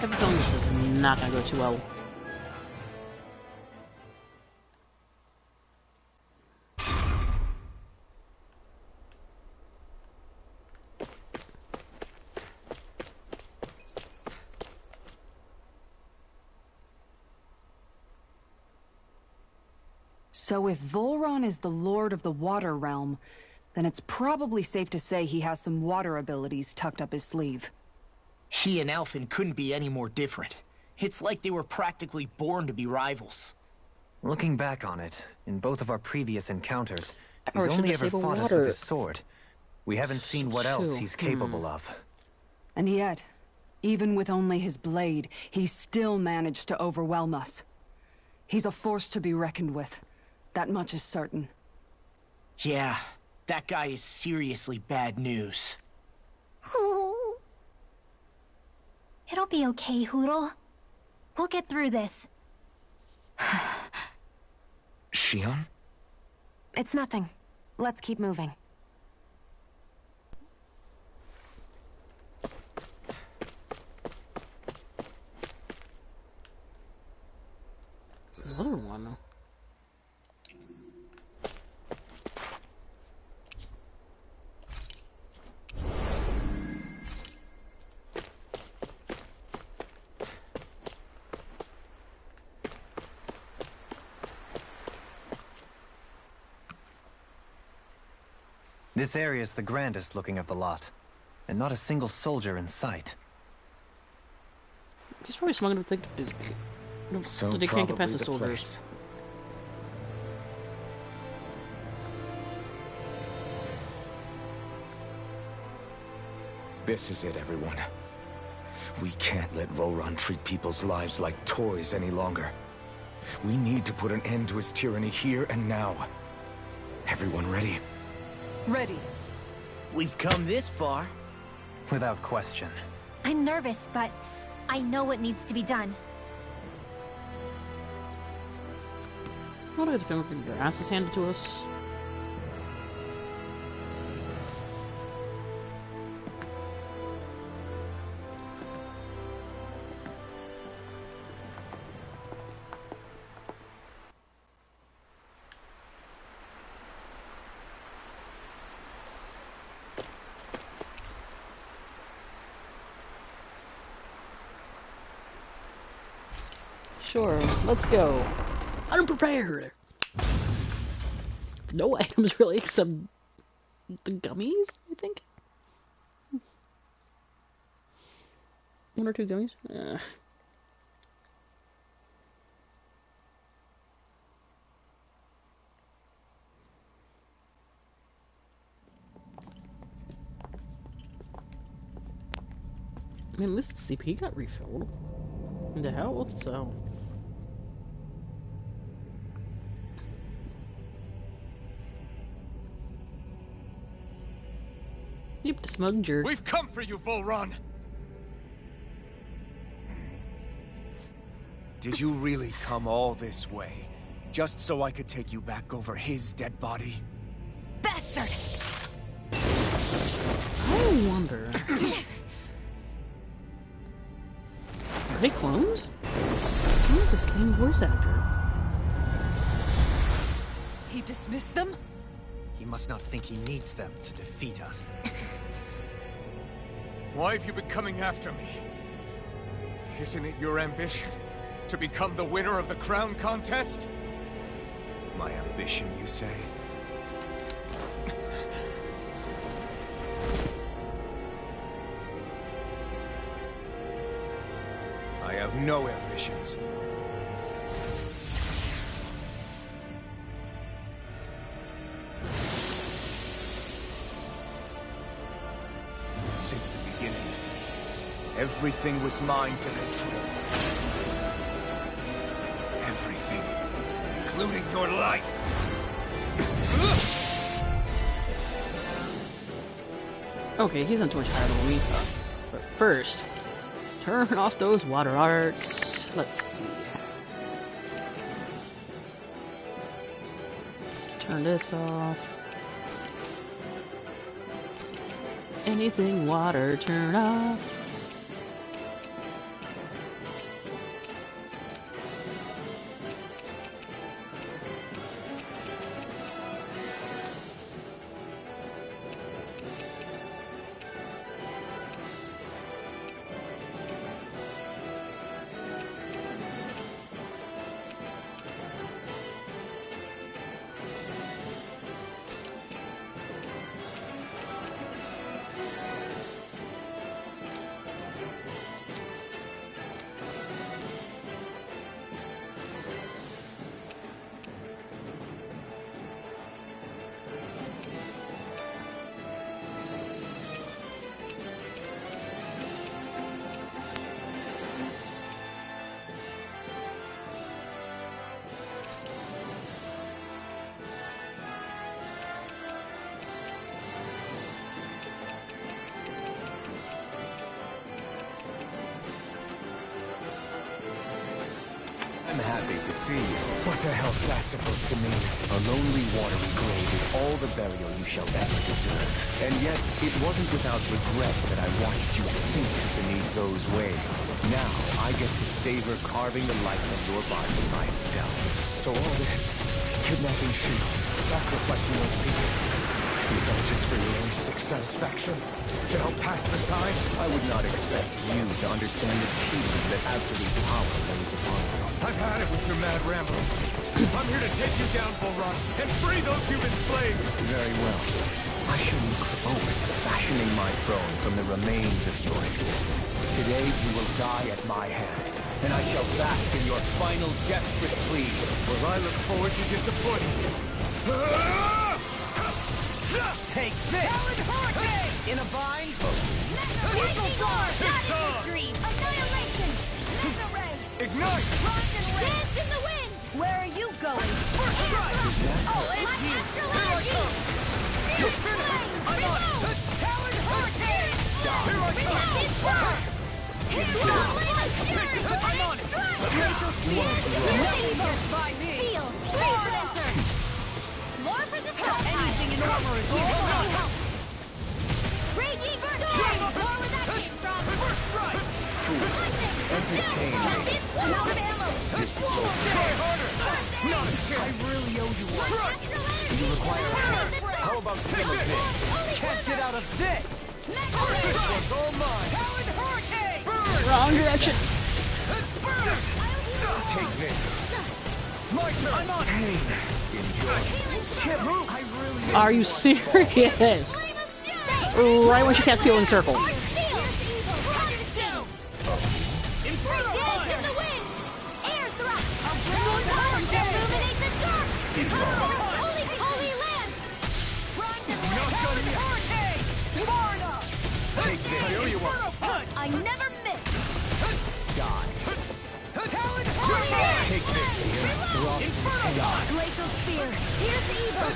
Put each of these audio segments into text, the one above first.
have a feeling this is not gonna go too well. So if Volron is the Lord of the Water Realm, then it's probably safe to say he has some water abilities tucked up his sleeve. He and Alphen couldn't be any more different. It's like they were practically born to be rivals. Looking back on it, in both of our previous encounters, Or he's only should I ever say the fought us water? with his sword. We haven't seen what else True. he's capable of. And yet, even with only his blade, he still managed to overwhelm us. He's a force to be reckoned with. That much is certain. Yeah, that guy is seriously bad news. It'll be okay, Hootle. We'll get through this. Shion? It's nothing. Let's keep moving. Another one. This area is the grandest looking of the lot, and not a single soldier in sight. He's probably smart enough to think of this. So They can't get probably past the the soldiers. place. This is it, everyone. We can't let Volron treat people's lives like toys any longer. We need to put an end to his tyranny here and now. Everyone ready? Ready. We've come this far. Without question. I'm nervous, but I know what needs to be done. What do I feel like your ass is handed to us? Sure, let's go. Unprepared! No items really except the gummies, I think? One or two gummies? I mean, at least the CP got refilled. The health, so... Yep, the smug jerk. We've come for you, Volron! Did you really come all this way? Just so I could take you back over his dead body? Bastard! I wonder... Are they clones? Seem like the same voice actor. He dismissed them? He must not think he needs them to defeat us. Why have you been coming after me? Isn't it your ambition to become the winner of the crown contest? My ambition, you say? I have no ambitions. Since the beginning, everything was mine to control. Everything, including your life. Okay, he's not too much higher than we thought. But first, turn off those water arts. Let's see. Turn this off. Anything water, turn off. I'm happy to see you. What the hell's that supposed to mean? A lonely, watery grave is all the burial you shall ever deserve. And yet, it wasn't without regret that I watched you sink beneath those waves. Now, I get to savor carving the life of your body myself. So all this, kidnapping sheep, sacrificing those people, is that just for your own sick satisfaction? To help pass the time? I would not expect you to understand the tedium that absolute power lays upon you. I've had it with your mad ramblings. I'm here to take you down, Volron, and free those you've enslaved! Very well. I shall look forward to fashioning my throne from the remains of your existence. Today you will die at my hand, and I shall bask in your final desperate pleas. Well, I look forward to disappointing you. Take this! Talon Hurricane! In a bind? Eagle Sword! Victory! Annihilation! Laser Ray! Ignite! Dance in the wind! Where are you going? First strike! Oh, it's you! Here I come! You're finished! I'm on it! Talon Hurricane! Here I come! I'm on it! Glacial Spear! By me! Feel! Freeze Lancer! More for the top! Anything in armor is help! Raging Burst! More where that came from! First strike! Entertain me. I'm out of ammo! Try harder! Not a chance! I really owe you one. Strike! Do you require help? How about some of this? Can't get out of this! This one's all mine! Talon Hurricane! Burn! Wrong direction. Burn! Take this. My turn! I'm on Pain. Enjoy. Can't move! I really Are you serious? Right when she can't feel in the circle. Take this. I owe you one! I never miss! Die. Talon Hurricane! Take this. Die. Glacial Spear! Here's evil!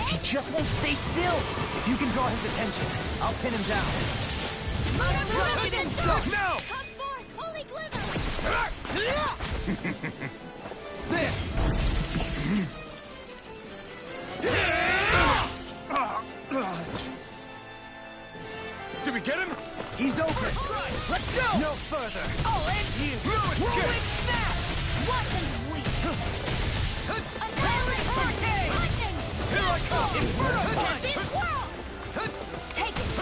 He just won't stay still! If you can draw his attention, I'll pin him down. Now! Come forth, Holy Glimmer! This! Did we get him? He's open! Let's go! No further! I'll end you! Whirlwind Snap! Wasn't weak! Annihilate Hurricane! Lightning! Here I come! Inferno Punch! Whirl! Take it!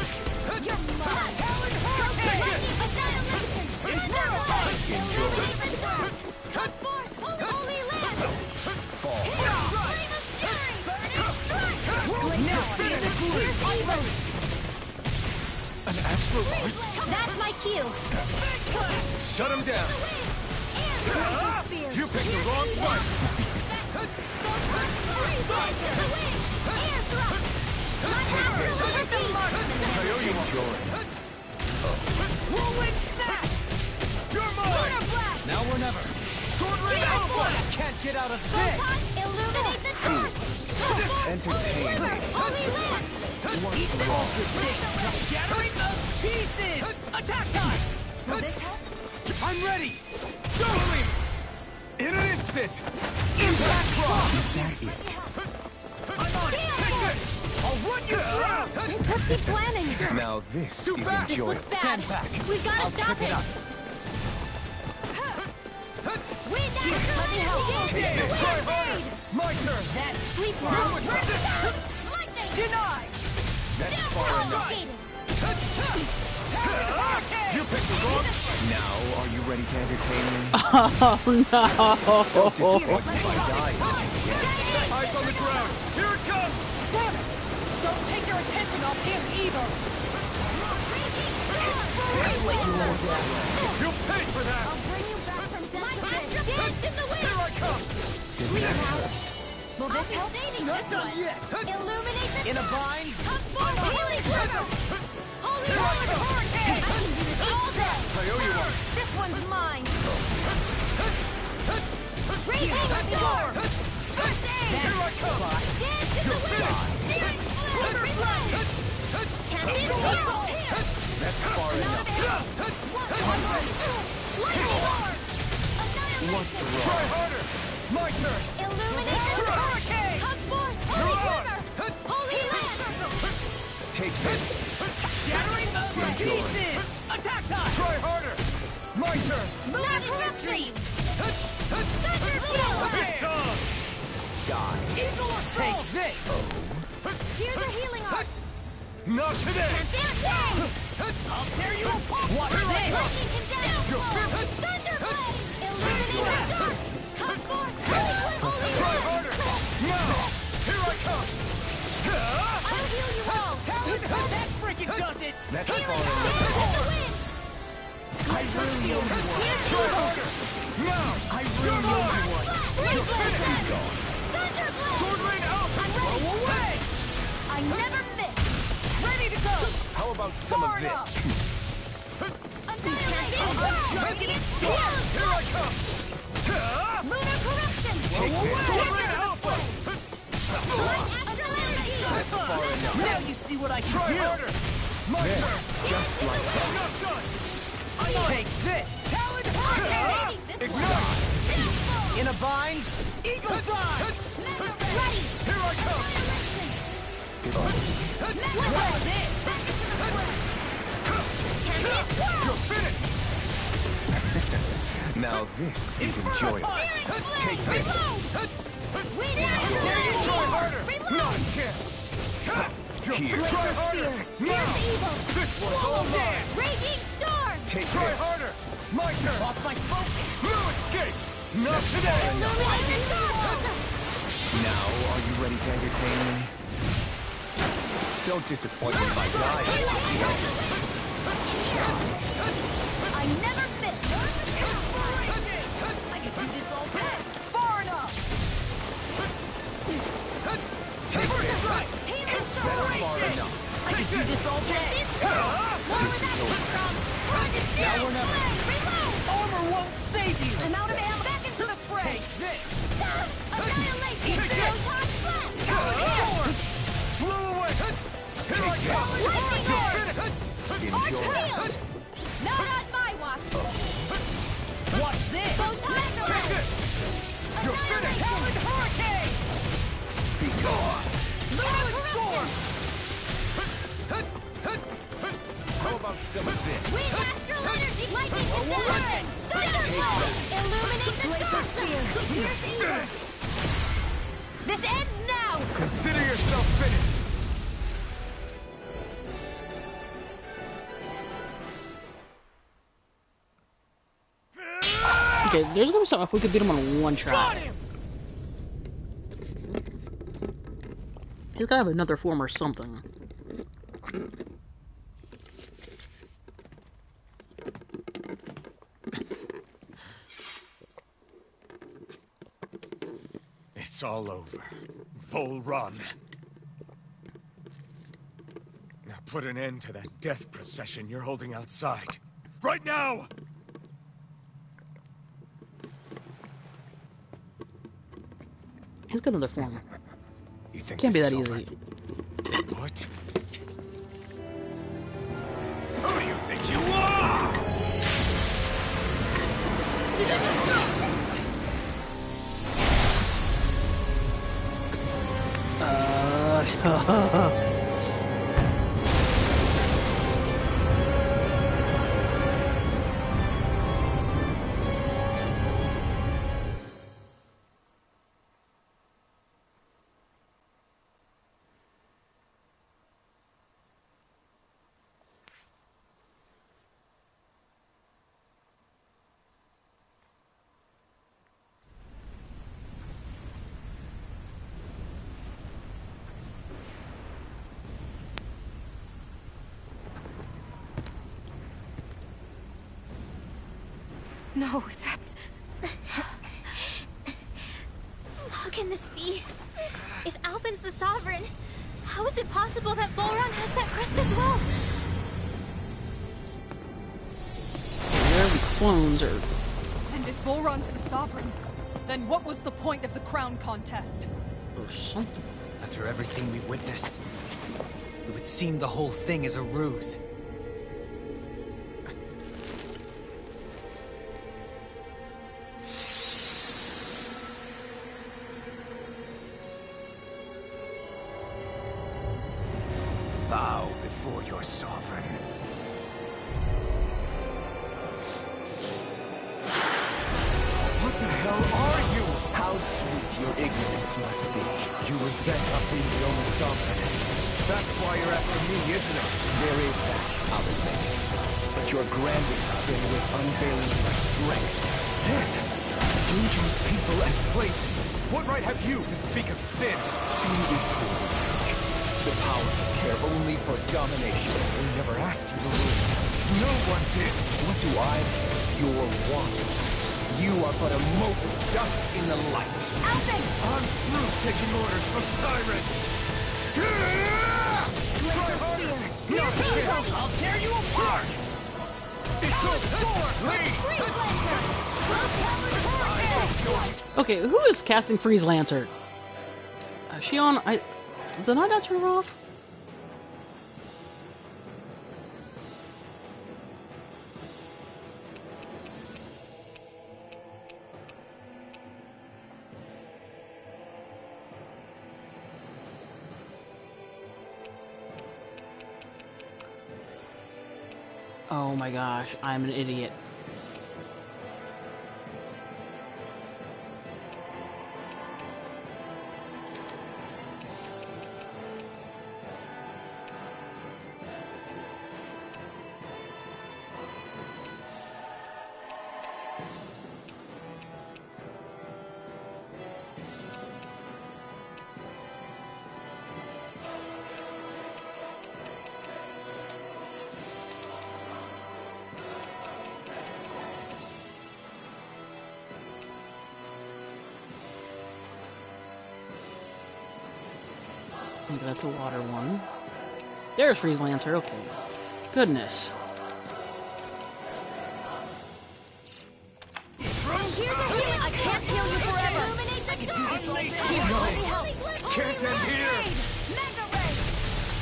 You're mine! Talon Hurricane! Annihilation! Inferno Punch! Illuminate the dark! Come forth, Holy Land! Fall. Flame of Fury! Burning Strike! Now here's evil! An astral arts? That's my cue! Shut him down! Glacial Spear! You picked the wrong one! I owe you one! Whirlwind Snap! You're mine! Lunar Blast! Now or never! Sword Ring Alpha! Can't get out of this! Photon, illuminate the dark! Entertain me. Holy Land! Eat them all, good thing! Shattering the pieces! Attack time! Will this help? I'm ready! Don't leave! In an instant! Impact Claw! Is that it? I'm on it! Take this! I'll run you down! Let's keep planning! Now this Too is bad. This enjoyable. looks bad! Stand back! We gotta I'll stop trip it up! Wind Action! Let me help! Take this. Try harder! My turn! That sweep Lightning! Denied! That's far enough. You picked the wrong... Now, are you ready to entertain me? Oh Don't disappoint no! me by dying again. Eyes on the ground! Here it comes! Damn it! Don't take your attention off him either! You'll pay for that! I'll bring you back from death. Dance in the wind! Here I come! Does that hurt? Will this help? Not done yet! Illuminate the In a dark. bind? Come forth, Holy Glimmer! Holy Roller Hurricane! I can do this all day! I owe you one! This one's mine! Raising the door! First aid! Here I come! Dance in the wind! Searing flame! Can't be control! That's far enough. Lightning orb! Try harder! My turn! Illumination hurricane! Come forth, holy river! Holy land! Take this! Shattering the pieces! Attack time! Try harder! My turn! Lunar corruption! Thunder field! Die! Eagle assault! Take this! Here's a healing arc! Not today! I'll tear you apart! Watch this! Lightning condemned! Thunderblade! Illuminating dark! Come forth! Holy Try land! harder! Now! Here I come! I'll heal you all! That freaking does it! That's Healing far arc! enough. Dance in the wind! I really owe you one. Here's Try evil! harder! Now! I really owe you one. Blade Blazer! Thunderblade! Sword Rain out! I'm ready! Go away! I never miss! Ready to go! How about some Far of this? enough! Annihilation! Radiant Here Shield! I come! Lunar corruption! Take this! Sword Rain Alpha! Annihilation! Now you see what I can Try do! harder! My turn! Just like that. Not done! Take this! Talon Hurricane! Ignite! In a bind? Eagle Dive! Ready! Here I come! What's this? You're finished! Now this is enjoyable. Take this! We Try harder! Reload! Not a chance! Here. Try harder! Now! Evil! This one's all mine! Raging storm! Take Try this. harder! My turn! Off my focus! No escape! Not today! Illuminating dark! Now, are you ready to entertain me? Don't disappoint me by dying. I never miss! I can do this all day! Far enough! Take this. Healing Far sword! enough. I can do this all day! More where that came from! Rocket Searing we're not- Blade! Reload! Armor won't save you! I'm out of ammo! Back into the fray! This! Annihilation! Proton blast! Blow away! Here I come! Lightning orb! Arch Enjoy. field! Not on my watch! Watch this! Proton Take blast! this! You're finished! Talon Hurricane! Be gone. Lunar corruption! How about some of this? Wind astral energy! Lightning condemned! Thunderblade! Illuminate the dark sphere! Here's evil! This ends now! Consider yourself finished! Okay, there's gonna be something if we could beat him on one try. He's gotta have another form or something. It's all over. Vol Run. Now put an end to that death procession you're holding outside. Right now! He's got another form. You think Can't be this that is over? easy. What? Who do you think you are? No, that's... How can this be? If Alpin's the Sovereign, how is it possible that Volron has that crest as well? Where the clones are. And if Volron's the Sovereign, then what was the point of the crown contest? Or something. After everything we witnessed, it would seem the whole thing is a ruse. before your sovereign. What the hell are you? How sweet your ignorance must be. You resent us being the only sovereign. That's why you're after me, isn't it? There is that, I'll admit. But your grandest sin was unveiling your strength. Sin? Dangerous people and playthings. What right have you to speak of sin? Sin is for the weak. The power to care only for domination. We never asked you to rule. No one did. What do I care? Your want. You are but a mote of dust in the light. Alvin! I'm through taking orders from Siren. Try harder. Not a chance. I'll tear you apart. It's a door. Okay, who is casting Freeze Lancer? Shion, did I not turn her off? Oh my gosh, I'm an idiot. That's a water one. There's Freeze Lancer, okay. Goodness. I can't heal you forever! I can do this all day! Can't end here! Mega Ray!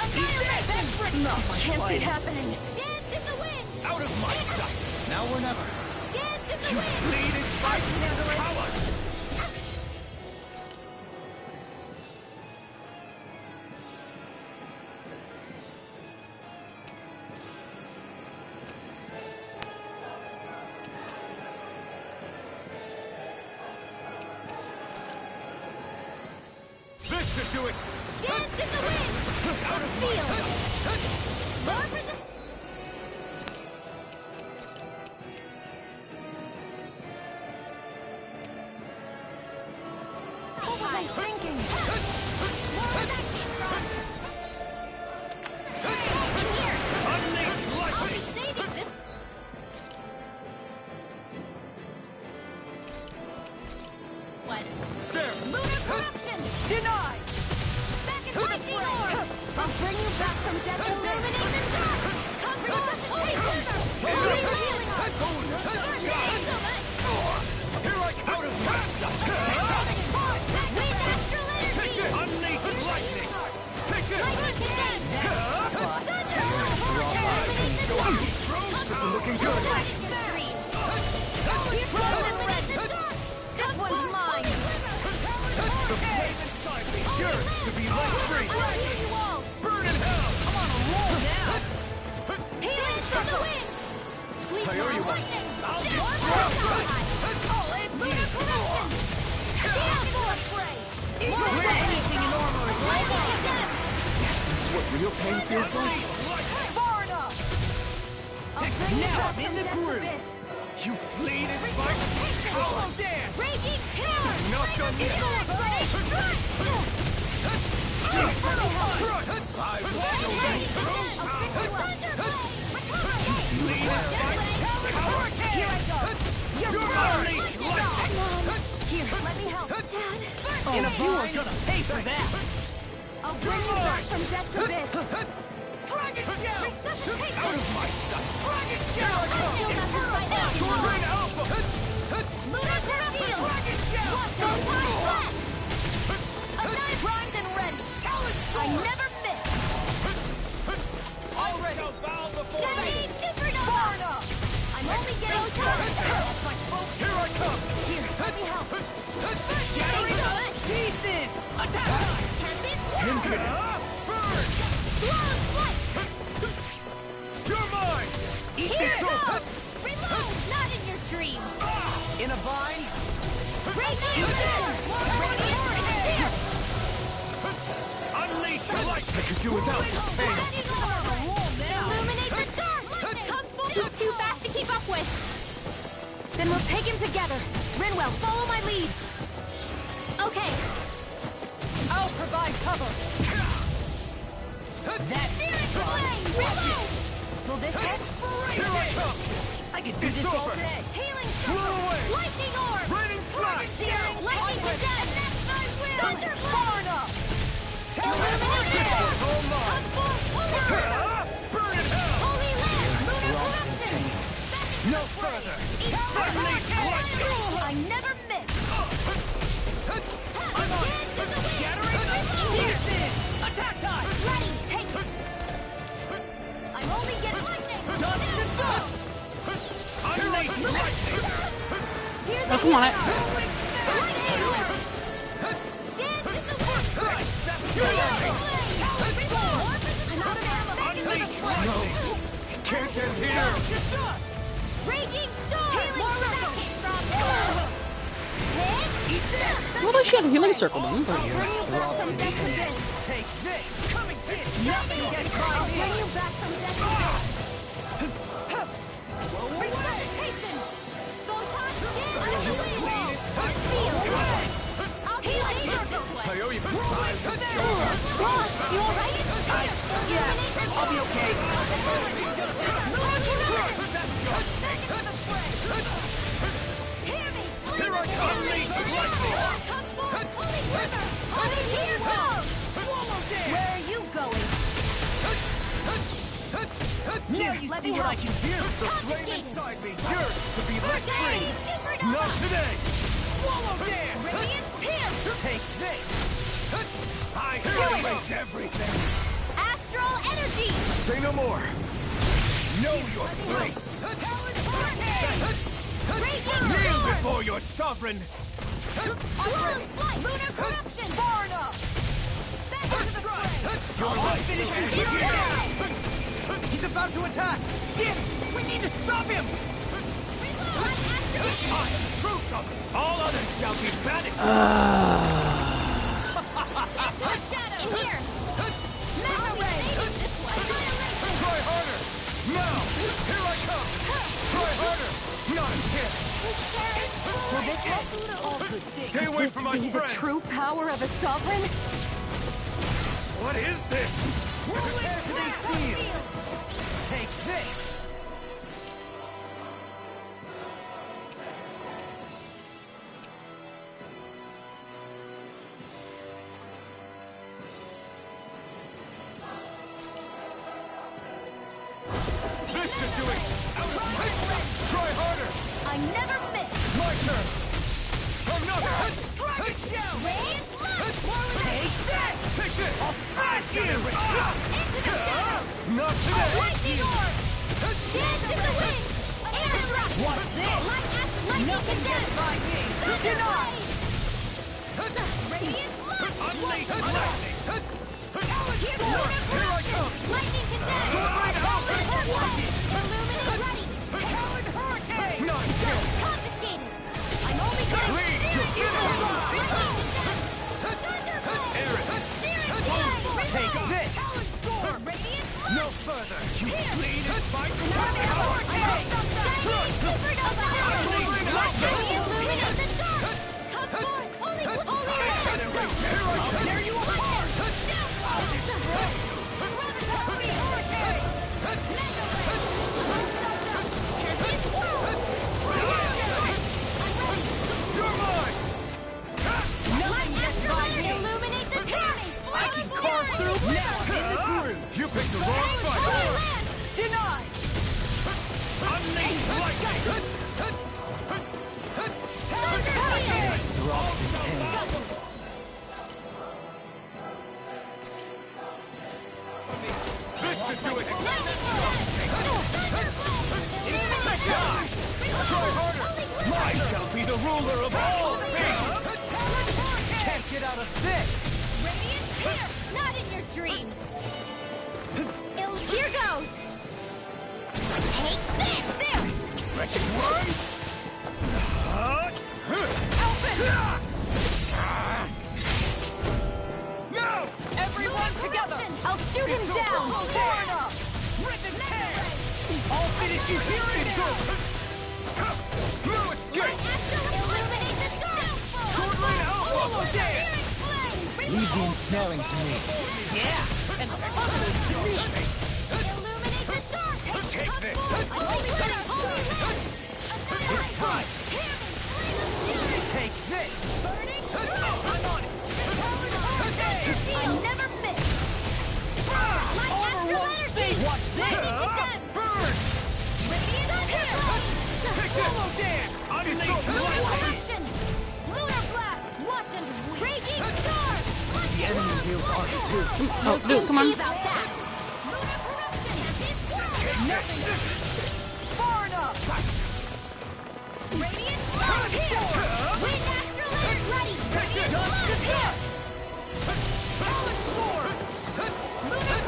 Annihilate! Not my can't be happening! Dance in the wind! Out of my sight! Now or never! Dance in the You wind! bleed inside me, coward! This should do it! Dance in the wind! Out of my sight! More for the... What was I thinking? Unleash lightning! Saving this... What? There! Lunar corruption! Denied! Back in lightning orb! I'll bring you back from death and Illuminate the dark! Come for the healing! Here I come! Out of my sight! Wind astral energy! Unleash lightning! Take it! Lightning again! This is looking good! This one's mine! The flame inside me yearns to be let free! Burn in hell! I'm on a roll now! Healing from the wind! Sweet I owe you one. lightning! I'll Death get from the Lunar corruption! Chaos force ray! Anything in armor is Lightning again! Is this what real pain feels like? far enough! I'll bring you back from death abyss! You fleet and fight! Oh, dance! Raging hammer! Not done yet! I will show you Here I go! You're unleash Here, let me help! Dad! And you are gonna pay for that! I'll bring you back from death abyss! Dragon Shell! Resuscitation! Out of my sight! Dragon Shell! I feel nothing right now! Torrent Alpha! Lunar Corruption! Dragon Shell! No time left! I'm primed and ready! I never miss! Already! Bow before me! Detonating supernova! Far enough! I'm only getting started! That's my focus! Here I come! Here, let me help! Shattering Shattering pieces! Attack! Tempest Infinite! Burn! Blown flight! In a vine? Unleash your light! I could do without this pain! Illuminate the dark! Come forward! He's too fast to keep up with! Then we'll take him together. Rinwell, follow my lead. Okay. I'll provide cover. That's Searing flame! Reload! Will this hit? Here I come! I could do this all over. day. Healing Blow circle! away! Lightning orb! Raining strike! Searing lightning condemn! That's my will! Thunder Far enough. All mine! Come forth! Holy Burn in hell! Holy land! Lunar corruption! No further! Unleash lightning! I never miss! I'm on! Shattering! Here! Attack time. Ready! Take it! I'm only getting lightning! Dust to dust! Unleash lightning! Oh, come on. Unleash lightning! Can't end here! Raging storm! Well, she had a healing circle done, but Take this. Coming in. Nothing gets by me. Bring you back from death. Resuscitation! Photon skin! Unbelievable! Seal! I'll heal you! I owe you 5 Ross, you alright? Yeah, I'll be okay. Hear me! Here I come! Unleash lightning! Come forth! Holy River! Holy Hero! Where are you going? Now you Let see me what I help. can do! The flame inside me yearns to be let free! Not today! Swallow dare! Radiant Pierce! Take this! I erase everything! Astral Energy! Say no more! Know your place! Kneel before your sovereign! Swirling Flight! Lunar Corruption! Far enough. Back into the fray! Your life Finish is him! He's about to attack! Damn it! We need to stop him! This time, proof of it! All others shall be banished! Into the shadow! In here! Mega Ray! This way! Annihilation! Try harder! Now! Here I come! Try harder! Not again! Stay away from my Be the friends! true power of a sovereign? What is this? Prepare to be sealed. Take this. This should do it! Try harder! I never miss! My turn! Another! Dragon shell! Raise left! Take this! Take this! I'll smash you! Into the shadow! Not today! Lightning orb! Dance in the wind! Air drop! What's this? Lightning Nothing condemn! gets by me. Deny! Radiant left! Unleash lightning! Here's lunar corruption! Lightning condemn! Illuminate ready! Talon hurricane! Not again! Confiscated! I'm only getting Lead to Take this! No further! You bleed and fight for There you You're mine! Nothing gets by me. Illuminate the tyranny! I can carve through now. In the groove! You picked the wrong fight! Denied. Unleash lightning! This should do it! Try harder! I shall be the ruler of all things! Can't get out of this. Radiant Pierce! Not in your dreams! Here goes! Take this! There! Wretched one! No! Everyone together! I'll shoot him down! Fair enough! Rip and tear! I'll finish you here and now! No escape! Illuminate the dark! Swordline Alpha! There! Leave the ensnaring to me. Yeah! And others to me! Illuminate the dark! Take this! Holy flame! Holy flame! It's time. Take this! Burning I'm on it! I never miss! My astral energy! Watch this! Burn! Radiant here! Take this! Dance! Unleash the Lunar light! corruption! Lunar blast! Watch and weep! Raging storm! The enemy wields arc too. Oh, dude, come on. About that! Lunar corruption! Far enough! Radiant flood here! Wind astral energy ready! Radiant flood here! Lunar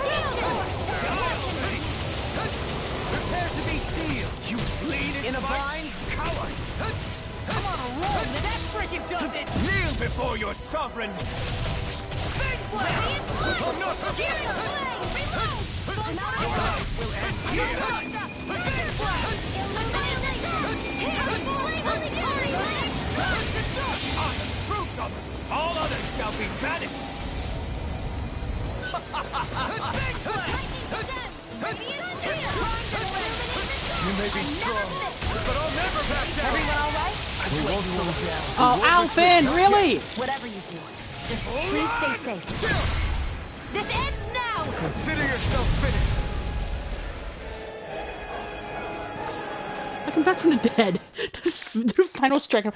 corruption! Prepare to be sealed! You bleed in a bind? Coward! I'm on a roll! That freaking does it! Kneel before your sovereign! Big blast! Radiant flood! I'm not Searing flame! Reload! Your life will end here! Big blast! Illuminate the dark! Here! Flame of fury! I am proof of it! All others shall be banished! Big blast! Radiant here! You may be strong, but I'll never back down! Everyone alright? We won't slow down. Oh, Alphen, really? Whatever you do, just please stay safe. This ends now! Consider yourself finished! I come back from the dead. The final strike.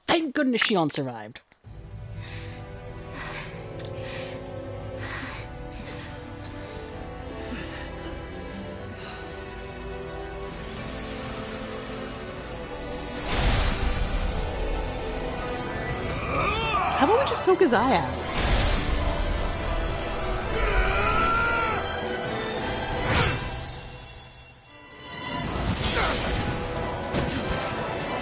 Thank goodness Shion survived. How about we just poke his eye out?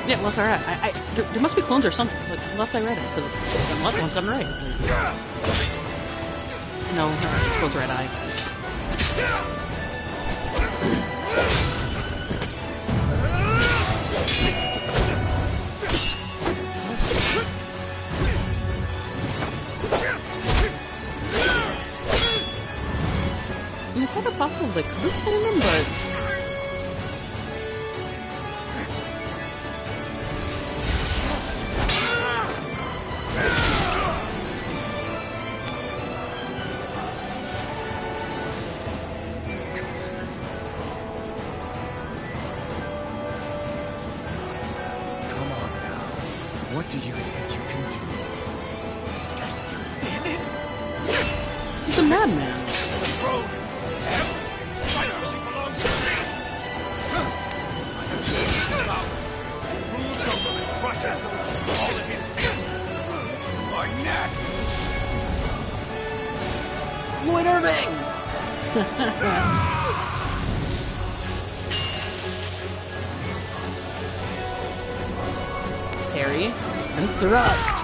Yeah, left or right. There must be clones or something. Like left eye, right eye, because the left one's gotten right. No, just close right eye. And it's not possible they could have hit him, but Come on now. What do you think you can do? This guy's still standing? he's a madman. Rogue! Everything rightfully belongs to me! I have seen the flowers, and rules over and crushes those who fall at his feet! You are next! Lloyd Irving! Parry and thrust.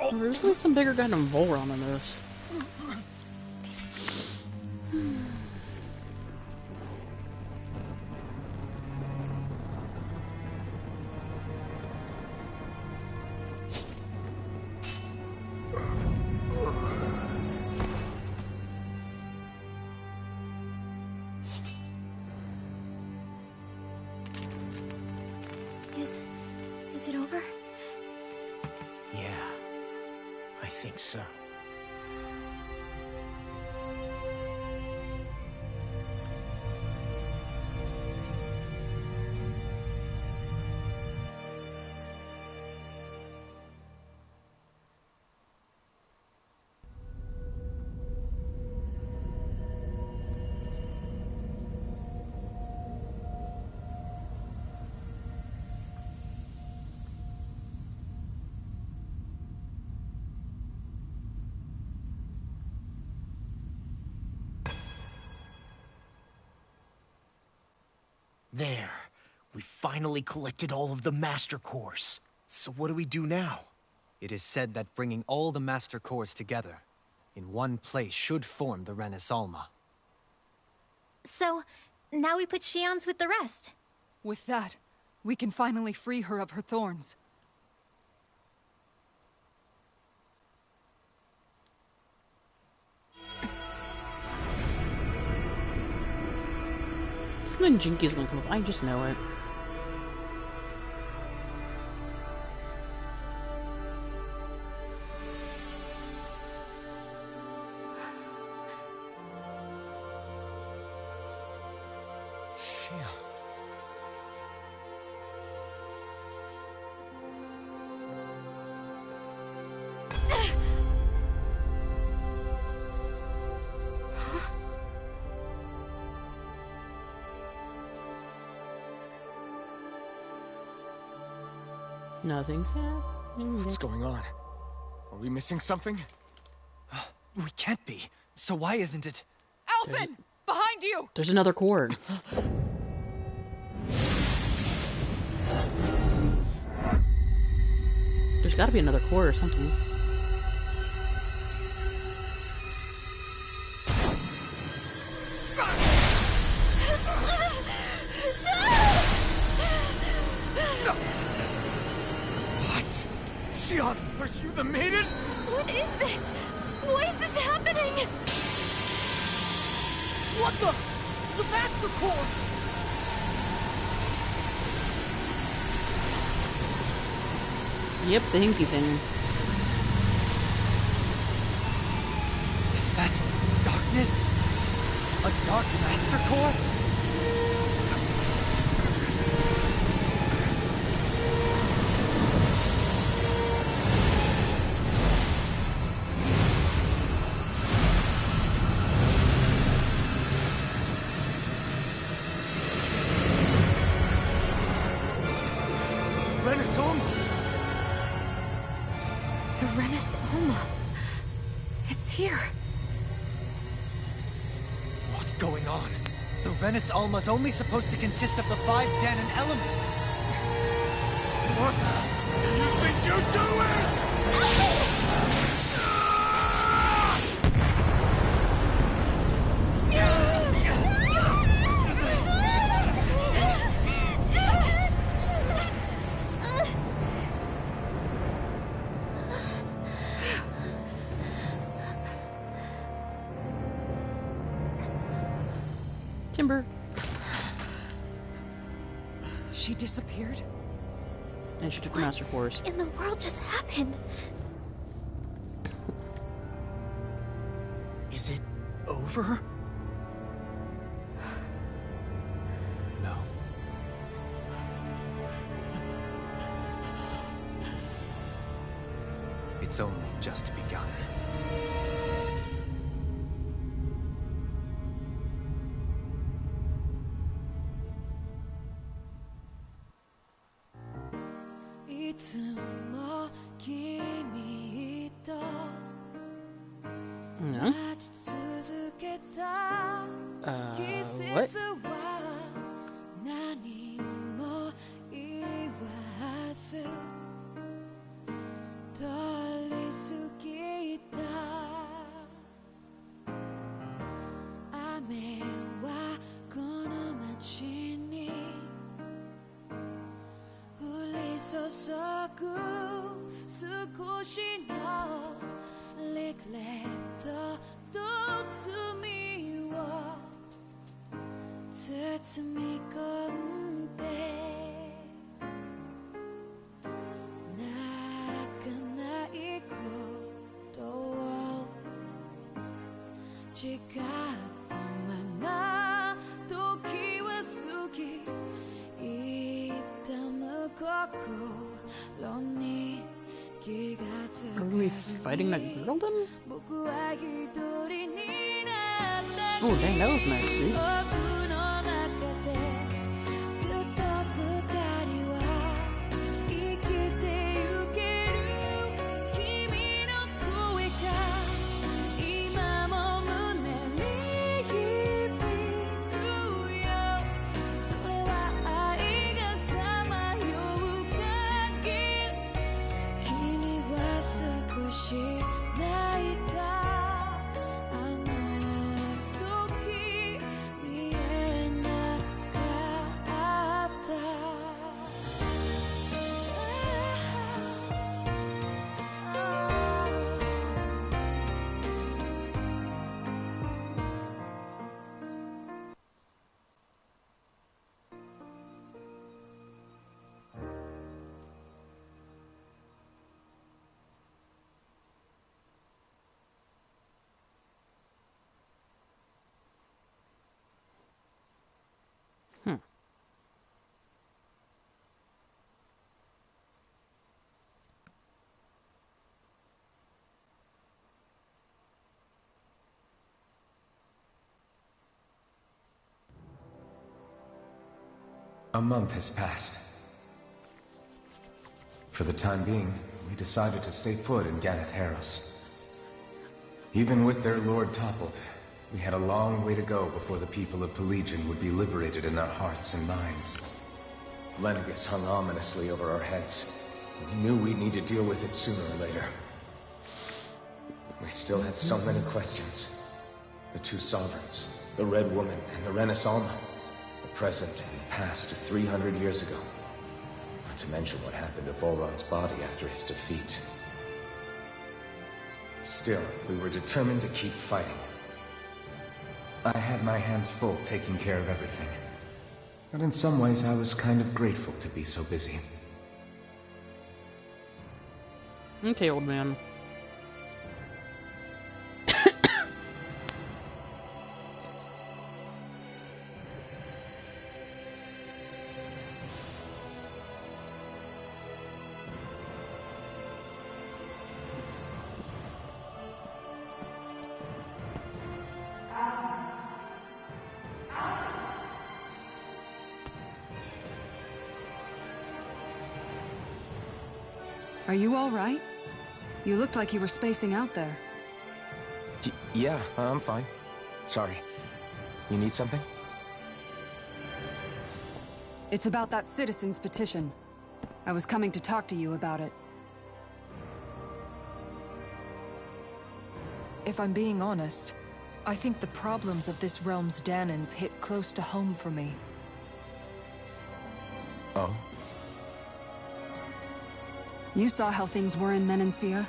Oh, there's really some bigger guy than Volron in this. Is it over? Yeah, I think so. There. We finally collected all of the Master Cores. So what do we do now? It is said that bringing all the Master Cores together in one place should form the Renis Alma. So, now we put Shionne's with the rest. With that, we can finally free her of her thorns. Something jinky's gonna come up. I just know it. Nothing's happening. What's going on? Are we missing something? We can't be. So why isn't it? Alphen! Behind you! There's another cord. There's gotta be another cord or something. Shionne, are you the maiden? What is this? Why is this happening? What the? The Master Cores! Yep, the hinky thing. Is that darkness? A dark Master Core? Renis Alma! The Renis Alma. It's here. What's going on? The Renis Alma's only supposed to consist of the 5 Dahnan elements. What do you think you're doing? Timber. She disappeared? And she took the Master Cores. In the world just happened? Is it over? No. It's only just begun. No? What? Are we fighting that girl then? Oh dang, that was a nice suit. A month has passed. For the time being, we decided to stay put in Ganeth Haros. Even with their lord toppled, we had a long way to go before the people of Pelegion would be liberated in their hearts and minds. Lenegis hung ominously over our heads. We knew we'd need to deal with it sooner or later. We still had so many questions. The two sovereigns, the Red Woman and the Renis Alma, the present and the past of 300 years ago. Not to mention what happened to Volron's body after his defeat. Still, we were determined to keep fighting. I had my hands full taking care of everything. But in some ways, I was kind of grateful to be so busy. Okay, old man. Are you all right? You looked like you were spacing out there. Yeah, I'm fine. Sorry. You need something? It's about that citizen's petition. I was coming to talk to you about it. If I'm being honest, I think the problems of this realm's Dahnans hit close to home for me. Oh? You saw how things were in Menancia.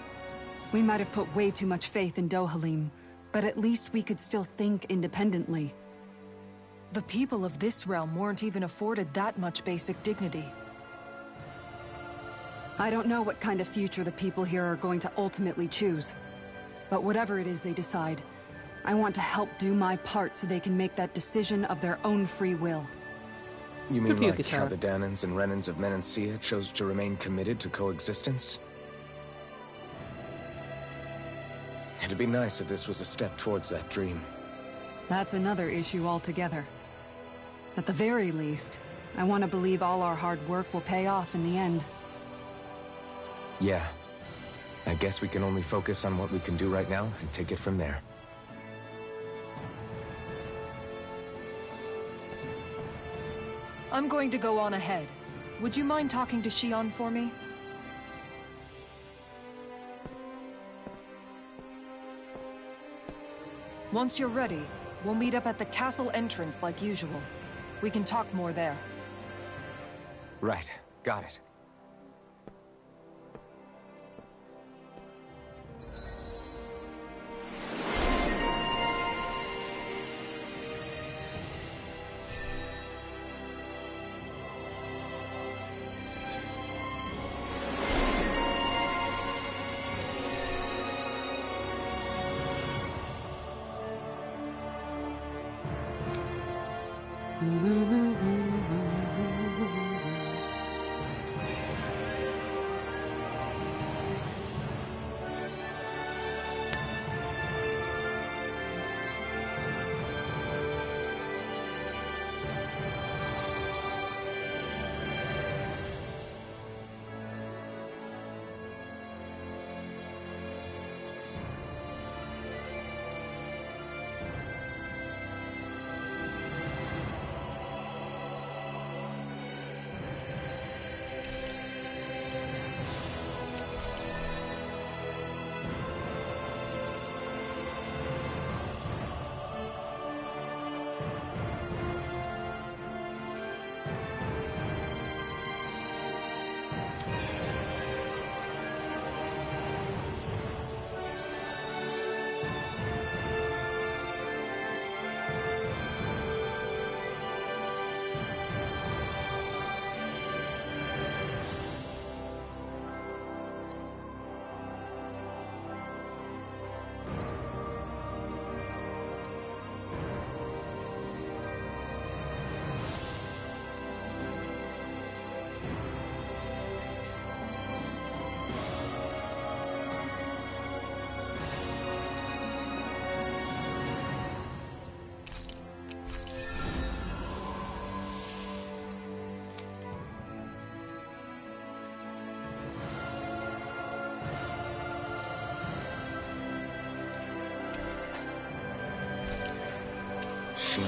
We might have put way too much faith in Dohalim, but at least we could still think independently. The people of this realm weren't even afforded that much basic dignity. I don't know what kind of future the people here are going to ultimately choose. But whatever it is they decide, I want to help do my part so they can make that decision of their own free will. You mean Good for you, like how Kisara. the Dahnans and Renans of Menancia chose to remain committed to coexistence? It'd be nice if this was a step towards that dream. That's another issue altogether. At the very least, I want to believe all our hard work will pay off in the end. Yeah. I guess we can only focus on what we can do right now and take it from there. I'm going to go on ahead. Would you mind talking to Shion for me? Once you're ready, we'll meet up at the castle entrance like usual. We can talk more there. Right. Got it.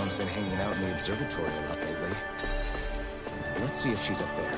Shionne's been hanging out in the observatory a lot lately. Let's see if she's up there.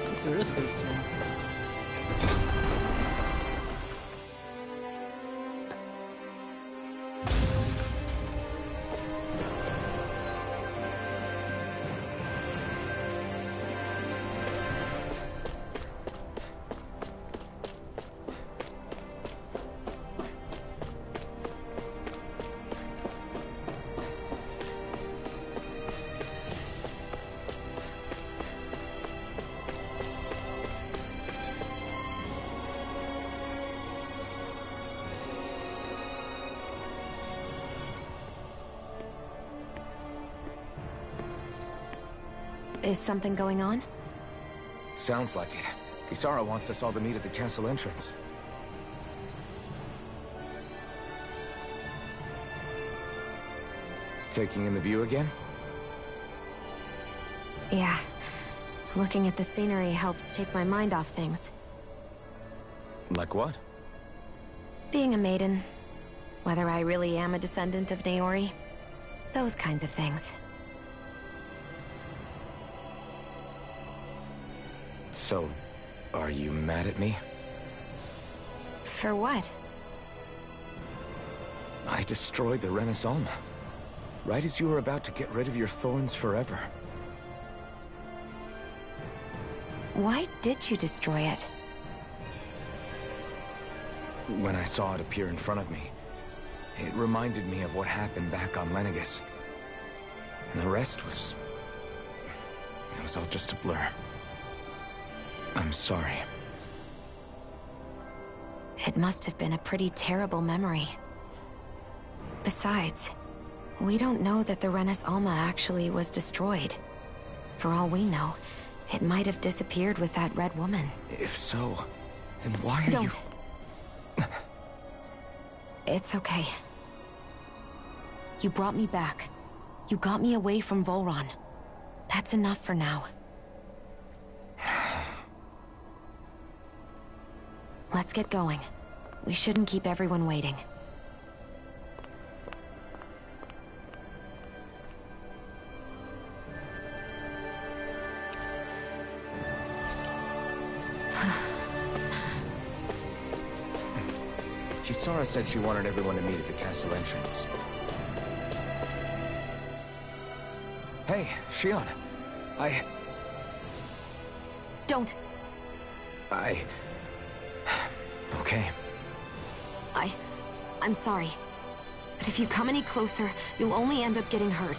Let's see where this goes to. Is something going on? Sounds like it. Kisara wants us all to meet at the castle entrance. Taking in the view again? Yeah. Looking at the scenery helps take my mind off things. Like what? Being a maiden. Whether I really am a descendant of Naori. Those kinds of things. So, are you mad at me? For what? I destroyed the Renis Alma. Right as you were about to get rid of your thorns forever. Why did you destroy it? When I saw it appear in front of me, it reminded me of what happened back on Lenegis. And the rest was... it was all just a blur. I'm sorry. It must have been a pretty terrible memory. Besides, we don't know that the Renis Alma actually was destroyed. For all we know, it might have disappeared with that red woman. If so, then why are you... Don't. It's okay. You brought me back. You got me away from Volron. That's enough for now. Let's get going. We shouldn't keep everyone waiting. Kisara said she wanted everyone to meet at the castle entrance. Hey, Shionne. Don't. Okay. I'm sorry. But if you come any closer, you'll only end up getting hurt.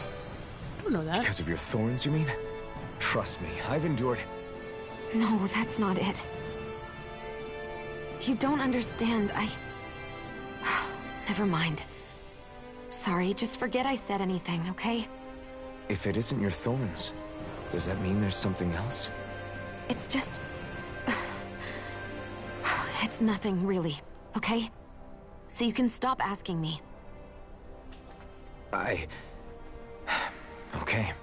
I don't know that. Because of your thorns, you mean? Trust me, I've endured... No, that's not it. You don't understand, Never mind. Sorry, just forget I said anything, okay? If it isn't your thorns, does that mean there's something else? It's just... It's nothing, really, okay? So you can stop asking me. Okay.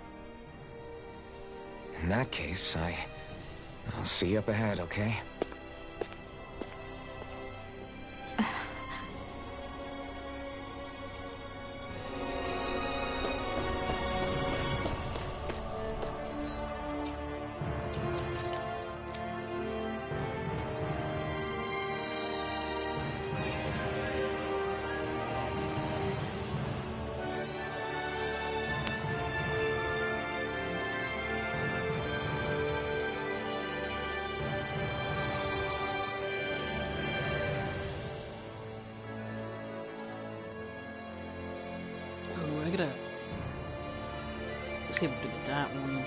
In that case, I'll see you up ahead, okay? Oh, I gotta... Let's see if I did that one.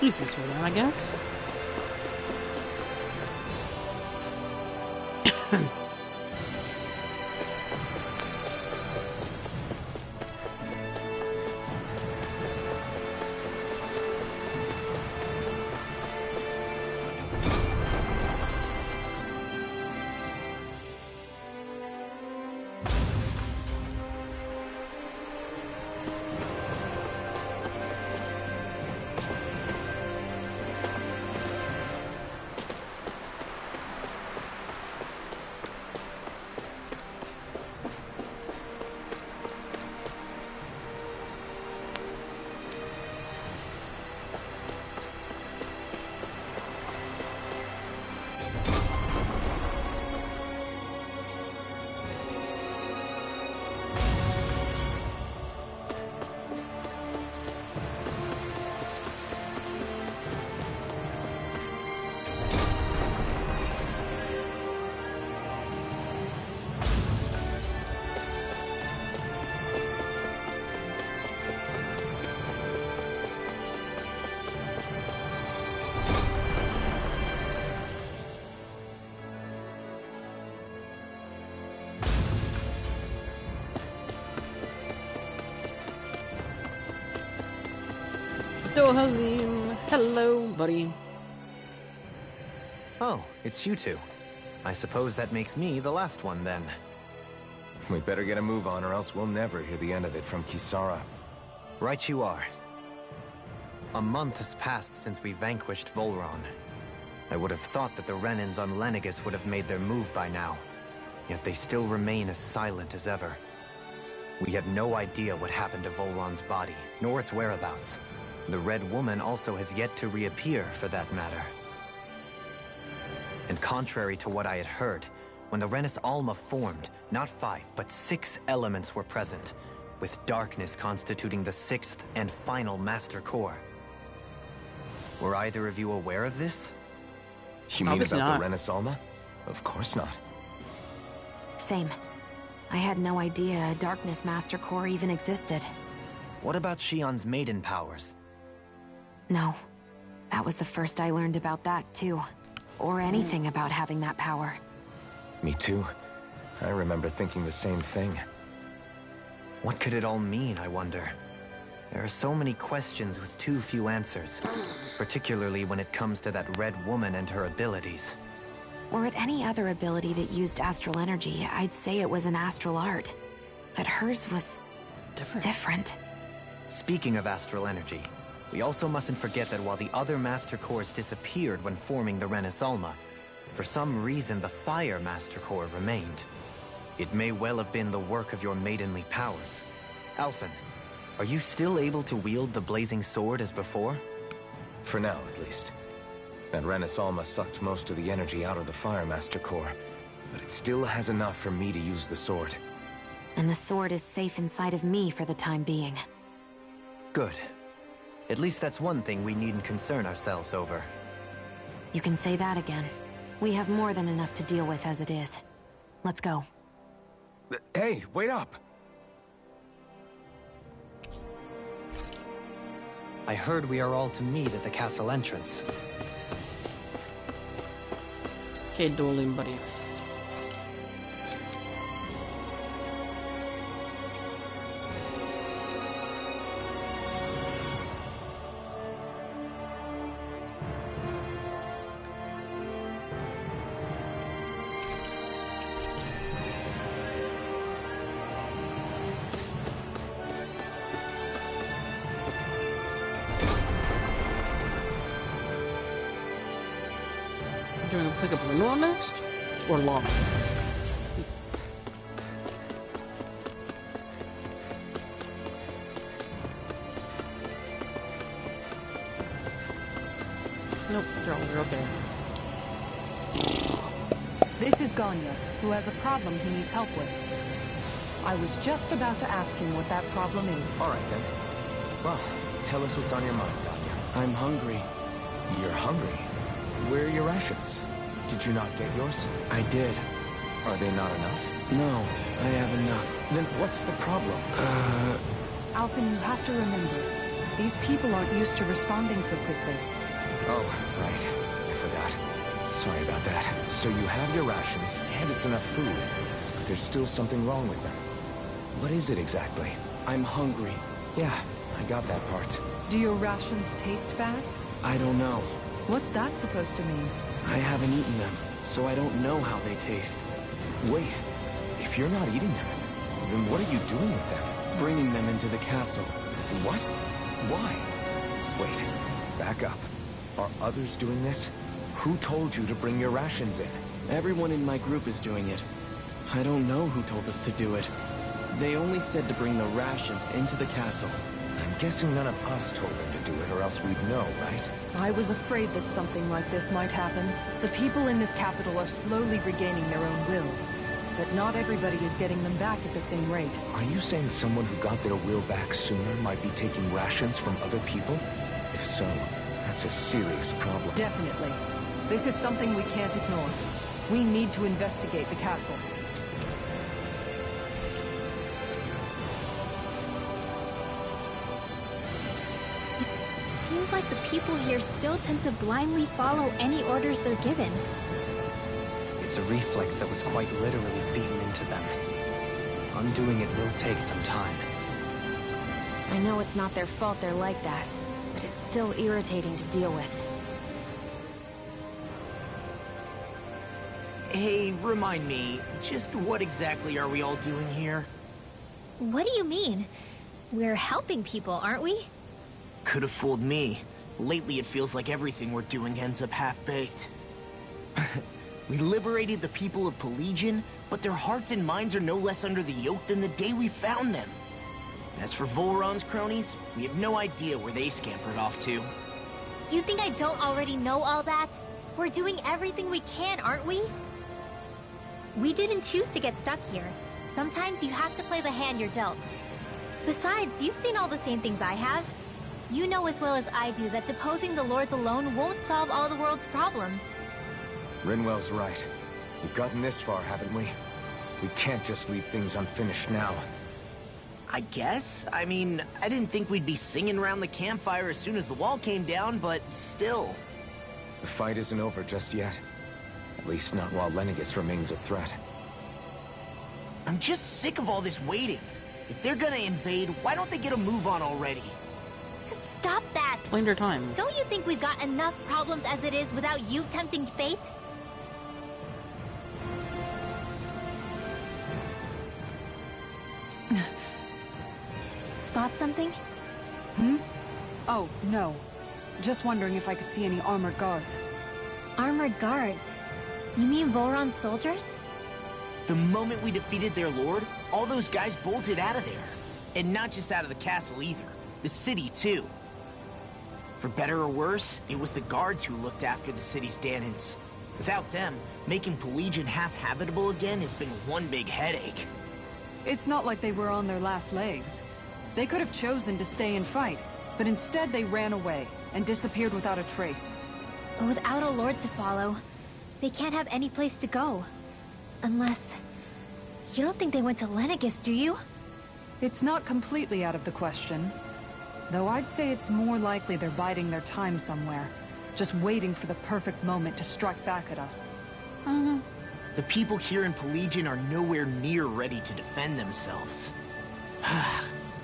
Easiest way down, I guess. Hazim. Hello, buddy. Oh, it's you two. I suppose that makes me the last one, then. We better get a move on, or else we'll never hear the end of it from Kisara. Right you are. A month has passed since we vanquished Volron. I would have thought that the Renans on Lenegis would have made their move by now. Yet they still remain as silent as ever. We have no idea what happened to Volron's body, nor its whereabouts. The Red Woman also has yet to reappear, for that matter. And contrary to what I had heard, when the Renis Alma formed, not 5, but 6 elements were present, with darkness constituting the 6th and final Master Core. Were either of you aware of this? You mean Obviously about not. the Renis Alma? Of course not. Same. I had no idea a Darkness Master Core even existed. What about Shion's maiden powers? No. That was the first I learned about that, too. Or anything about having that power. Me too. I remember thinking the same thing. What could it all mean, I wonder? There are so many questions with too few answers, particularly when it comes to that Red Woman and her abilities. Or at any other ability that used astral energy, I'd say it was an astral art. But hers was different. Speaking of astral energy, we also mustn't forget that while the other Master Cores disappeared when forming the Renis Alma, for some reason the Fire Master Core remained. It may well have been the work of your maidenly powers. Alphen, are you still able to wield the blazing sword as before? For now, at least. That Renis Alma sucked most of the energy out of the Fire Master Core, but it still has enough for me to use the sword. And the sword is safe inside of me for the time being. Good. At least that's one thing we needn't concern ourselves over. You can say that again. We have more than enough to deal with as it is. Let's go. Hey, wait up! I heard we are all to meet at the castle entrance. Okay, dueling, buddy. Do you want to pick up Renewal next? Or Law? Nope, you're okay. This is Ganya, who has a problem he needs help with. I was just about to ask him what that problem is. All right, then. Well, tell us what's on your mind, Ganya. I'm hungry. You're hungry? Where are your rations? Did you not get yours? I did. Are they not enough? No, I have enough. Then what's the problem? Alphen, you have to remember, these people aren't used to responding so quickly. Oh, right. I forgot. Sorry about that. So you have your rations, and it's enough food, but there's still something wrong with them. What is it exactly? I'm hungry. Yeah, I got that part. Do your rations taste bad? I don't know. What's that supposed to mean? I haven't eaten them, so I don't know how they taste. Wait, if you're not eating them, then what are you doing with them? Bringing them into the castle. What? Why? Wait, back up. Are others doing this? Who told you to bring your rations in? Everyone in my group is doing it. I don't know who told us to do it. They only said to bring the rations into the castle. I'm guessing none of us told them to do it, or else we'd know, right? I was afraid that something like this might happen. The people in this capital are slowly regaining their own wills, but not everybody is getting them back at the same rate. Are you saying someone who got their will back sooner might be taking rations from other people? If so, that's a serious problem. Definitely. This is something we can't ignore. We need to investigate the castle. Seems like the people here still tend to blindly follow any orders they're given. It's a reflex that was quite literally beaten into them. Undoing it will take some time. I know it's not their fault they're like that, but it's still irritating to deal with. Hey, remind me, just what exactly are we all doing here? What do you mean? We're helping people, aren't we? Could have fooled me. Lately it feels like everything we're doing ends up half-baked. We liberated the people of Pelegion, but their hearts and minds are no less under the yoke than the day we found them. As for Volron's cronies, we have no idea where they scampered off to. You think I don't already know all that? We're doing everything we can, aren't we? We didn't choose to get stuck here. Sometimes you have to play the hand you're dealt. Besides, you've seen all the same things I have. You know as well as I do that deposing the lords alone won't solve all the world's problems. Rinwell's right. We've gotten this far, haven't we? We can't just leave things unfinished now. I guess? I mean, I didn't think we'd be singing around the campfire as soon as the wall came down, but still. The fight isn't over just yet. At least not while Lenegis remains a threat. I'm just sick of all this waiting. If they're gonna invade, why don't they get a move on already? Stop that! Explain their time. Don't you think we've got enough problems as it is without you tempting fate? Spot something? Oh, no. Just wondering if I could see any armored guards. Armored guards? You mean Volron's soldiers? The moment we defeated their lord, all those guys bolted out of there. And not just out of the castle either. The city, too. For better or worse, it was the guards who looked after the city's Dahnans. Without them, making Pelegion half-habitable again has been one big headache. It's not like they were on their last legs. They could have chosen to stay and fight, but instead they ran away and disappeared without a trace. But without a lord to follow, they can't have any place to go. Unless... You don't think they went to Lenegis, do you? It's not completely out of the question. Though I'd say it's more likely they're biding their time somewhere, just waiting for the perfect moment to strike back at us. The people here in Pelegion are nowhere near ready to defend themselves.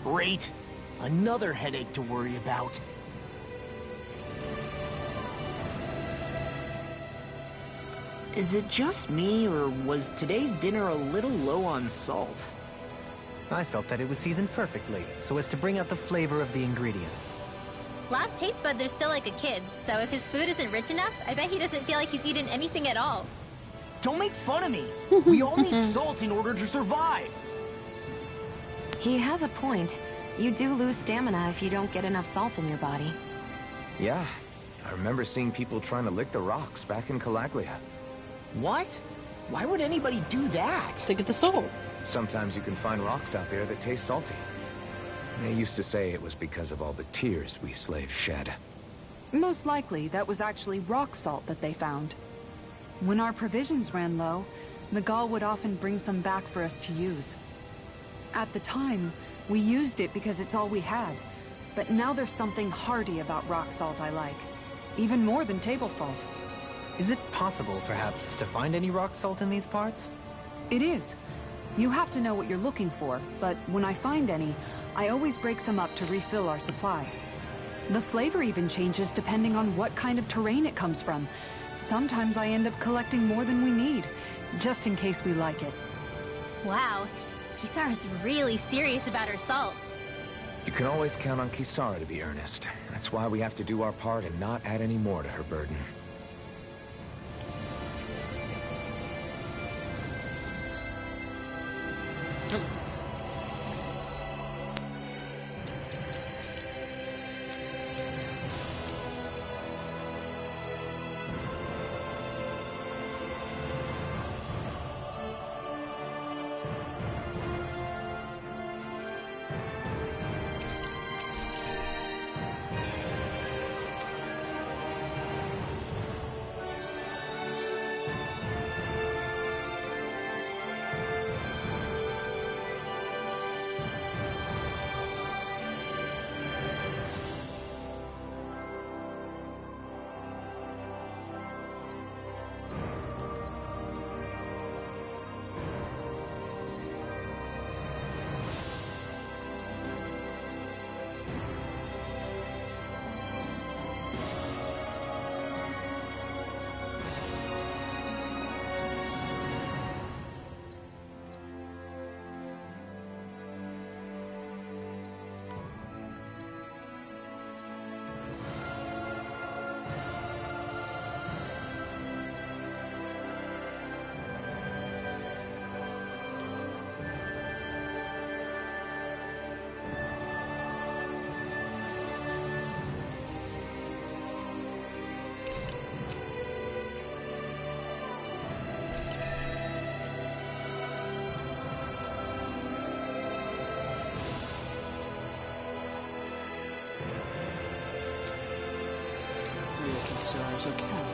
Great. Another headache to worry about. Is it just me, or was today's dinner a little low on salt? I felt that it was seasoned perfectly, so as to bring out the flavor of the ingredients. Last taste buds are still like a kid's, so if his food isn't rich enough, I bet he doesn't feel like he's eaten anything at all. Don't make fun of me! We all need salt in order to survive! He has a point. You do lose stamina if you don't get enough salt in your body. Yeah, I remember seeing people trying to lick the rocks back in Calaglia. What? Why would anybody do that? To get the soul. Sometimes you can find rocks out there that taste salty. They used to say it was because of all the tears we slaves shed. Most likely, that was actually rock salt that they found. When our provisions ran low, Miguel would often bring some back for us to use. At the time, we used it because it's all we had. But now there's something hearty about rock salt I like. Even more than table salt. Is it possible, perhaps, to find any rock salt in these parts? It is. You have to know what you're looking for, but when I find any, I always break some up to refill our supply. The flavor even changes depending on what kind of terrain it comes from. Sometimes I end up collecting more than we need, just in case we like it. Wow, Kisara's really serious about her salt. You can always count on Kisara to be earnest. That's why we have to do our part and not add any more to her burden. Kisara's okay.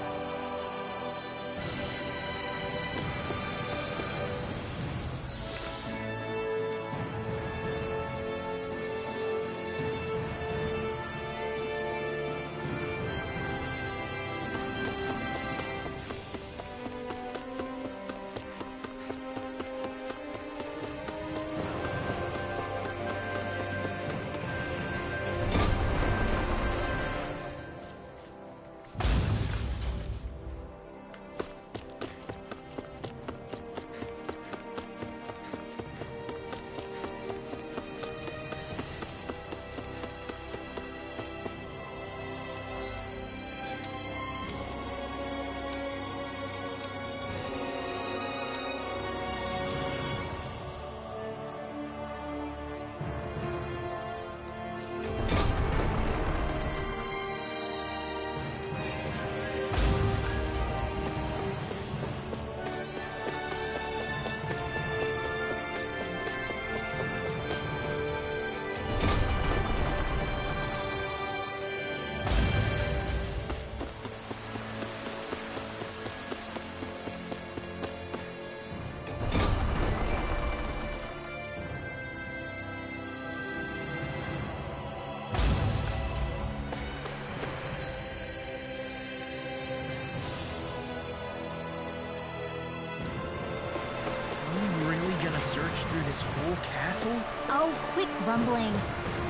Through this whole castle? Oh, quit grumbling.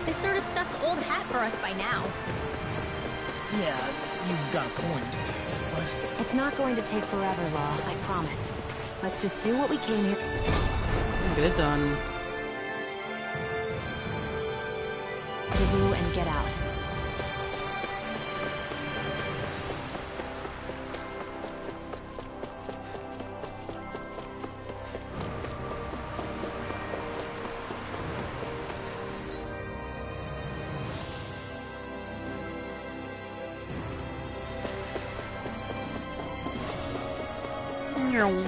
This sort of stuff's old hat for us by now. Yeah, you've got a point. But It's not going to take forever, Law, I promise. Let's just do what we came here. Get it done. To do and get out. Meow.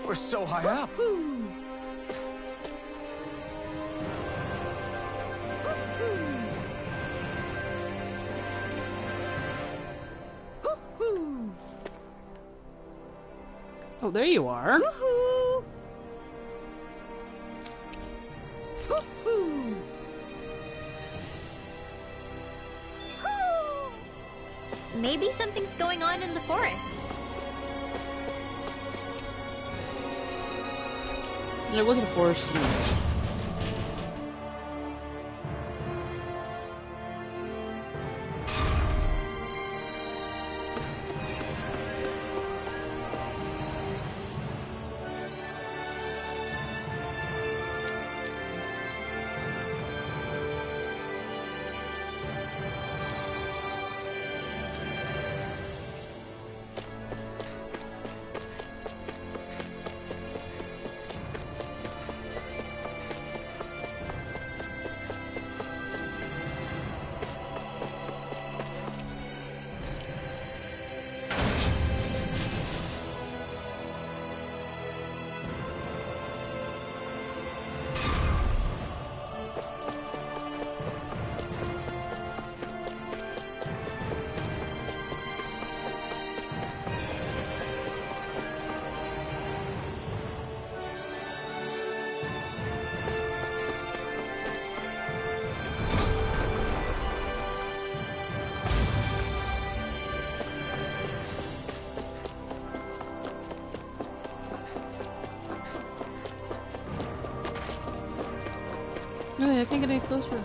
We're so high up. Oh, there you are. Woohoo! Maybe something's going on in the forest. It wasn't a forest. Really, I can't get any closer.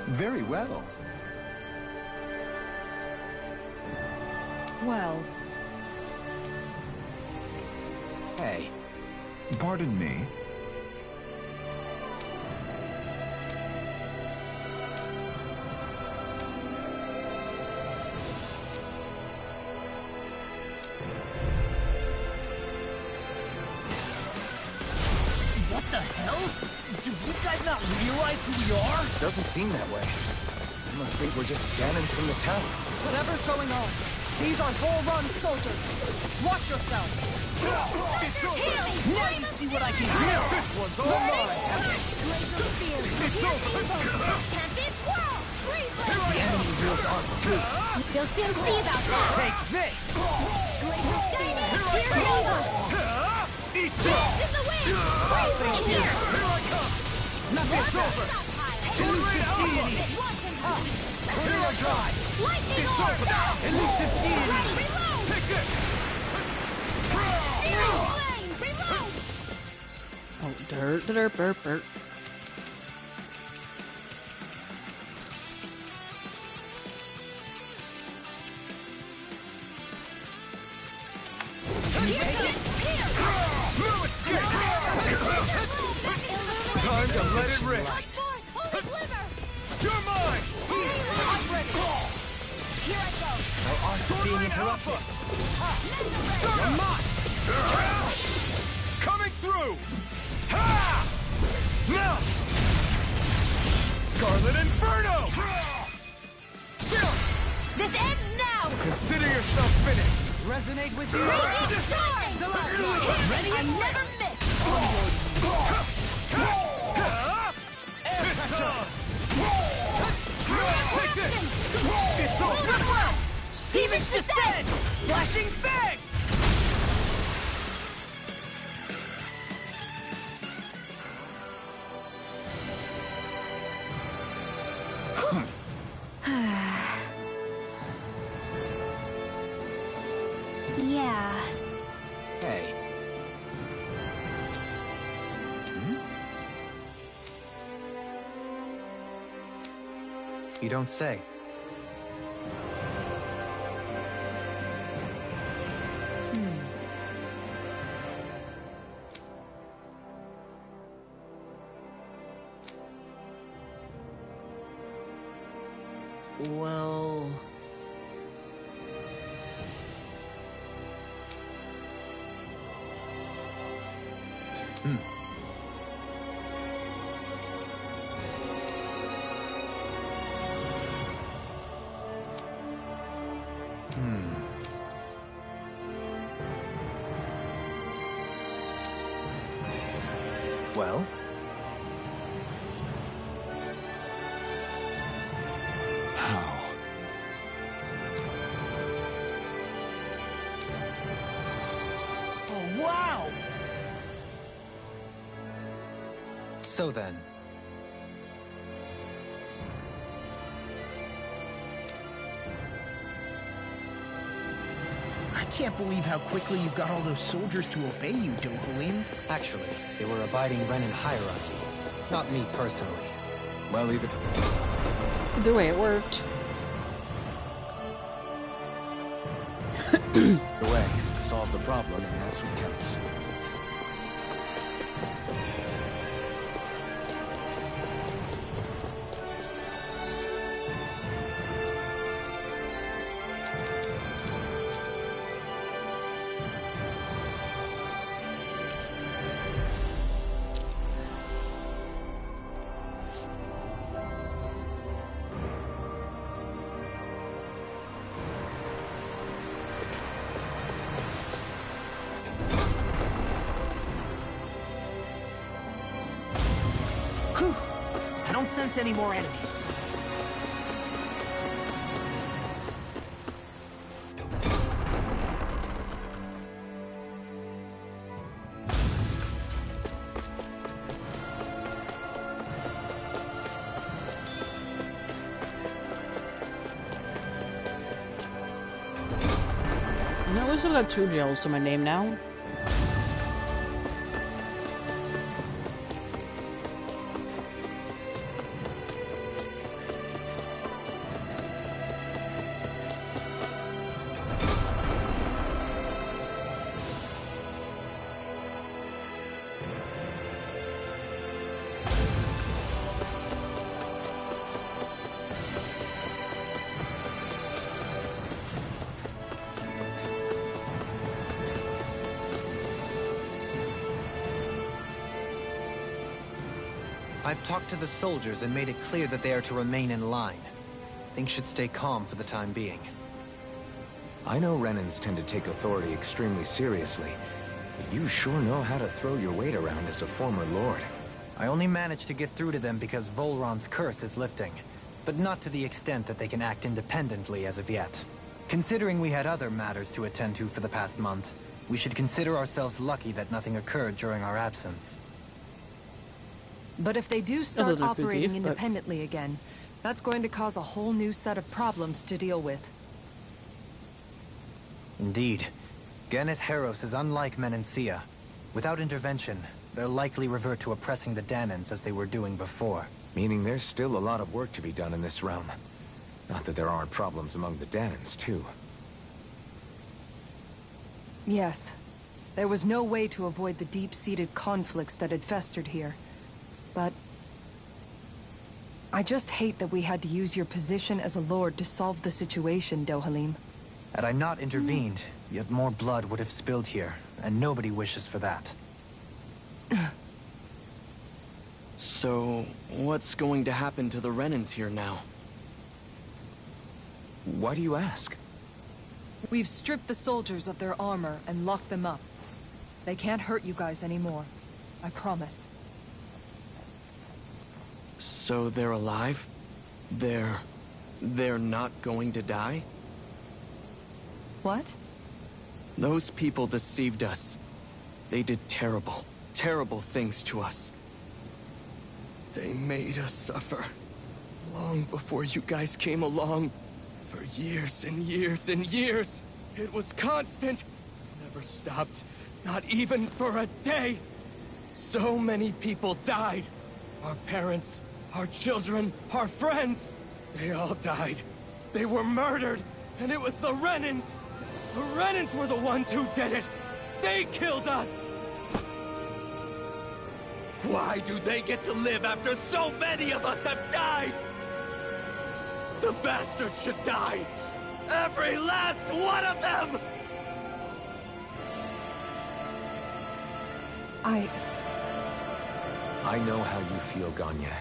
Very well. Well, Hey. Pardon me? What the hell? Do these guys not realize who we are? Doesn't seem that way. I must think we're just cannons from the tower. Whatever's going on, these are Volrun soldiers. Watch yourself. Now you see what I can do! This one's all mine! It's over! Tempest Whirl! The enemy wields arms too. You'll soon see about that! Take this! Here I go! Eat Blast in the wind! Freeze here! Here I come! Nothing's over! Here I go! Lightning orb! Elusive deity! Reload! Take this! Searing flame! Reload! Oh, dirt, dirt, dirt, dirt. Time to let it rip! Holy Liver! You're mine! I'm ready! Here I go! Our arts are being interrupted. Coming through! Ha! Now! Scarlet Inferno! This ends now! Consider yourself finished! Resonate with you. Raging Storm! Ready? I never miss! It's on! Take this! It's all Goodwill! Demons descend! Flashing fang! Yeah. Hey. You don't say. Well... Well? How? Oh, wow! So then, I can't believe how quickly you got all those soldiers to obey you, Dohalim. actually, they were abiding Renan hierarchy, not me personally. Well, either... Either way, it worked. Either way, solve the problem, and that's what counts. Whew! I don't sense any more enemies. No, at least I've got 2 gels to my name now. I've talked to the soldiers and made it clear that they are to remain in line. Things should stay calm for the time being. I know Renans tend to take authority extremely seriously, but you sure know how to throw your weight around as a former lord. I only managed to get through to them because Volron's curse is lifting, but not to the extent that they can act independently as of yet. Considering we had other matters to attend to for the past month, we should consider ourselves lucky that nothing occurred during our absence. But if they do start than operating 50, independently again, that's going to cause a whole new set of problems to deal with. Indeed. Geneth Haros is unlike Menancia. Without intervention, they'll likely revert to oppressing the Danans as they were doing before. Meaning there's still a lot of work to be done in this realm. Not that there aren't problems among the Danans, too. Yes. There was no way to avoid the deep-seated conflicts that had festered here. But I just hate that we had to use your position as a lord to solve the situation, Dohalim. Had I not intervened, yet more blood would have spilled here, and nobody wishes for that. So, what's going to happen to the Renans here now? Why do you ask? We've stripped the soldiers of their armor and locked them up. They can't hurt you guys anymore. I promise. So they're alive? They're not going to die? What? Those people deceived us. They did terrible, terrible things to us. They made us suffer. Long before you guys came along. For years and years and years. It was constant. Never stopped. Not even for a day. So many people died. Our parents, our children, our friends. They all died. They were murdered. And it was the Renans. The Renans were the ones who did it. They killed us. Why do they get to live after so many of us have died? The bastards should die! Every last one of them! I know how you feel, Ganya.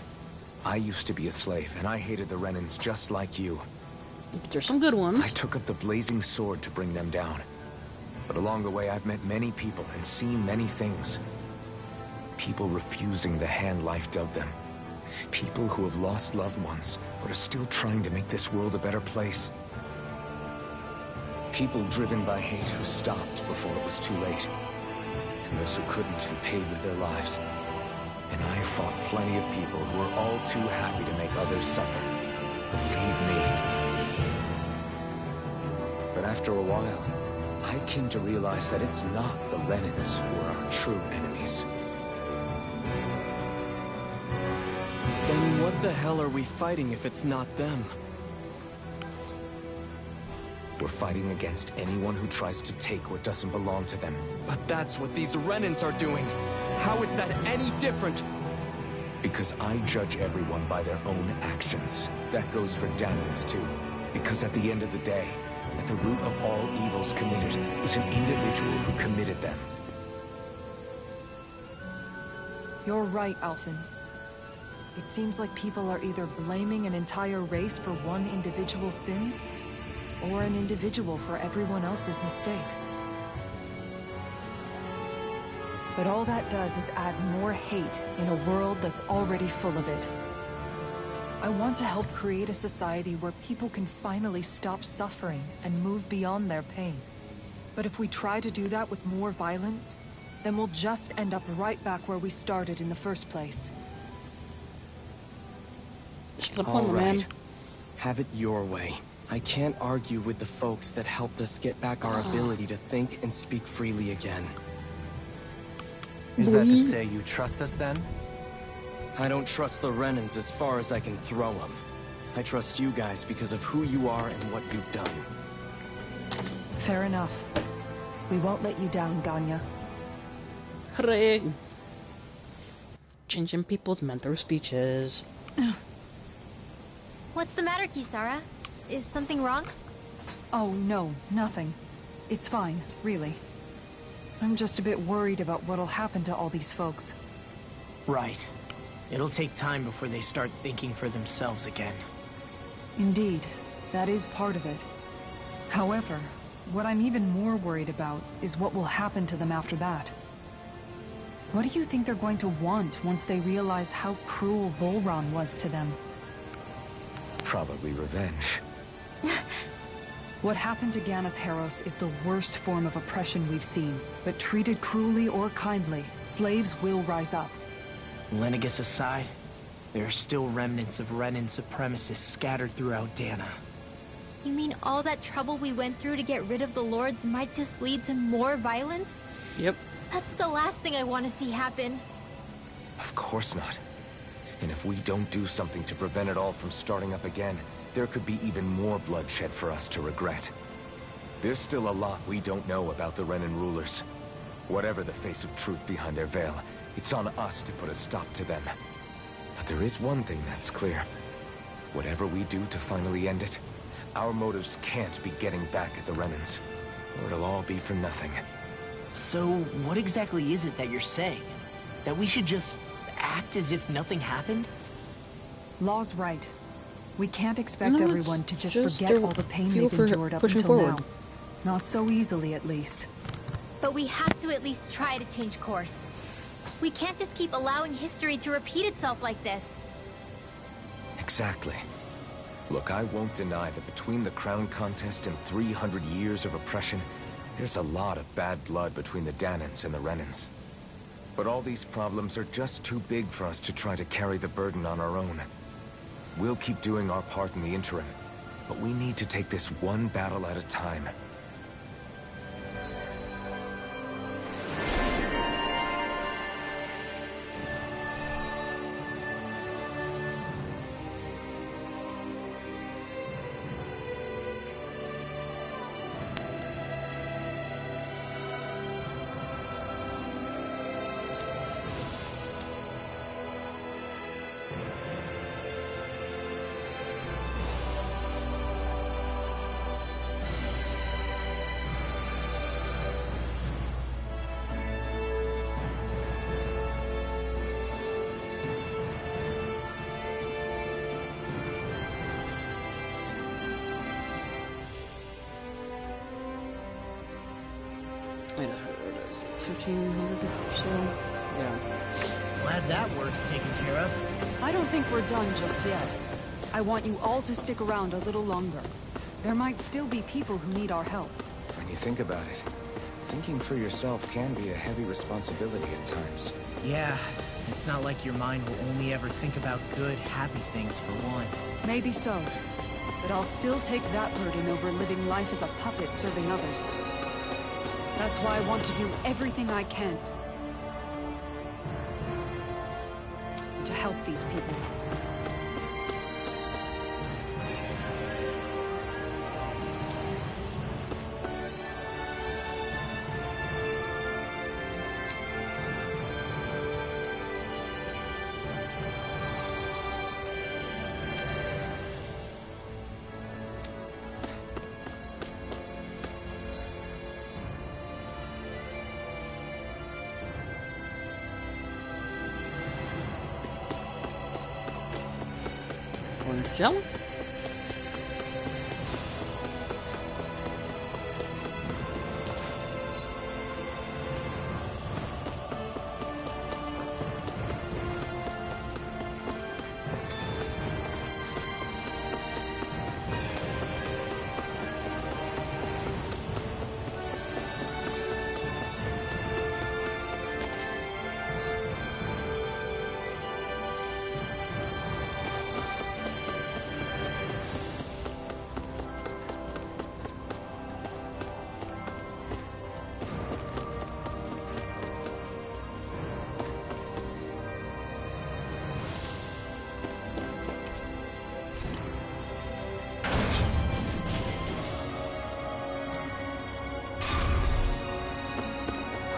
I used to be a slave, and I hated the Renans just like you. But there's some good ones. I took up the blazing sword to bring them down. But along the way, I've met many people and seen many things. People refusing the hand life dealt them. People who have lost loved ones, but are still trying to make this world a better place. People driven by hate who stopped before it was too late. And those who couldn't and paid with their lives. And I fought plenty of people who were all too happy to make others suffer. Believe me. But after a while, I came to realize that it's not the Renans who are our true enemies. Then what the hell are we fighting if it's not them? We're fighting against anyone who tries to take what doesn't belong to them. But that's what these Renans are doing. How is that any different? Because I judge everyone by their own actions. That goes for Danans too. Because at the end of the day, at the root of all evils committed is an individual who committed them. You're right, Alphen. It seems like people are either blaming an entire race for one individual's sins, or an individual for everyone else's mistakes. But all that does is add more hate in a world that's already full of it. I want to help create a society where people can finally stop suffering and move beyond their pain. But if we try to do that with more violence, then we'll just end up right back where we started in the first place. All right. Have it your way. I can't argue with the folks that helped us get back our ability to think and speak freely again. Is that to say you trust us then? I don't trust the Renans as far as I can throw them. I trust you guys because of who you are and what you've done. Fair enough. We won't let you down, Ganya. Hooray! Changing people's mentor speeches. What's the matter, Kisara? Is something wrong? Oh, no, nothing. It's fine, really. I'm just a bit worried about what'll happen to all these folks. Right. It'll take time before they start thinking for themselves again. Indeed, that is part of it. However, what I'm even more worried about is what will happen to them after that. What do you think they're going to want once they realize how cruel Volron was to them? Probably revenge. What happened to Ganeth Haros is the worst form of oppression we've seen, but treated cruelly or kindly, slaves will rise up. Lenegis aside, there are still remnants of Renan supremacists scattered throughout Dana. You mean all that trouble we went through to get rid of the Lords might just lead to more violence? Yep. That's the last thing I want to see happen. Of course not. And if we don't do something to prevent it all from starting up again, there could be even more bloodshed for us to regret. There's still a lot we don't know about the Renan rulers. Whatever the face of truth behind their veil, it's on us to put a stop to them. But there is one thing that's clear. Whatever we do to finally end it, our motives can't be getting back at the Renans, or it'll all be for nothing. So, what exactly is it that you're saying? That we should just act as if nothing happened? Law's right. We can't expect No, everyone to just just forget a all the pain feel they've for endured up pushing until forward. now. Not so easily, at least. But we have to at least try to change course. We can't just keep allowing history to repeat itself like this. Exactly. Look, I won't deny that between the crown contest and 300 years of oppression, there's a lot of bad blood between the Danans and the Renans. But all these problems are just too big for us to try to carry the burden on our own. We'll keep doing our part in the interim, but we need to take this one battle at a time. Wait, 1,500 or so? Yeah. Glad that work's taken care of. I don't think we're done just yet. I want you all to stick around a little longer. There might still be people who need our help. When you think about it, thinking for yourself can be a heavy responsibility at times. Yeah, it's not like your mind will only ever think about good, happy things for one. Maybe so. But I'll still take that burden over living life as a puppet serving others. That's why I want to do everything I can to help these people. Orange gel?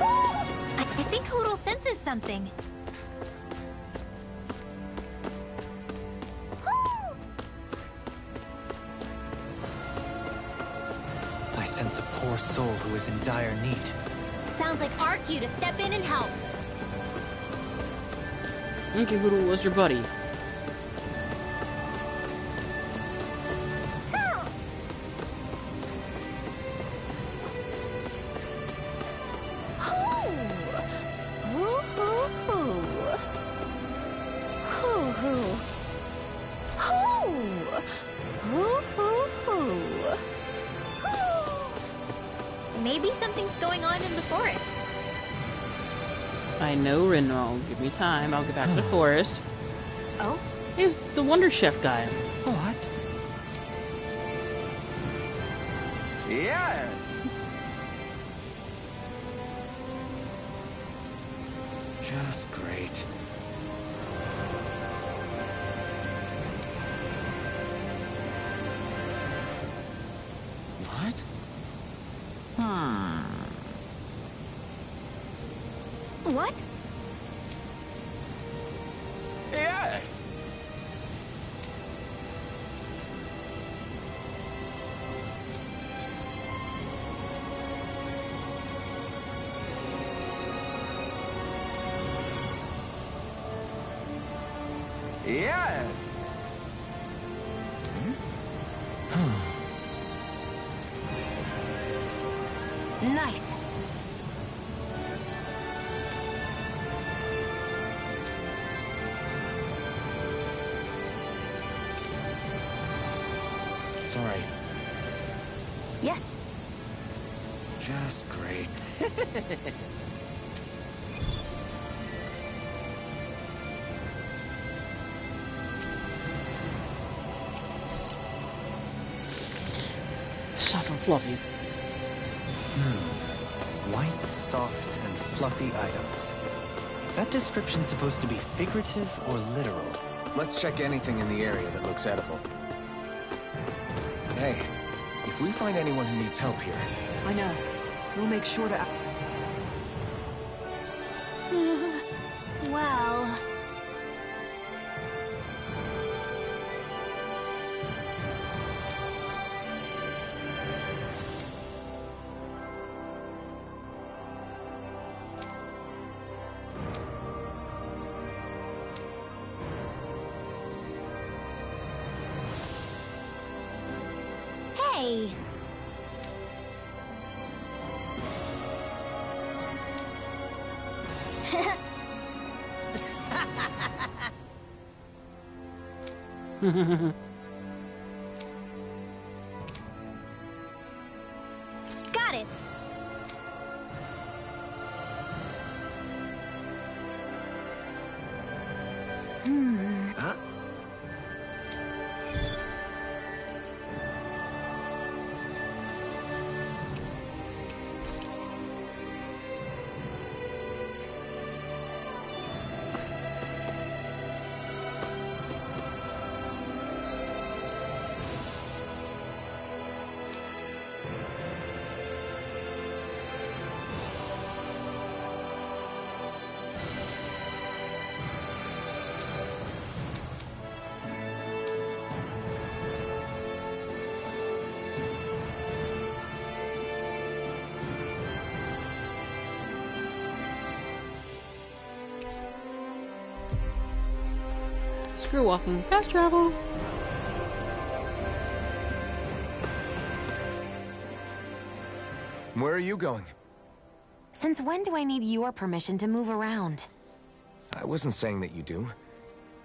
I think Hoodle senses something. I sense a poor soul who is in dire need. Sounds like our cue to step in and help. Inky Voodoo was your buddy. Maybe something's going on in the forest. I know, Rinwell. Give me time. I'll get back to the forest. Oh? He's the Wonder Chef guy. What? Yes! Just great. What? What? Yes! Yes! Nice. Sorry. Yes. Just great. Soft and fluffy. White, soft, and fluffy items. Is that description supposed to be figurative or literal? Let's check anything in the area that looks edible. Hey, if we find anyone who needs help here... I know. We'll make sure to... Well... Hey! Got it! Huh? Screw walking. Fast travel. Where are you going? Since when do I need your permission to move around? I wasn't saying that you do.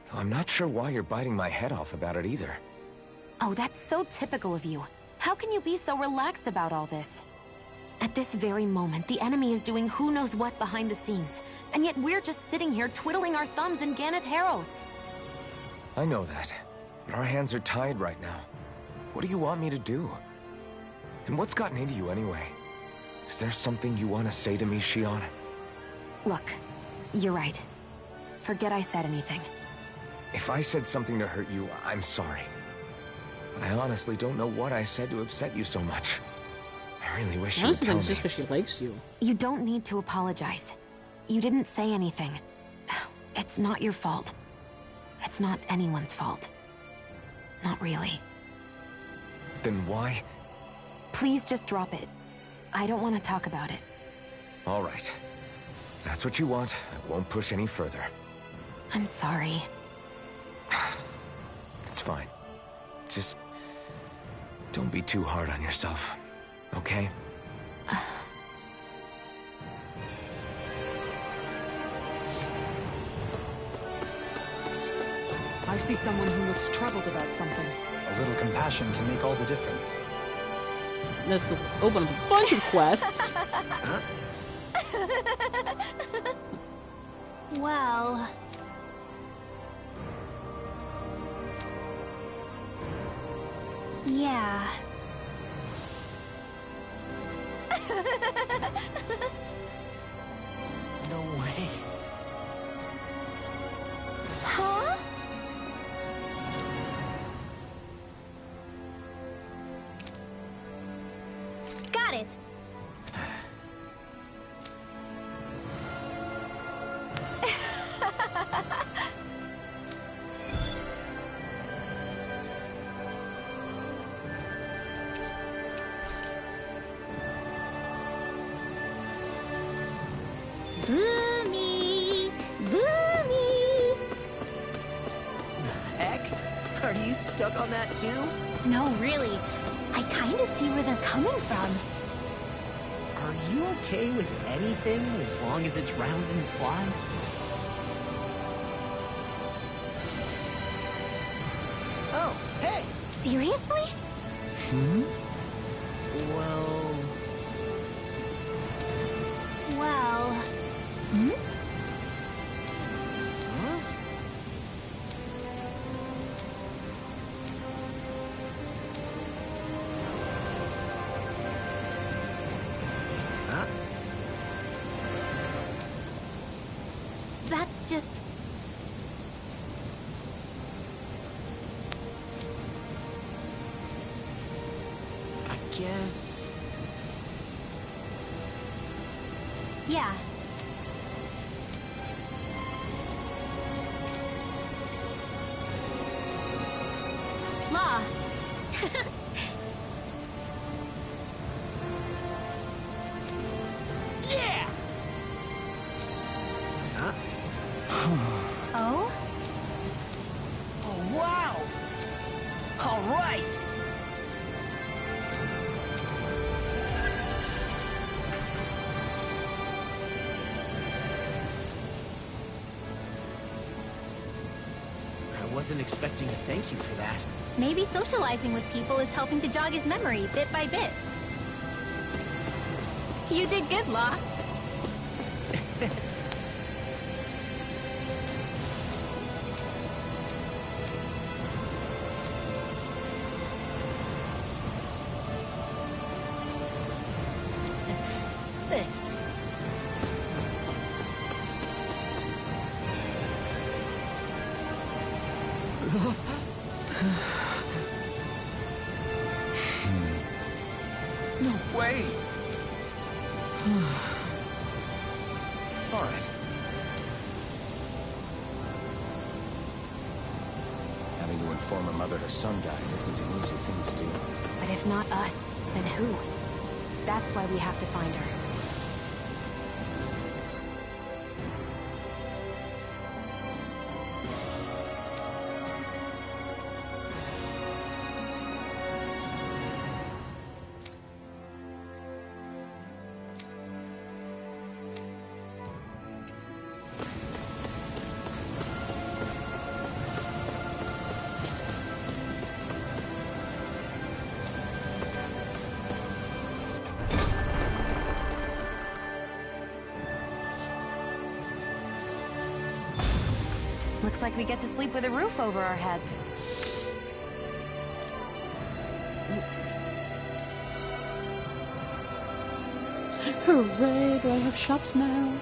Though I'm not sure why you're biting my head off about it either. Oh, that's so typical of you. How can you be so relaxed about all this? At this very moment, the enemy is doing who knows what behind the scenes. And yet we're just sitting here twiddling our thumbs in Ganath Harros. I know that, but our hands are tied right now. What do you want me to do? And what's gotten into you anyway? Is there something you want to say to me, Shionne? Look, you're right. Forget I said anything. If I said something to hurt you, I'm sorry. But I honestly don't know what I said to upset you so much. I really wish you would Honestly, tell that's me. just because she likes you. You don't need to apologize. You didn't say anything. It's not your fault. It's not anyone's fault. Not really. Then why? Please just drop it. I don't want to talk about it. All right. If that's what you want, I won't push any further. I'm sorry. It's fine. Just don't be too hard on yourself, okay? I see someone who looks troubled about something. A little compassion can make all the difference. Let's go open up a bunch of quests. Well... yeah. No way. Huh? Got it. Boomy! Boomy! Heck? Are you stuck on that too? No, really. I kinda see where they're coming from. Are you okay with anything as long as it's round and flies? Oh, hey! Seriously? Well... Well... Hmm? Huh? Huh? That's just... I guess... yeah. Law. Yeah! Huh? Oh? Oh, wow! All right! I wasn't expecting a thank you for that. Maybe socializing with people is helping to jog his memory bit by bit. You did good, Law. Thanks. No way! All right. Having to inform her mother her son died isn't an easy thing to do. But if not us, then who? That's why we have to find her. Looks like we get to sleep with a roof over our heads. Hooray, do I have shops now?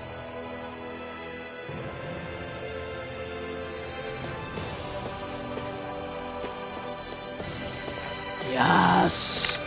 Yes!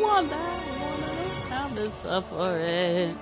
want that. I don't have the stuff for it.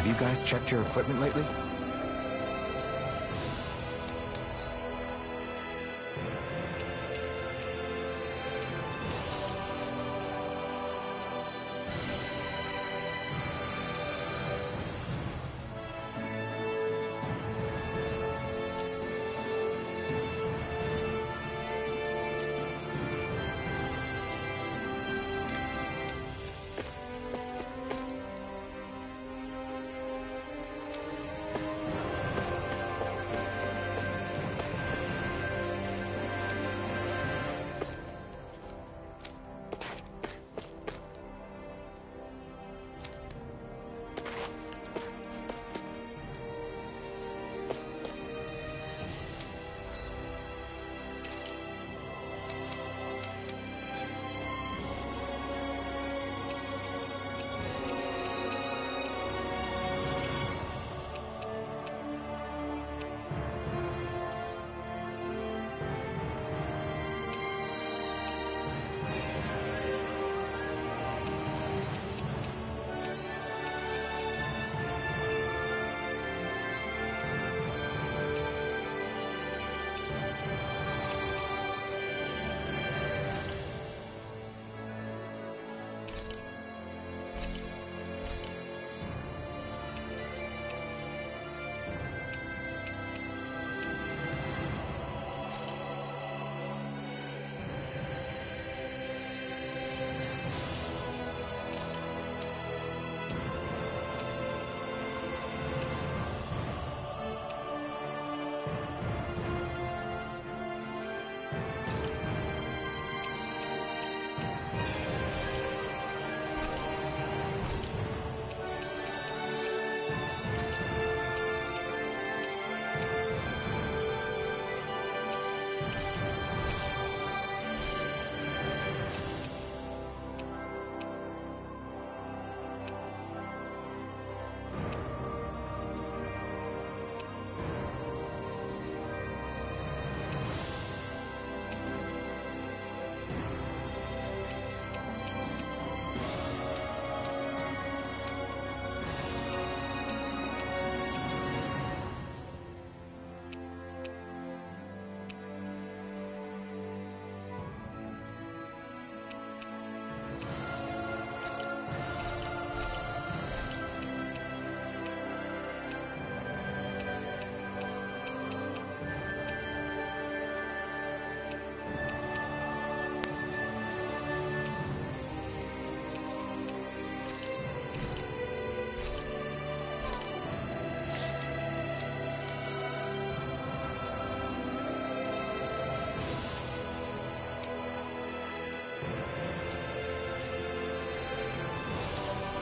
Have you guys checked your equipment lately?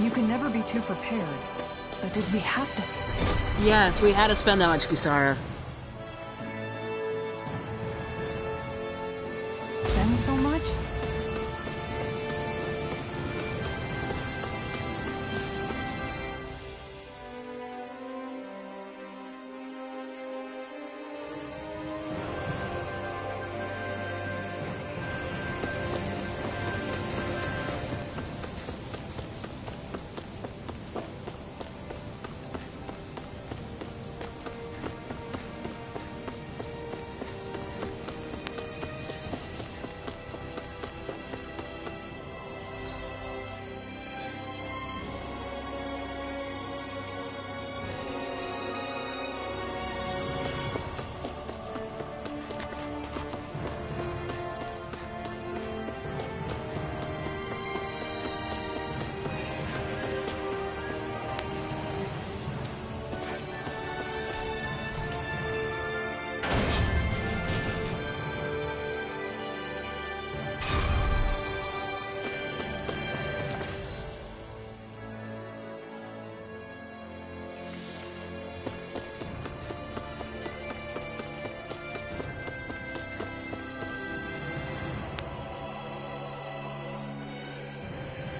You can never be too prepared. But did we have to... Yes, we had to spend that much, Kisara. Spend so much?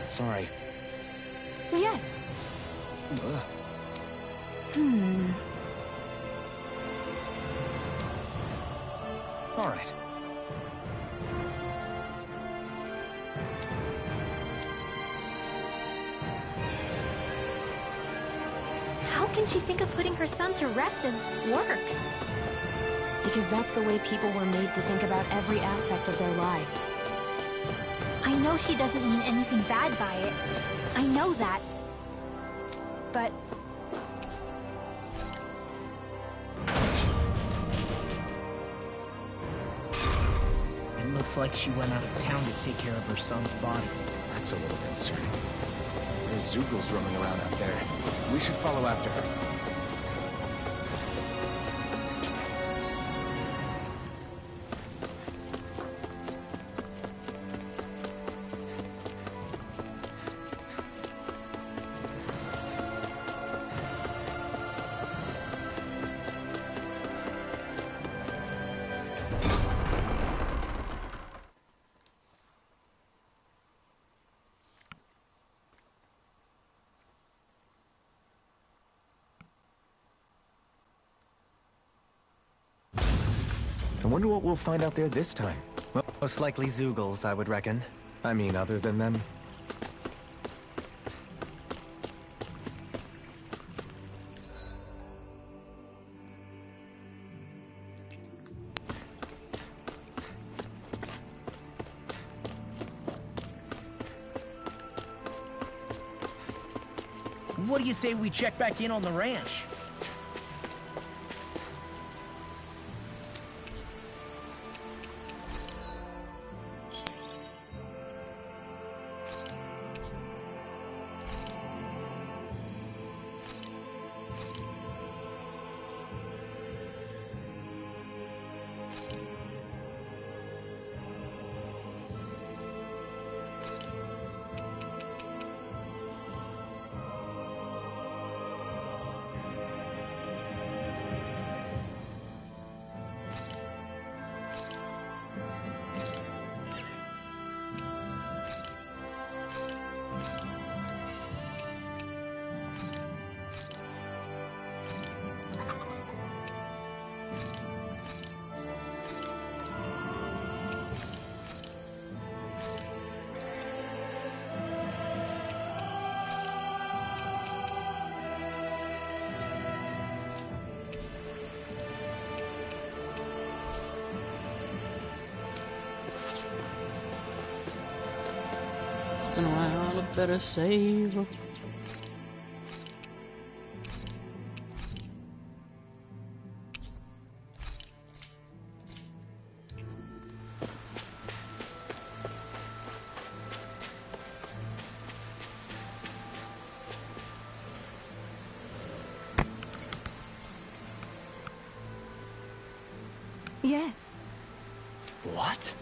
Sorry. Yes. All right. How can she think of putting her son to rest as work? Because that's the way people were made to think about every aspect of their lives. I know she doesn't mean anything bad by it. I know that. But... It looks like she went out of town to take care of her son's body. That's a little concerning. There's Zeugles roaming around out there. We should follow after her. I wonder what we'll find out there this time. Well, most likely Zeugles, I would reckon. I mean, other than them. What do you say we check back in on the ranch? It's been a while, I better save. Yes. What?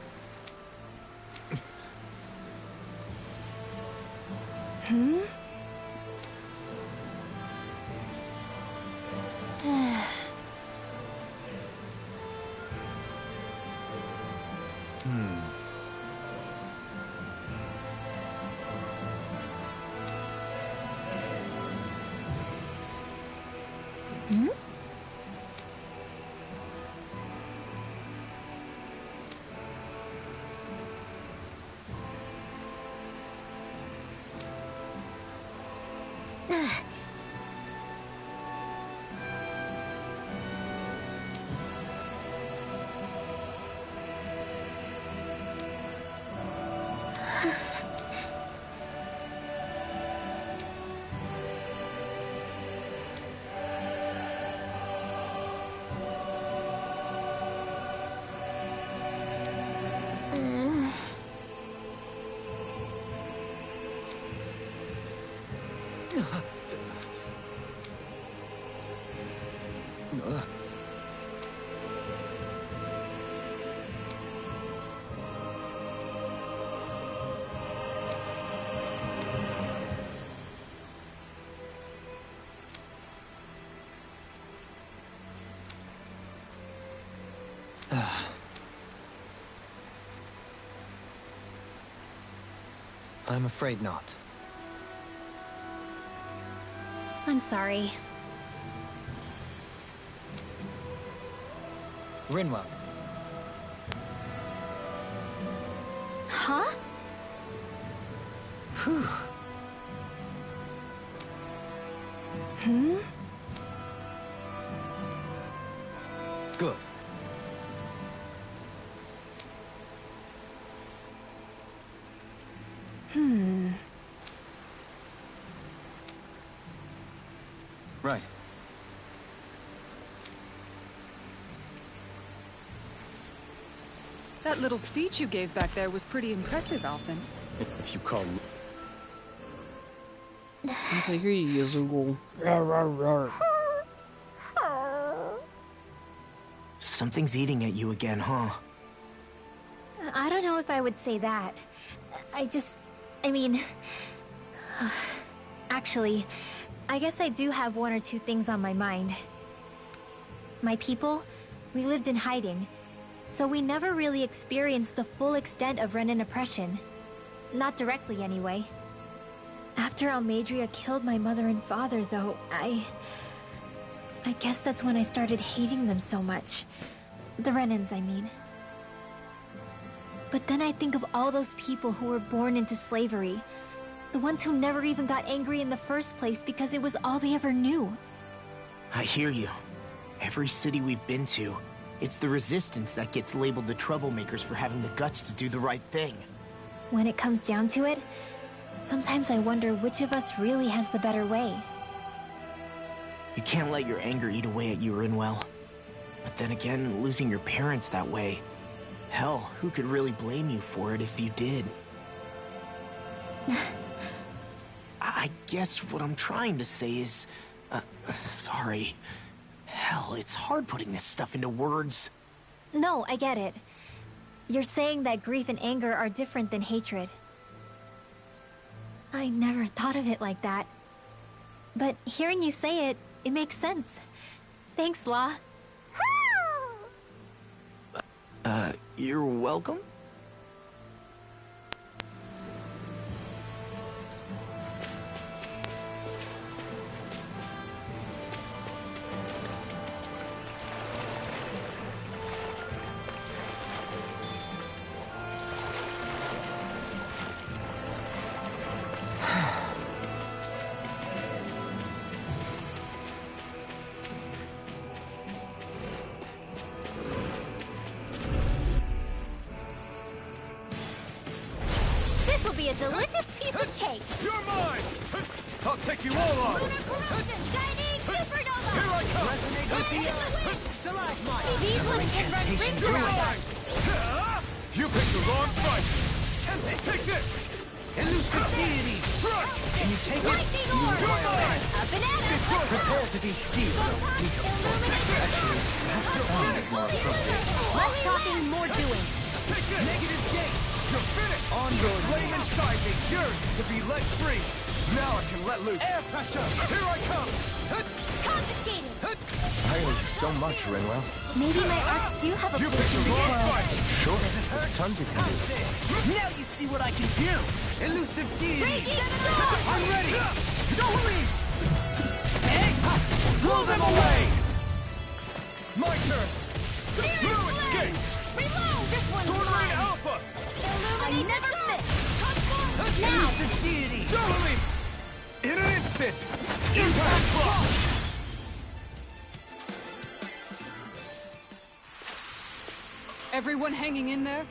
I'm afraid not. I'm sorry. Rinwell. Huh? Phew. Good. Right. That little speech you gave back there was pretty impressive, Alphen. If you call... It's like here you go. Something's eating at you again, huh? I don't know if I would say that. I mean... Actually, I guess I do have one or two things on my mind. My people, we lived in hiding, so we never really experienced the full extent of Renan oppression. Not directly, anyway. After Almeidrea killed my mother and father, though, I guess that's when I started hating them so much. The Renans, I mean. But then I think of all those people who were born into slavery. The ones who never even got angry in the first place because it was all they ever knew. I hear you. Every city we've been to, it's the Resistance that gets labeled the troublemakers for having the guts to do the right thing. When it comes down to it, sometimes I wonder which of us really has the better way. You can't let your anger eat away at you, Rinwell. But then again, losing your parents that way... Hell, who could really blame you for it if you did? I guess what I'm trying to say is... sorry. Hell, it's hard putting this stuff into words. No, I get it. You're saying that grief and anger are different than hatred. I never thought of it like that. But hearing you say it, it makes sense. Thanks, Law. You're welcome? This'll be a delicious piece of cake! You're mine! I'll take you all on! Lunar corruption! Shining supernova! Here I come! Resonate with the stalagmite! These ones can run rings around us! You picked the wrong fight! Take this! Elusive deity! Can you take it? Lightning orb! A banana! Prepare to be sealed. Less talking, more doing! Take this! Negative gate! You're finished! On your flame inside me yearns to be let free! Now I can let loose. Air pressure! Here I come! Confiscated! I owe you so much, Rinwell. Maybe my arts do have a place in this world. Sure, there's tons you can do. Now you see what I can do! Elusive deity! Raging storm! I'm ready! Zoe! Hey! Blow them away! My turn! No escape! Reload! This one's Sword Ray mine! Alpha! I never miss! Now! Elusive deity! Totally! In an instant! Impact block! Everyone hanging in there?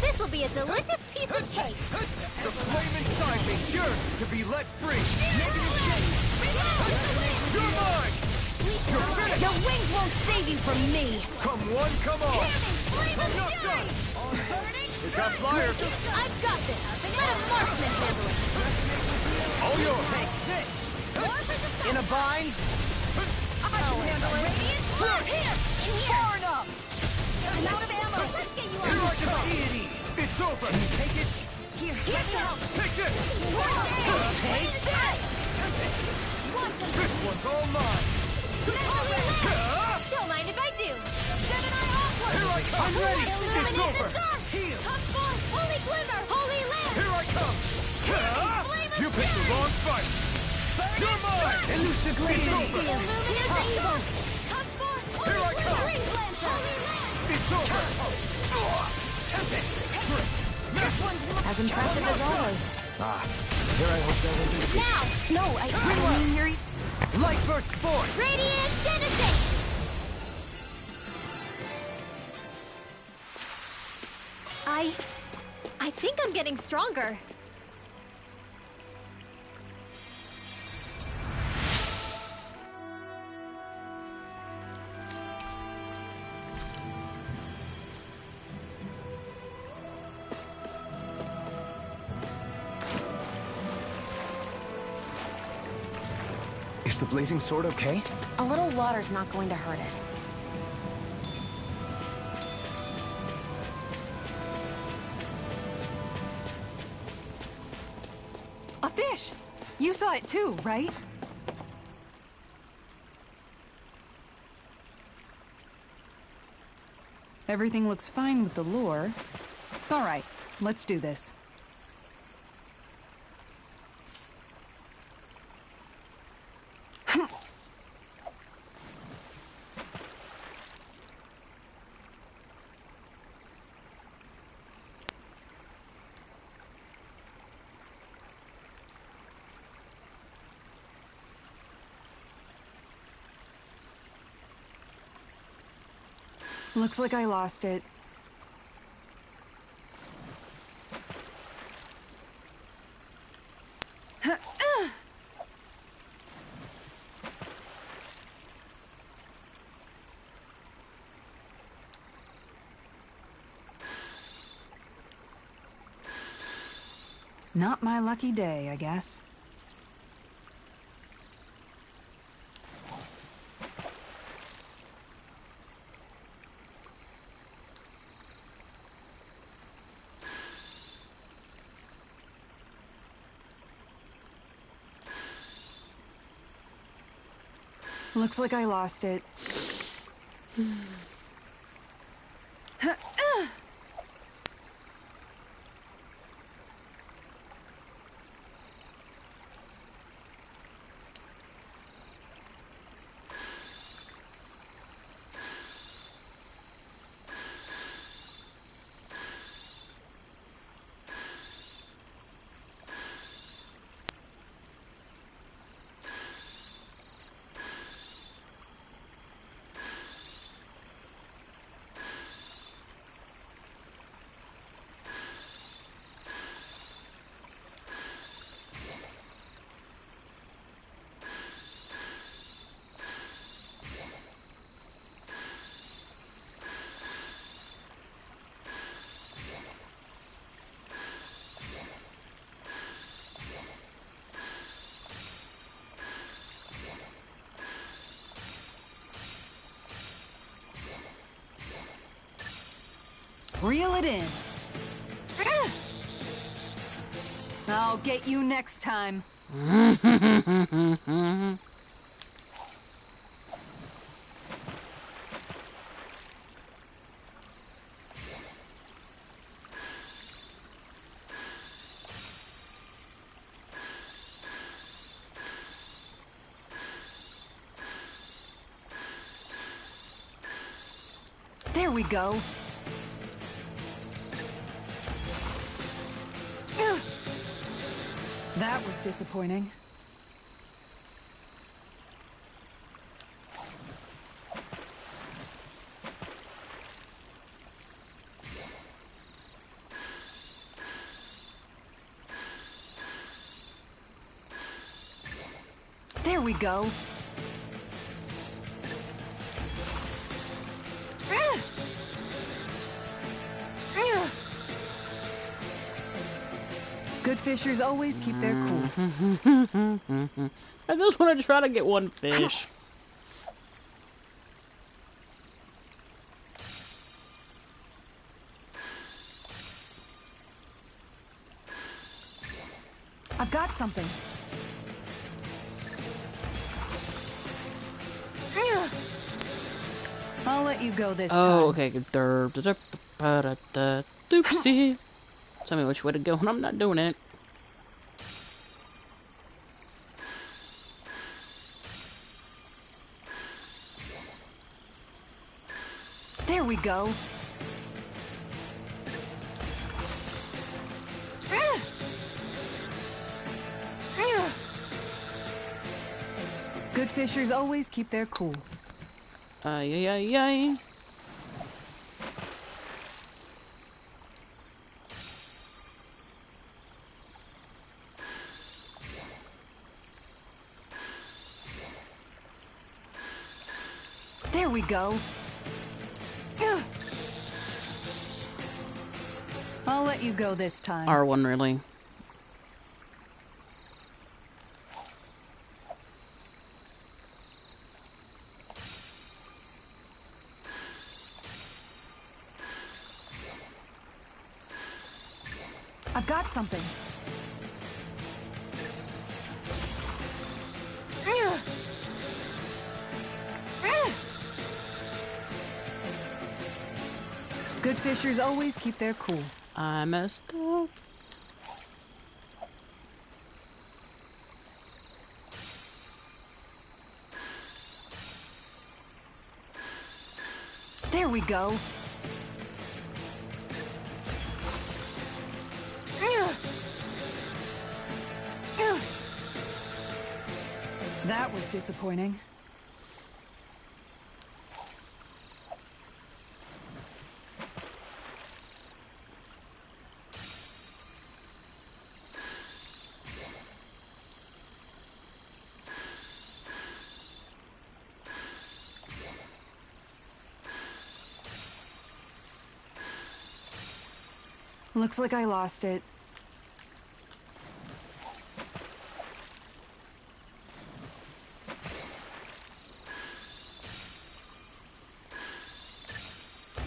This will be a delicious piece of cake! The flame inside me yearns to be let free! You're mine! You're finished! Your wings won't save you from me! Come one, come all! I'm not done! You got flyers! I've got this! Let a marksman handle it! All yours! In a bind? I can handle it! Radiant, here! In here! Far enough! I'm out of ammo! Let's get you Here I out! come! It's over! Take it! Here, let me help! Take this! Take this! This one's all mine! Don't mind if I do! Gemini Aqua! Here I come! I'm ready! It's Illuminate over! the sun! Heal! Top form! Holy glimmer! Holy lamp! Here I come! You picked the wrong fight! You're mine! Elusive It's deity! over! Illuminate the evil! Top form! Here I Holy come! glimmer! Holy lamp! It's over! As impressive as always. Here I hope there will be... Now! No, I didn't mean you're... Light burst forth! Radiant Genesis! I think I'm getting stronger. Is the blazing sword okay? A little water's not going to hurt it. A fish! You saw it too, right? Everything looks fine with the lure. All right, let's do this. Looks like I lost it. Not my lucky day, I guess. Looks like I lost it. Reel it in. I'll get you next time. There we go. That was disappointing. There we go. Good fishers always keep their cool. I just want to try to get one fish. I've got something. I'll let you go this time. Oh, okay. Doopsie. Tell me which way to go, and I'm not doing it. There we go. Good fishers always keep their cool. Yay. There we go. I'll let you go this time. R1, really. I've got something. Good fishers always keep their cool. I messed up. There we go. That was disappointing. Looks like I lost it.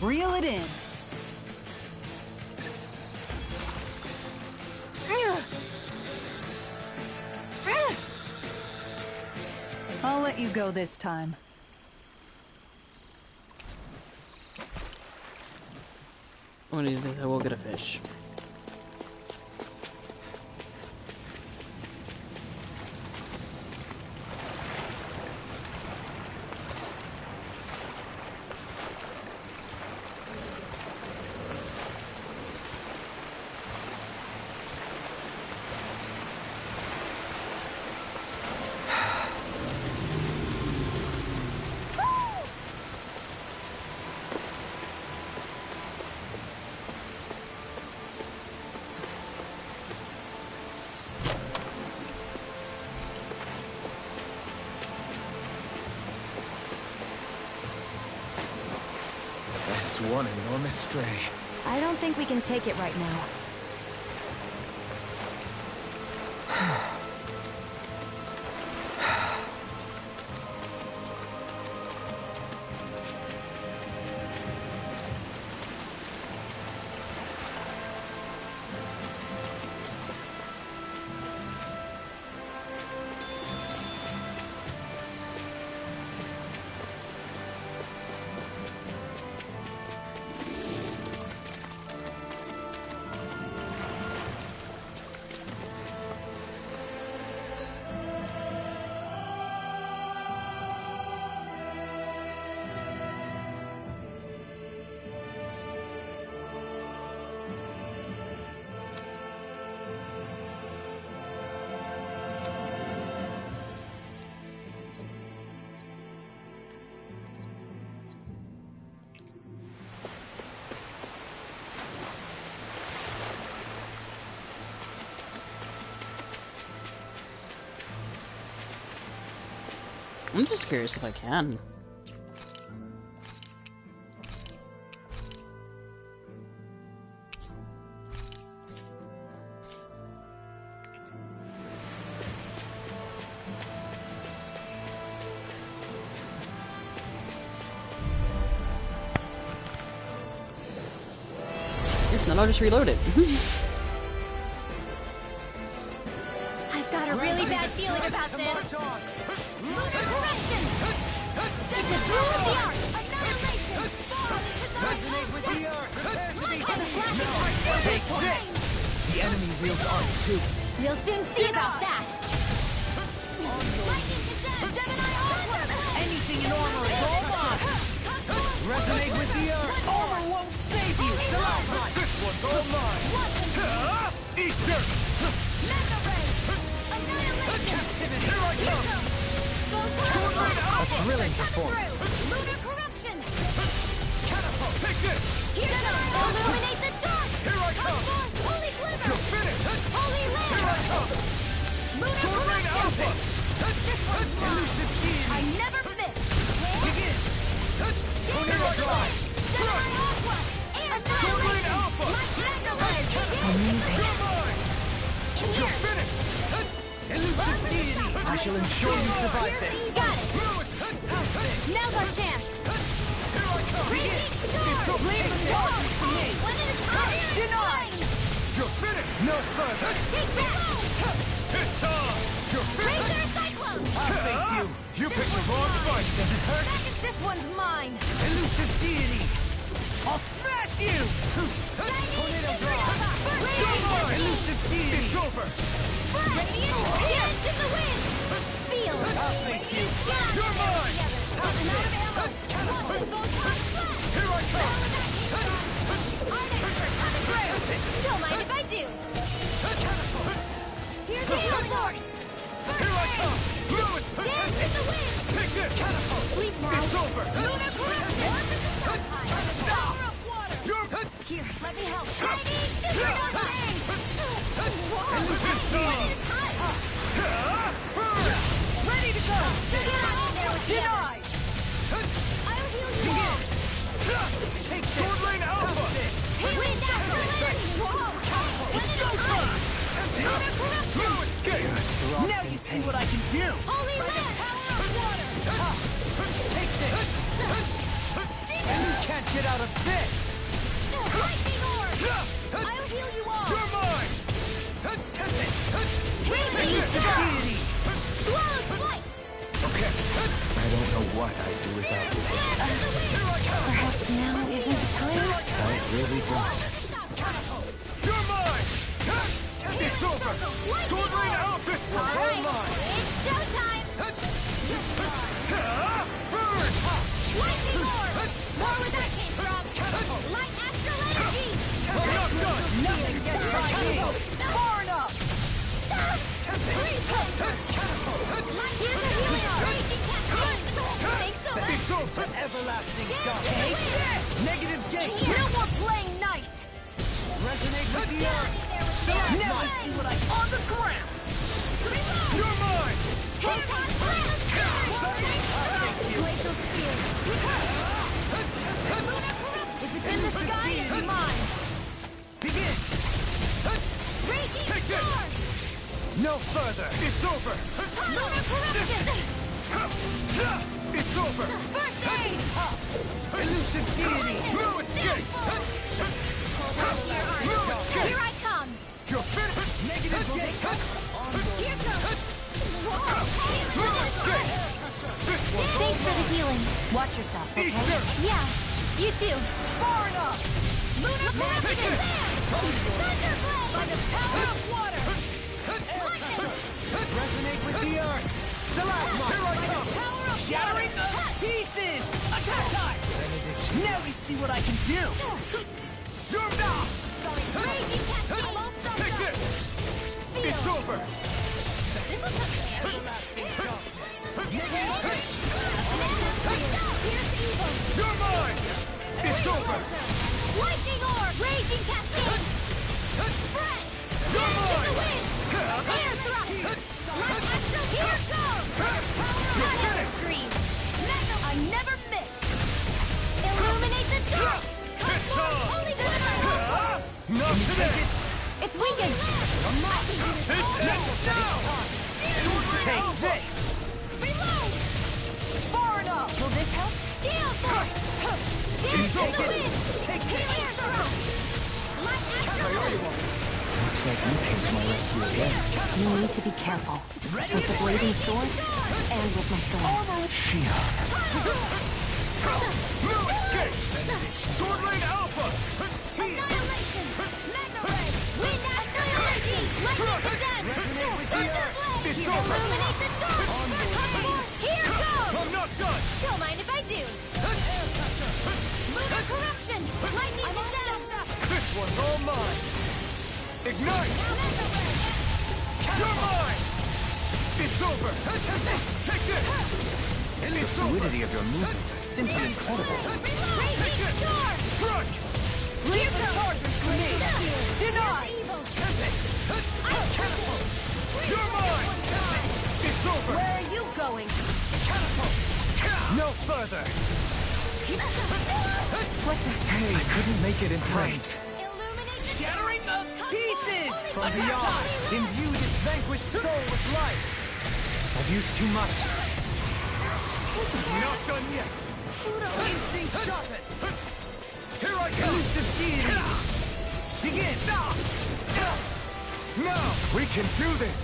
Reel it in. I'll let you go this time. One of these days I will get a fish. That's one enormous stray. I don't think we can take it right now. I'm just curious if I can. Yes, then I'll just reload it. I've got a really bad feeling about this. Lunar correction! This is rule of the art! Annihilation! Resonate with the earth! Light and flash! The enemy wields art too. We'll soon see about that! Lightning cassette! Gemini onward! Anything in armor is all mine. Resonate with the earth. Armor won't save you. This one's all mine. Eat dirt. Mega ray! Annihilation! Here I come. A thrilling performance. Lunar corruption! Catapult. Take this. Here goes! Illuminate the dark! Here I come. Holy glimmer! You're finished. Holy lamp! Here I come. Lunar Sword Rain Alpha. This one's mine! I never miss! Begin. Tornado Drive. Gemini Aqua! Sword Rain Alpha. Mega ray! You're mine. In here! Finished. Elusive deity. I shall ensure you survive this. Got it! Now's our chance! Here I come. Leave the charge to me! When it is time! Denied! You're finished. No further. Take that! It's time. You're finished. Razor Cyclone! I'll face you. You picked the wrong fight. Does it hurt? This one's mine! Elusive deity. I'll smash you. Tornado Drive. Elusive deity. It's over. Radiant dance in the wind! Feel! I'll face you. You're mine. Out of ammo! One goes on flat! Here I come. Don't mind if I do! Here's the healing force! Here I come. Lewis. Dance in the wind! Take this. Catapult. Sleep now! It's over. Lunar corruption! Power of water! You're Here, let me help! Ready? Super bang! Ready to go! Get out of there with denied! I'll heal you all! Take Sword Rain Alpha. Wind after wind! Whoa! When it is time! Lunar corruption! Lewis, get. Now you see what I can do. Holy land! Power of water! Take this. And you can't get out of this. Lightning orb! I'll heal you all! You're mine. Radiant Deity. Flawless flight! Okay. I don't know what I'd do without you. Perhaps now isn't the time? I really don't. You're mine. It's over. Sword Rain Alpha. All right, it's showtime! Burn. Lightning orb! More where that came from! Light astral energy! Not done. Nothing gets by me! Far enough! Here's a healing raging cascade! Thanks so much! It's over. Everlasting dark. Negative gate. No more playing nice! Resonate with the earth. Now I see what I on the ground. You're mine. Proton blast! Glacial spear! If it's in the sky, it's mine! Begin. Raging Take this. storm! No further. It's over. Lunar corruption! It's over. First aid! Elusive deity. Lewis, get. Here I come! You're finished. Negative gate. Here goes! Lewis, get. This one's all Thanks for the mine. healing. Watch yourself, Eat okay? dirt. Yeah, you too! Far enough! Lunar corruption! Thunderblade! By the power of water! Lightning! Resonate with the earth. Stalagma. Here I come. Power of Shattering the pieces. Attack time. Now we see what I can do. You're down. Raging cascade! Take this. It's over. Here's evil! You're mine. It's over. Lightning orb! Raging cascade! Spread! You're Dance in the mine. wind! Air thrust! Light astral! Here goes! Power of You're water! finished. Take this! Reload! Far enough! Will this help? Gale Force! Dance in the wind! Take this! Air thrust! Light Astral! Looks like you came to my rescue again. You need to be careful. With the blazing sword, and with my thorns. Shion. Sword Lane Alpha! Annihilation! Mega Ray! Wind Astral Energy! Lightning Condensed! It's Illuminate over! the storm! Here goes! I'm not done! Don't mind if I do! Lunar Corruption! Lightning Condensed! This one's all mine! Ignite! You're mine! It's over! Take this! The fluidity of your movements is simply incredible. Raging Storm! Strike! Leave the target to me! Deny! You're mine! It's over! Where are you going? No further! Hey, I couldn't make it in time. Illuminate the Shattering the pieces! From beyond, imbue this vanquished soul with life. I've used too much. Not done yet! Instinct sharpened! Here I come! Elusive deity! Begin! Now! We can do this!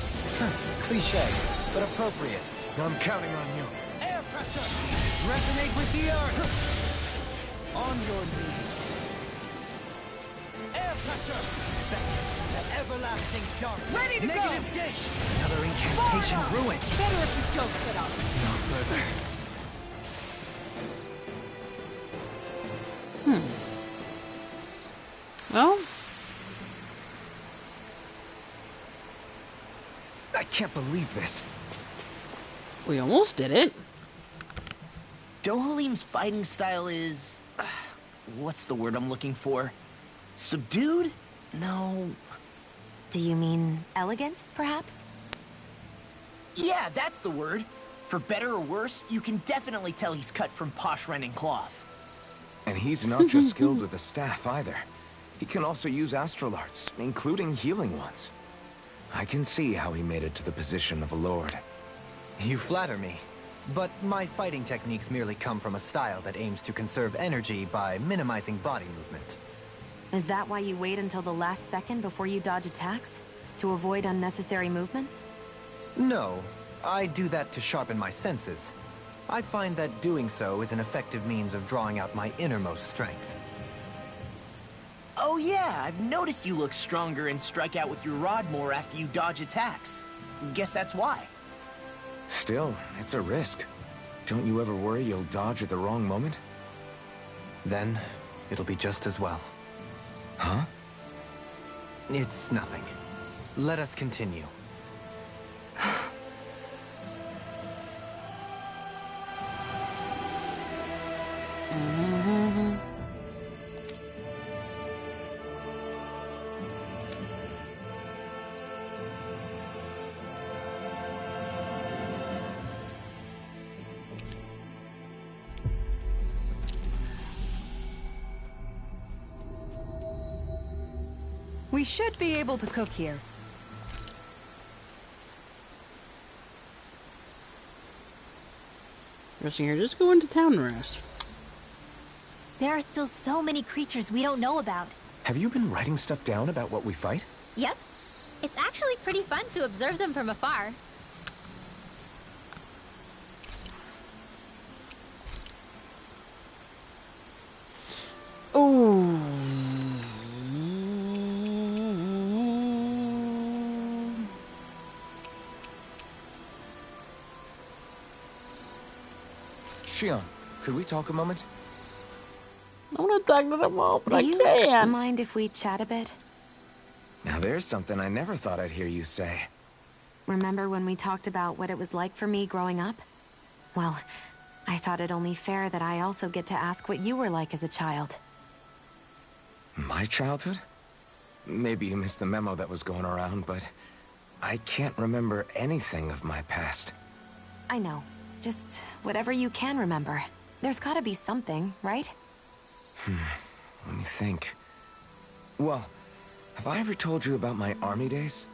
Cliche, but appropriate. I'm counting on you. Air pressure! Resonate with the earth! On your knees. Air pressure! The everlasting dark. Ready to go! Negative gate! Another incantation ruined. Better if you don't sit up. No further. Well, I can't believe this. we almost did it. Dohalim's fighting style is... what's the word I'm looking for? Subdued? No... Do you mean elegant, perhaps? Yeah, that's the word. For better or worse, you can definitely tell he's cut from posh Renin cloth. And he's not just skilled with the staff either. He can also use astral arts, including healing ones. I can see how he made it to the position of a lord. You flatter me. But my fighting techniques merely come from a style that aims to conserve energy by minimizing body movement. Is that why you wait until the last second before you dodge attacks? To avoid unnecessary movements? No, I do that to sharpen my senses. I find that doing so is an effective means of drawing out my innermost strength. Oh yeah, I've noticed you look stronger and strike out with your rod more after you dodge attacks. Guess that's why. Still, it's a risk. Don't you ever worry you'll dodge at the wrong moment? Then, it'll be just as well. Huh? It's nothing. Let us continue. We should be able to cook here. Resting here, just go into town and rest. There are still so many creatures we don't know about. Have you been writing stuff down about what we fight? Yep. It's actually pretty fun to observe them from afar. Oh. Shion, could we talk a moment? I want to talk to them all, but Do I you can't. mind if we chat a bit? Now there's something I never thought I'd hear you say. Remember when we talked about what it was like for me growing up? Well, I thought it only fair that I also get to ask what you were like as a child. My childhood? Maybe you missed the memo that was going around, but I can't remember anything of my past. I know. Just whatever you can remember. There's gotta be something, right? Let me think. Well, have I ever told you about my army days?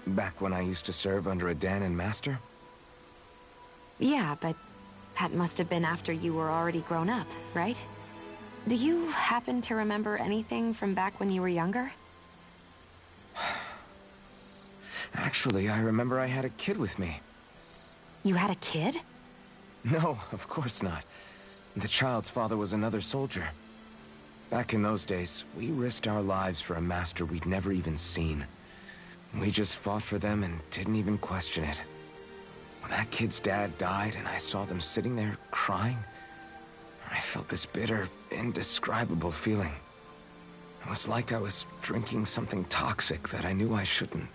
Back when I used to serve under a Danan master? Yeah, but that must have been after you were already grown up, right? Do you happen to remember anything from back when you were younger? Actually, I remember I had a kid with me. You had a kid? No, of course not. The child's father was another soldier. Back in those days, we risked our lives for a master we'd never even seen. We just fought for them and didn't even question it. When that kid's dad died and I saw them sitting there crying, I felt this bitter, indescribable feeling. It was like I was drinking something toxic that I knew I shouldn't,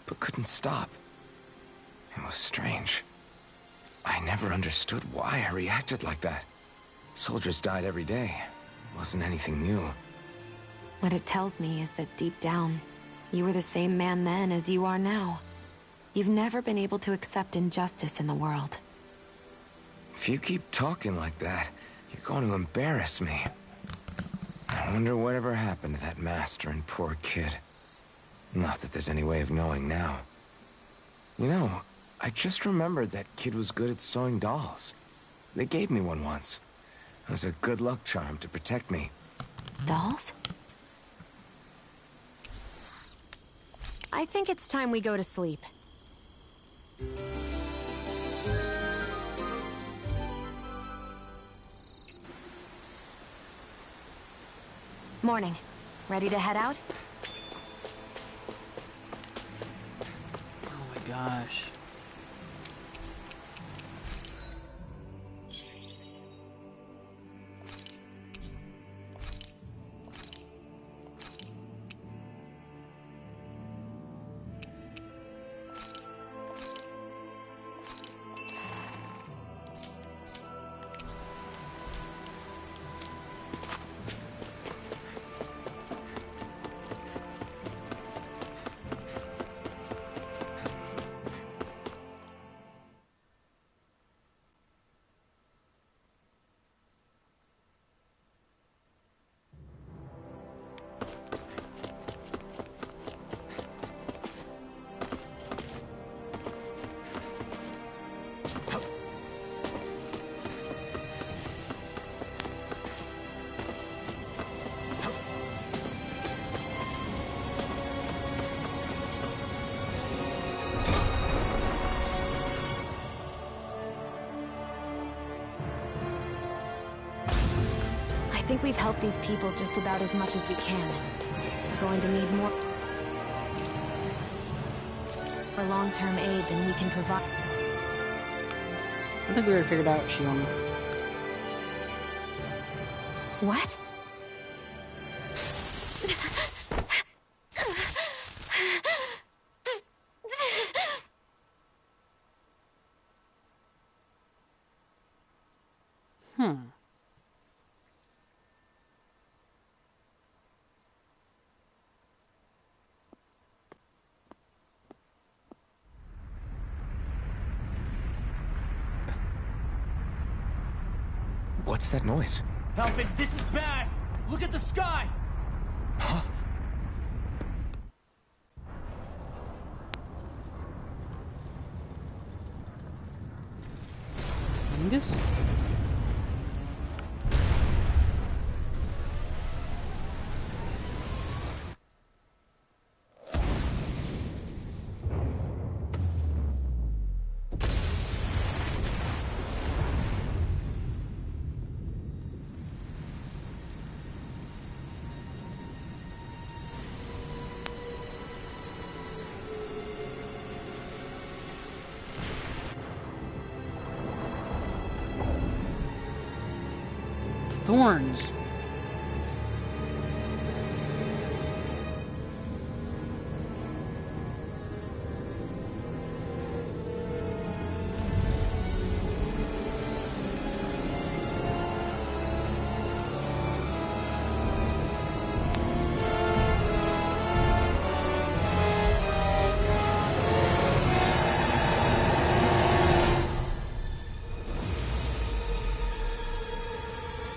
but couldn't stop. It was strange. I never understood why I reacted like that. Soldiers died every day. It wasn't anything new. What it tells me is that deep down, you were the same man then as you are now. You've never been able to accept injustice in the world. If you keep talking like that, you're going to embarrass me. I wonder whatever happened to that master and poor kid. Not that there's any way of knowing now. You know, I just remembered that kid was good at sewing dolls. They gave me one once. It was a good luck charm to protect me. Dolls? I think it's time we go to sleep. Morning. Ready to head out? Oh my gosh. I think we've helped these people just about as much as we can. We're going to need more long-term aid than we can provide. I think we already figured out Shion. What? What's that noise? Alfred, this is bad! Look at the sky! Huh? Angus? Thorns.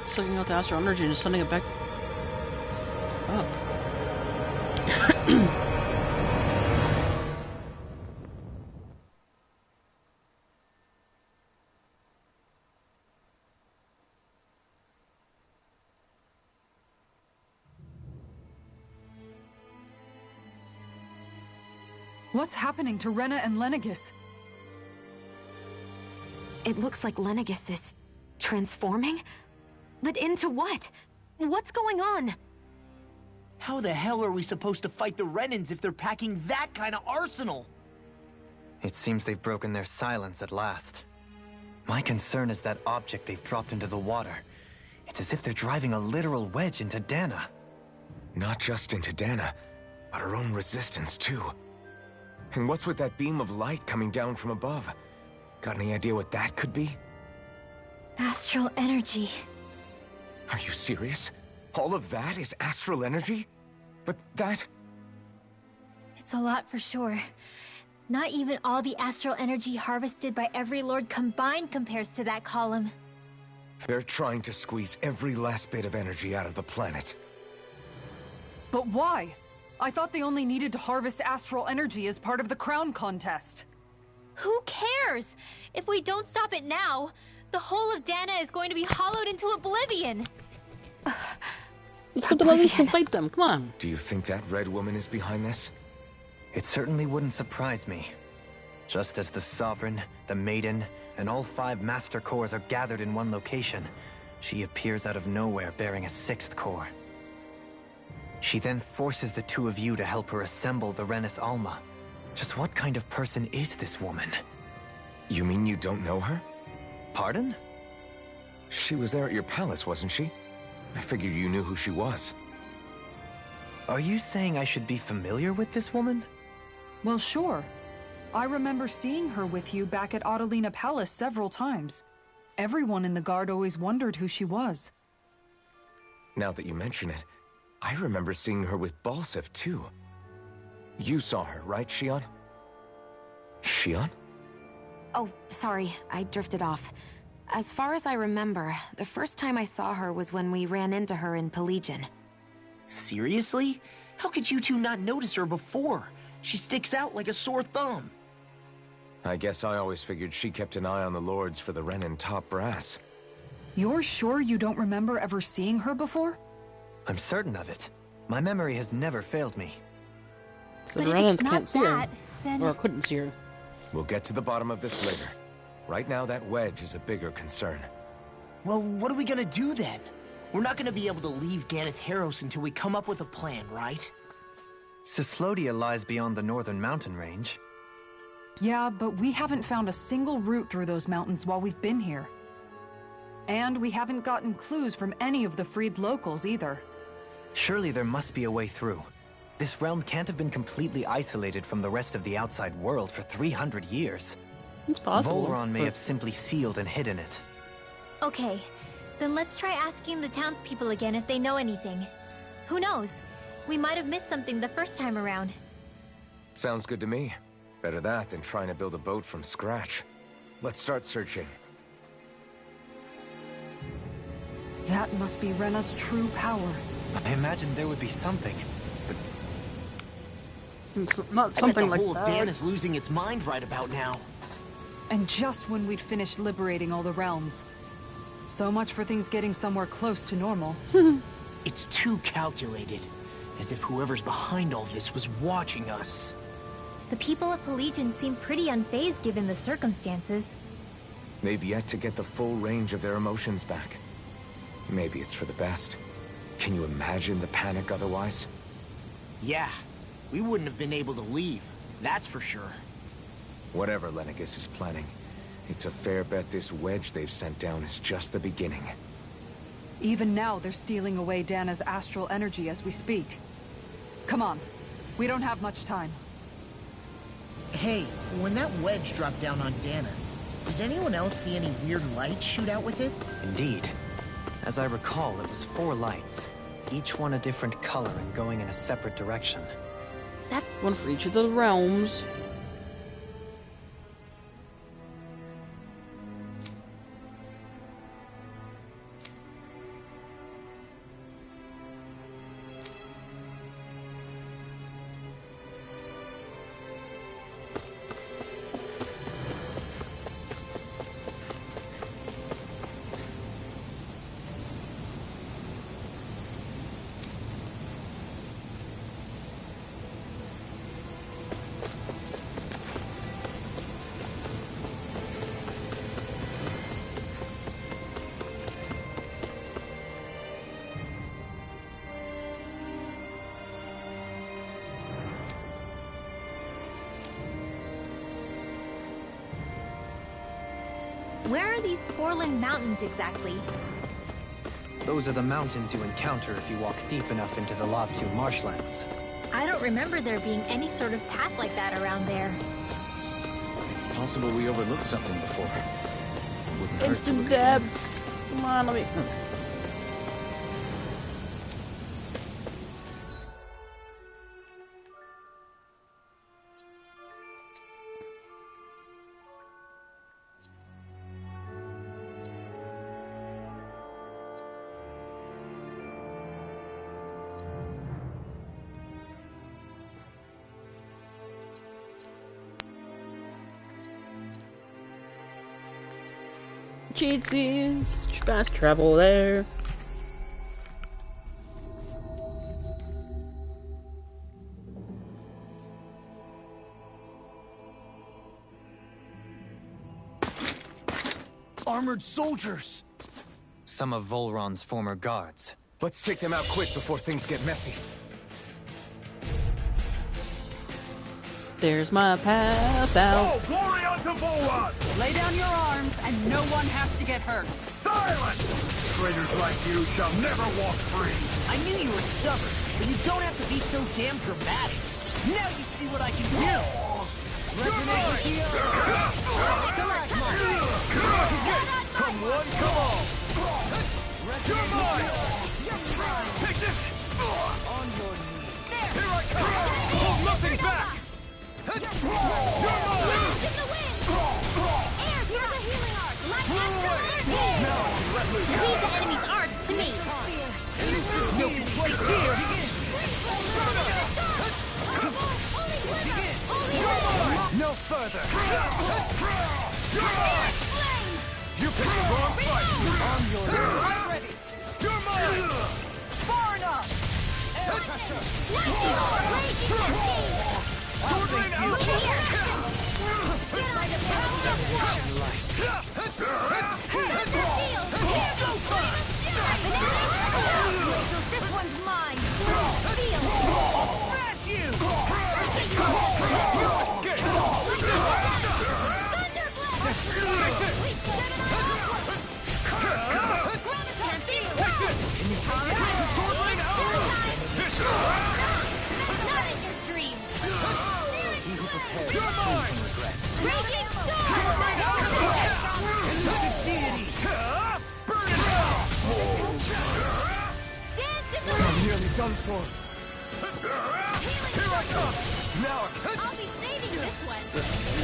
Sucking out the astral energy and sending it back up. What's happening to Rena and Lenegis? It looks like Lenegis is transforming? But into what? What's going on? How the hell are we supposed to fight the Renans if they're packing that kind of arsenal? It seems they've broken their silence at last. My concern is that object they've dropped into the water. It's as if they're driving a literal wedge into Dana. Not just into Dana, but her own resistance, too. And what's with that beam of light coming down from above? Got any idea what that could be? Astral energy. Are you serious? All of that is astral energy? But that... It's a lot for sure. Not even all the astral energy harvested by every lord combined compares to that column. They're trying to squeeze every last bit of energy out of the planet. But why? I thought they only needed to harvest astral energy as part of the crown contest. Who cares? If we don't stop it now, the whole of Dana is going to be hollowed into oblivion. Let's go to the least and fight them, come on. Do you think that red woman is behind this? It certainly wouldn't surprise me. Just as the Sovereign, the Maiden, and all 5 Master Cores are gathered in one location, she appears out of nowhere bearing a 6th core. She then forces the 2 of you to help her assemble the Renis Alma. Just what kind of person is this woman? You mean you don't know her? Pardon? She was there at your palace, wasn't she? I figured you knew who she was. Are you saying I should be familiar with this woman? Well, sure. I remember seeing her with you back at Adelina Palace several times. Everyone in the guard always wondered who she was. Now that you mention it, I remember seeing her with Balseph, too. You saw her, right, Shion? Shion? Oh, sorry, I drifted off. As far as I remember, the first time I saw her was when we ran into her in Pelegion. Seriously? How could you two not notice her before? She sticks out like a sore thumb. I guess I always figured she kept an eye on the lords for the Renan top brass. You're sure you don't remember ever seeing her before? I'm certain of it. My memory has never failed me. So But the if Renans it's not can't see her. that, then... Or couldn't see her. We'll get to the bottom of this later. Right now, that wedge is a bigger concern. Well, what are we gonna do then? We're not gonna be able to leave Ganeth Haros until we come up with a plan, right? Cyslodia lies beyond the northern mountain range. Yeah, but we haven't found a single route through those mountains while we've been here. And we haven't gotten clues from any of the freed locals either. Surely there must be a way through. This realm can't have been completely isolated from the rest of the outside world for 300 years. It's possible. Volron may but- have simply sealed and hidden it. Okay, then let's try asking the townspeople again if they know anything. Who knows? We might have missed something the first time around. Sounds good to me. Better that than trying to build a boat from scratch. Let's start searching. That must be Rena's true power. I imagined there would be something, but It's not I bet something the like whole that. of Dana's losing its mind right about now. And just when we'd finished liberating all the realms. So much for things getting somewhere close to normal. It's too calculated. As if whoever's behind all this was watching us. The people of Pelegion seem pretty unfazed given the circumstances. They've yet to get the full range of their emotions back. Maybe it's for the best. Can you imagine the panic otherwise? Yeah, we wouldn't have been able to leave. That's for sure. Whatever Lenegis is planning, it's a fair bet this wedge they've sent down is just the beginning. Even now, they're stealing away Dana's astral energy as we speak. Come on. We don't have much time. Hey, when that wedge dropped down on Dana, did anyone else see any weird lights shoot out with it? indeed. As I recall, it was 4 lights, each one a different color and going in a separate direction. One for each of the realms. Where are these Forland Mountains exactly? Those are the mountains you encounter if you walk deep enough into the Lavtu marshlands. I don't remember there being any sort of path like that around there. It's possible we overlooked something before. It wouldn't hurt to Instant look again. depths. Come on, let me. Okay. Cheatsies, fast travel there. Armored soldiers! Some of Volron's former guards. Let's take them out quick before things get messy. There's my path out. Oh, glory unto Volron! Lay down your arms, and no one has to get hurt. Silence! Traitors like you shall never walk free. I knew you were stubborn, but you don't have to be so damn dramatic. Now you see what I can do. Resonate with you. Come one, come all. You're mine! Take this! On your knees. Here I come! Hold nothing back! You're mine! In the wind! Air, here's a healing arc! Light Now I can let loose. Leave the enemy's arcs to me! No place here. No further! You're mine! You picked the wrong fight! On your knees. I'm ready! You're mine! Far enough! Sword rain out! This one's mine! Smash you! Not in your dreams! You're mine! Breaking sword! Burn it down! Dance in the I'm nearly done for. Here I come! Now I can... I'll be saving this one!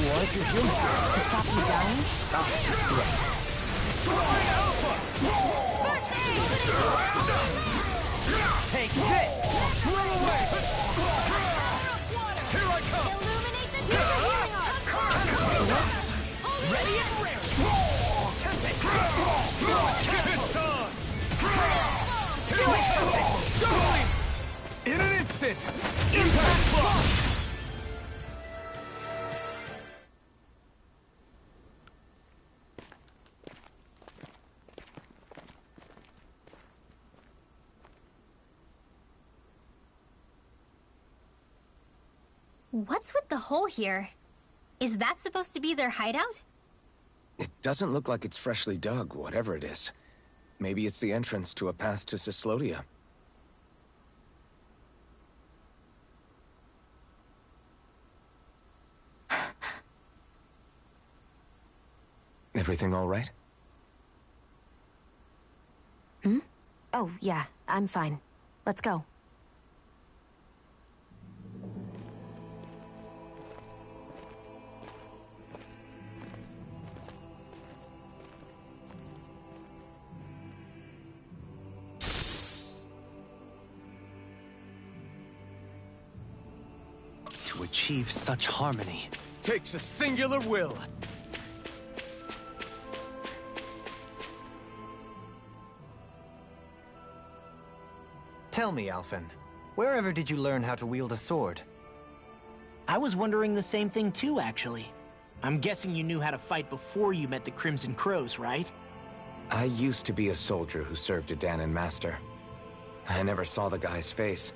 Why did you do that? To stop you dying? First aid! Take this. Run away! Here I come! Illuminate the healing arc! Ready and ready. It's on! In an instant! Impact block! What's with the hole here? Is that supposed to be their hideout? It doesn't look like it's freshly dug, whatever it is. Maybe it's the entrance to a path to Cyslodia. Everything all right? Oh, yeah, I'm fine. Let's go. To achieve such harmony. Takes a singular will. Tell me, Alphen, wherever did you learn how to wield a sword? I was wondering the same thing too, actually. I'm guessing you knew how to fight before you met the Crimson Crows, right? I used to be a soldier who served a Dahnan master. I never saw the guy's face,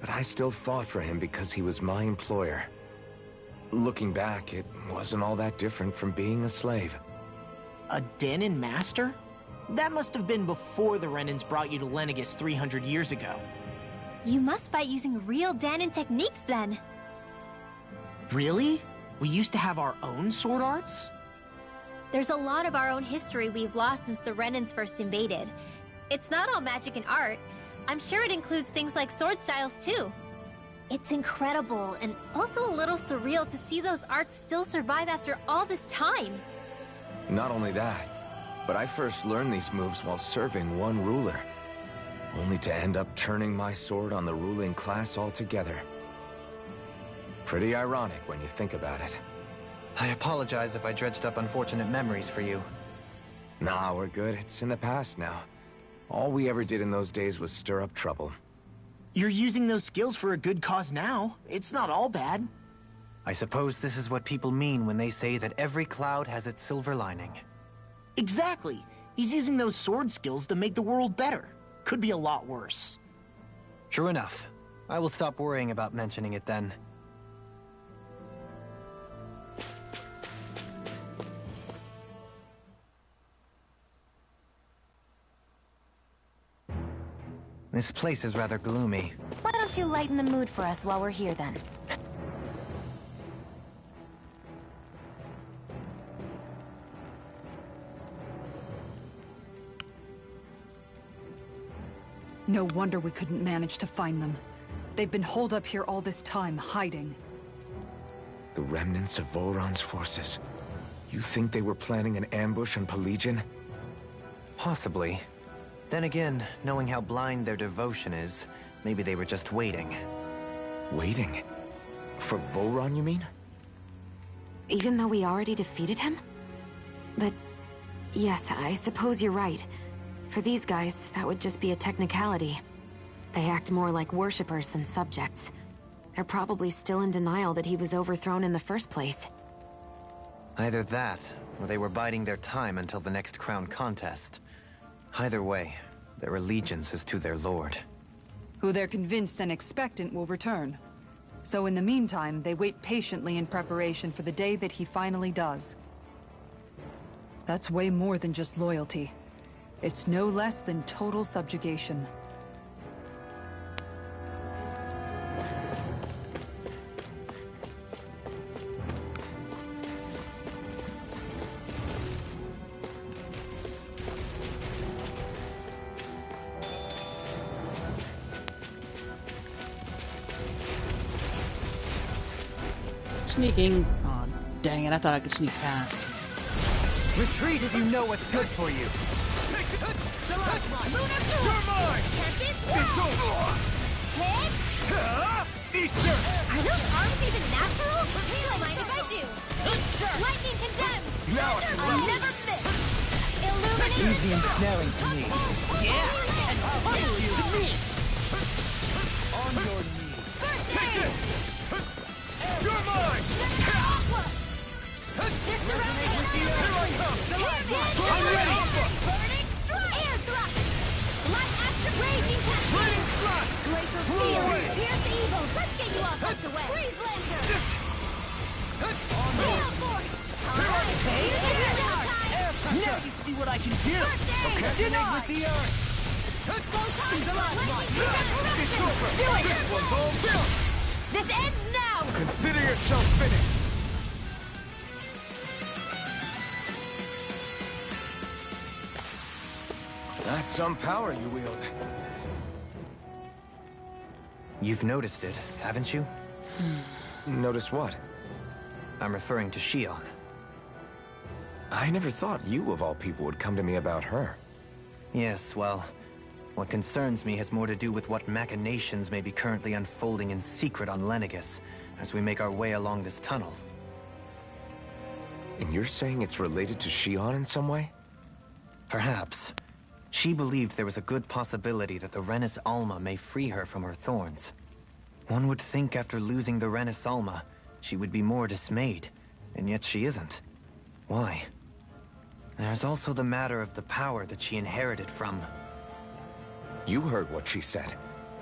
but I still fought for him because he was my employer. Looking back, it wasn't all that different from being a slave. A Dahnan master? That must have been before the Renans brought you to Lenegis 300 years ago. You must fight using real Dahnan techniques then. Really? We used to have our own sword arts? There's a lot of our own history we've lost since the Renans first invaded. It's not all magic and art. I'm sure it includes things like sword styles too. It's incredible and also a little surreal to see those arts still survive after all this time. Not only that, but I first learned these moves while serving one ruler, only to end up turning my sword on the ruling class altogether. Pretty ironic when you think about it. I apologize if I dredged up unfortunate memories for you. Nah, we're good. It's in the past now. All we ever did in those days was stir up trouble. You're using those skills for a good cause now. It's not all bad. I suppose this is what people mean when they say that every cloud has its silver lining. Exactly. He's using those sword skills to make the world better. Could be a lot worse. True enough. I will stop worrying about mentioning it then. This place is rather gloomy. Why don't you lighten the mood for us while we're here then? No wonder we couldn't manage to find them. They've been holed up here all this time, hiding. The remnants of Volron's forces. You think they were planning an ambush on Pelegion? Possibly. Then again, knowing how blind their devotion is, maybe they were just waiting. Waiting? For Volron, you mean? Even though we already defeated him? But yes, I suppose you're right. For these guys, that would just be a technicality. They act more like worshippers than subjects. They're probably still in denial that he was overthrown in the first place. Either that, or they were biding their time until the next crown contest. Either way, their allegiance is to their lord. Who they're convinced and expectant will return. So in the meantime, they wait patiently in preparation for the day that he finally does. That's way more than just loyalty. It's no less than total subjugation. Sneaking. Oh, dang it, I thought I could sneak past. Retreat if you know what's good for you! You're mine! It's over! Eat dirt! Are those arms even natural? Don't mind if I do. Lightning condemned! Now I can I'll never miss! Illuminate! Easy ensnaring to me. Yeah! And punch you to me! On your knees. Take this! You're mine! Resonate with the earth! Here I come! I'm ready! Burning strike! Air thrust! Light action! Raging tap! Raging slash! Glacial Blow field! away! Pierce the evil! Let's get you all tucked away! Freeze laser! On your Gale force! Here I Take it! Now you see what I can do! Okay. Resonate with the earth! It's over! Do it! This one's all built! This ends now! Consider yourself finished! That's some power you wield. You've noticed it, haven't you? Notice what? I'm referring to Shion. I never thought you, of all people, would come to me about her. Yes, well, what concerns me has more to do with what machinations may be currently unfolding in secret on Lenegis as we make our way along this tunnel. And you're saying it's related to Shion in some way? Perhaps. She believed there was a good possibility that the Renis Alma may free her from her thorns. One would think after losing the Renis Alma, she would be more dismayed, and yet she isn't. Why? There's also the matter of the power that she inherited from... You heard what she said.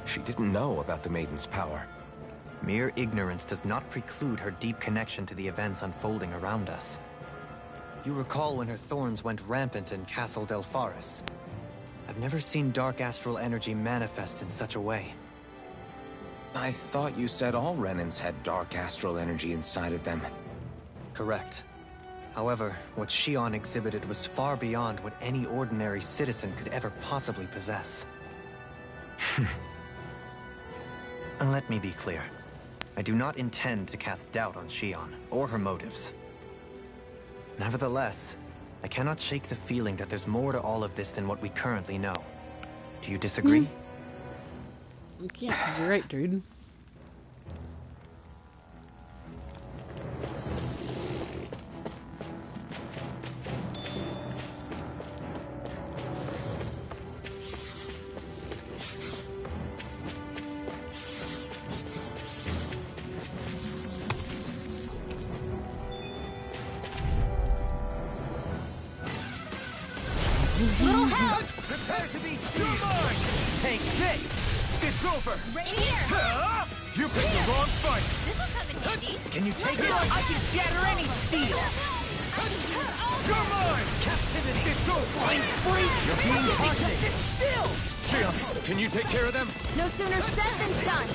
She didn't know about the Maiden's power. Mere ignorance does not preclude her deep connection to the events unfolding around us. You recall when her thorns went rampant in Castle Delpharis. I've never seen dark astral energy manifest in such a way. I thought you said all Renans had dark astral energy inside of them. Correct. However, what Shion exhibited was far beyond what any ordinary citizen could ever possibly possess. And let me be clear. I do not intend to cast doubt on Shion, or her motives. Nevertheless, I cannot shake the feeling that there's more to all of this than what we currently know. Do you disagree? Yeah, you're right, dude. Little help! Prepare to be seized! Take this! It's over! Right here! You picked the wrong fight! This'll come in handy. Can you take it? I can shatter any steel! You're mine! Captivity! It's over! Flying free! You're being haunted! Sit still! Shion, can you take care of them? No sooner said than done.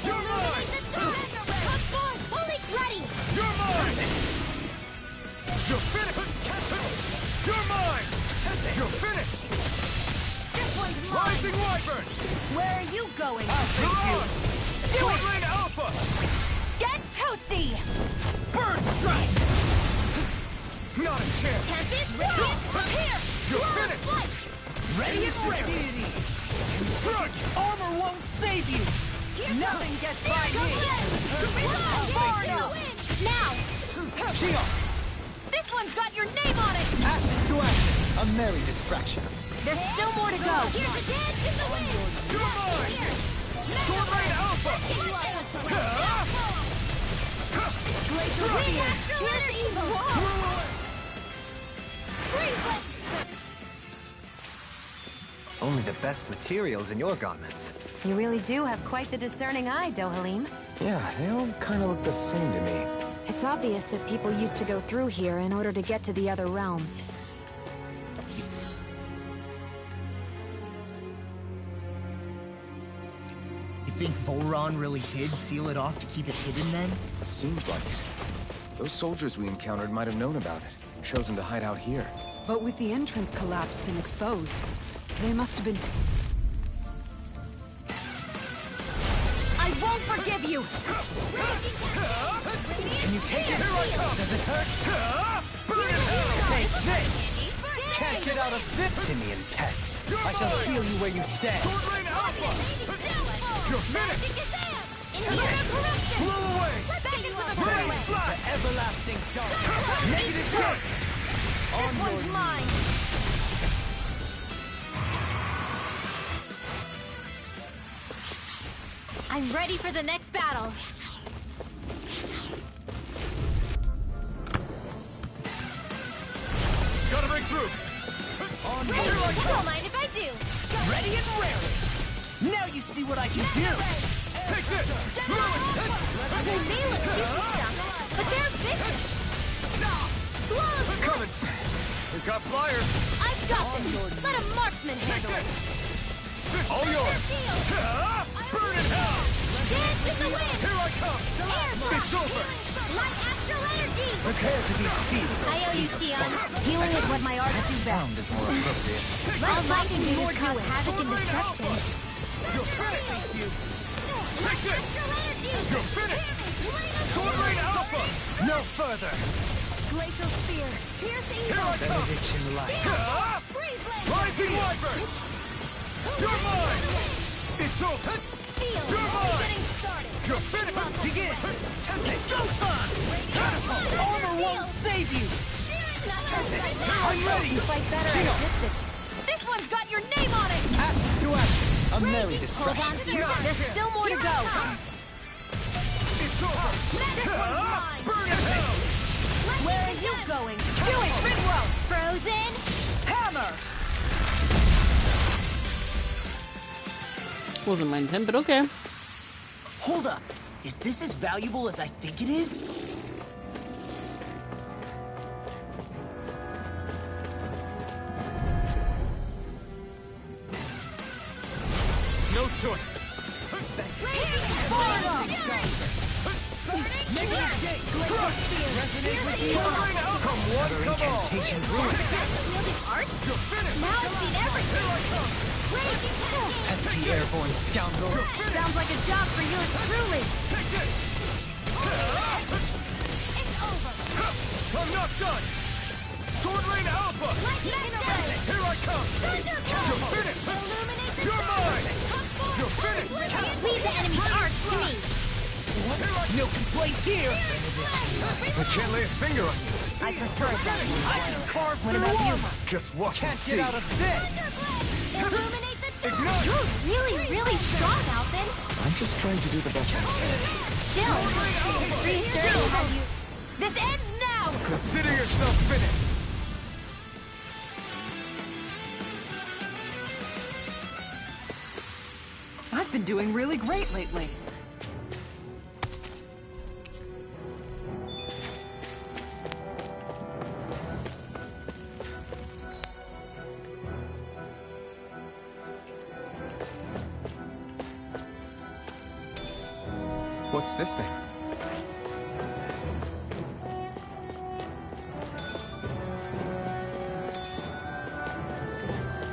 You're mine! Holy ready! You're mine! You're finished! You're mine! You're finished! This one's mine! Rising Wyvern! Where are you going? You're on! Sword Rain Alpha! Get toasty! Bird Strike! Not a chance! Tempest, come here! You're finished! Ready and ready! Strike! Armor won't save you! Nothing gets by me! Now! Shion! This one's got your name on it! Ashes to ashes! A merry distraction. There's still more to go! Here's the dance in the wind! You're mine! Sword Rain Alpha! Here's the evil! Only the best materials in your garments. You really do have quite the discerning eye, Dohalim. Yeah, they all kind of look the same to me. It's obvious that people used to go through here in order to get to the other realms. You think Volron really did seal it off to keep it hidden then? Seems like it. Those soldiers we encountered might have known about it, and chosen to hide out here. But with the entrance collapsed and exposed, they must have been... I won't forgive you! Can you take it? Does it hurt? Take this! Can't get out of this! Simian pests. I shall feel you where you stand. Sword Rain Alpha! You're finished! Blow away! Rain Flash! Everlasting dark. Negative dark. This one's mine! I'm ready for the next battle. Gotta break through! Don't mind if I do. Ready and rarely. Now you see what I can do. Take this! They may look cute stuff, but they're vicious. Blow! Coming! We've got flyers! I've got this. Let a marksman handle it. All yours! Burn in hell! Dance in the wind. Here I come! Air It's over! Light astral energy. Prepare to be seized. I owe you, Shion. Healing is what my art do best. Sound is more appropriate. All my can do is cause havoc and destruction. You're finished! Take this! Astral energy. You're finished! Sword Rain Alpha! No further. Glacial Spear! Here's the Here I come! Benediction light. Freeze blade. Rising Wyvern! You're mine! It's over! Steel. You're mine! Getting started. You're finished! Begin. Tempest. Go on. Armor won't save you. I'm ready. You fight better at a distance. This one's got your name on it! Ashes to ashes. A merry Hold distraction. on to your... There's still more to go. It's over! Burn in hell! Where are you going? Do it, Rinro! Frozen. Hammer! Wasn't my intent, but okay. Hold up. Is this as valuable as I think it is? choice. Come one, come all. You're finished. Pesky airborne scoundrel. Sounds like a job for yours truly. I'm not done. Sword Rain Alpha. Here I come. You're finished. You're mine. You're finished. Leave the enemy's arc to me. No complaints here! I can't lay a finger on you. I prefer it that way. I can carve What through about you? armor! Just watch and Can't see. get out of this! Illuminate the dark. Ignite. You're really strong, Alphen. I'm just trying to do the best I can. Still, restarting have you. This ends now. Consider yourself finished. I've been doing really great lately. What's this thing?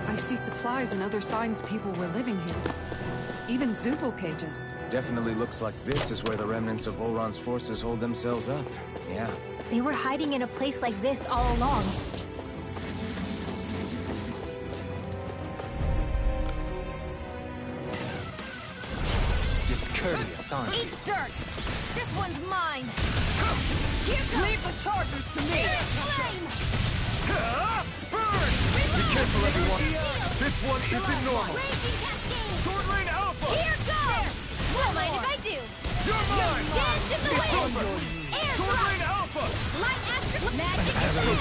I see supplies and other signs people were living here. Even Zoogle cages. Definitely looks like this is where the remnants of Volron's forces hold themselves up. Yeah. They were hiding in a place like this all along. Discourteous, aren't you? Eat dirt! This one's mine! Leave the chargers to me! Burn! Be careful, everyone. This one isn't normal. Raging Cascade! Sword Rain Alpha. Here goes! Won't mind if I do. You're mine. Dance in the It's wind! over. Air Sword drop! Rain Alpha. Light astral magic attack!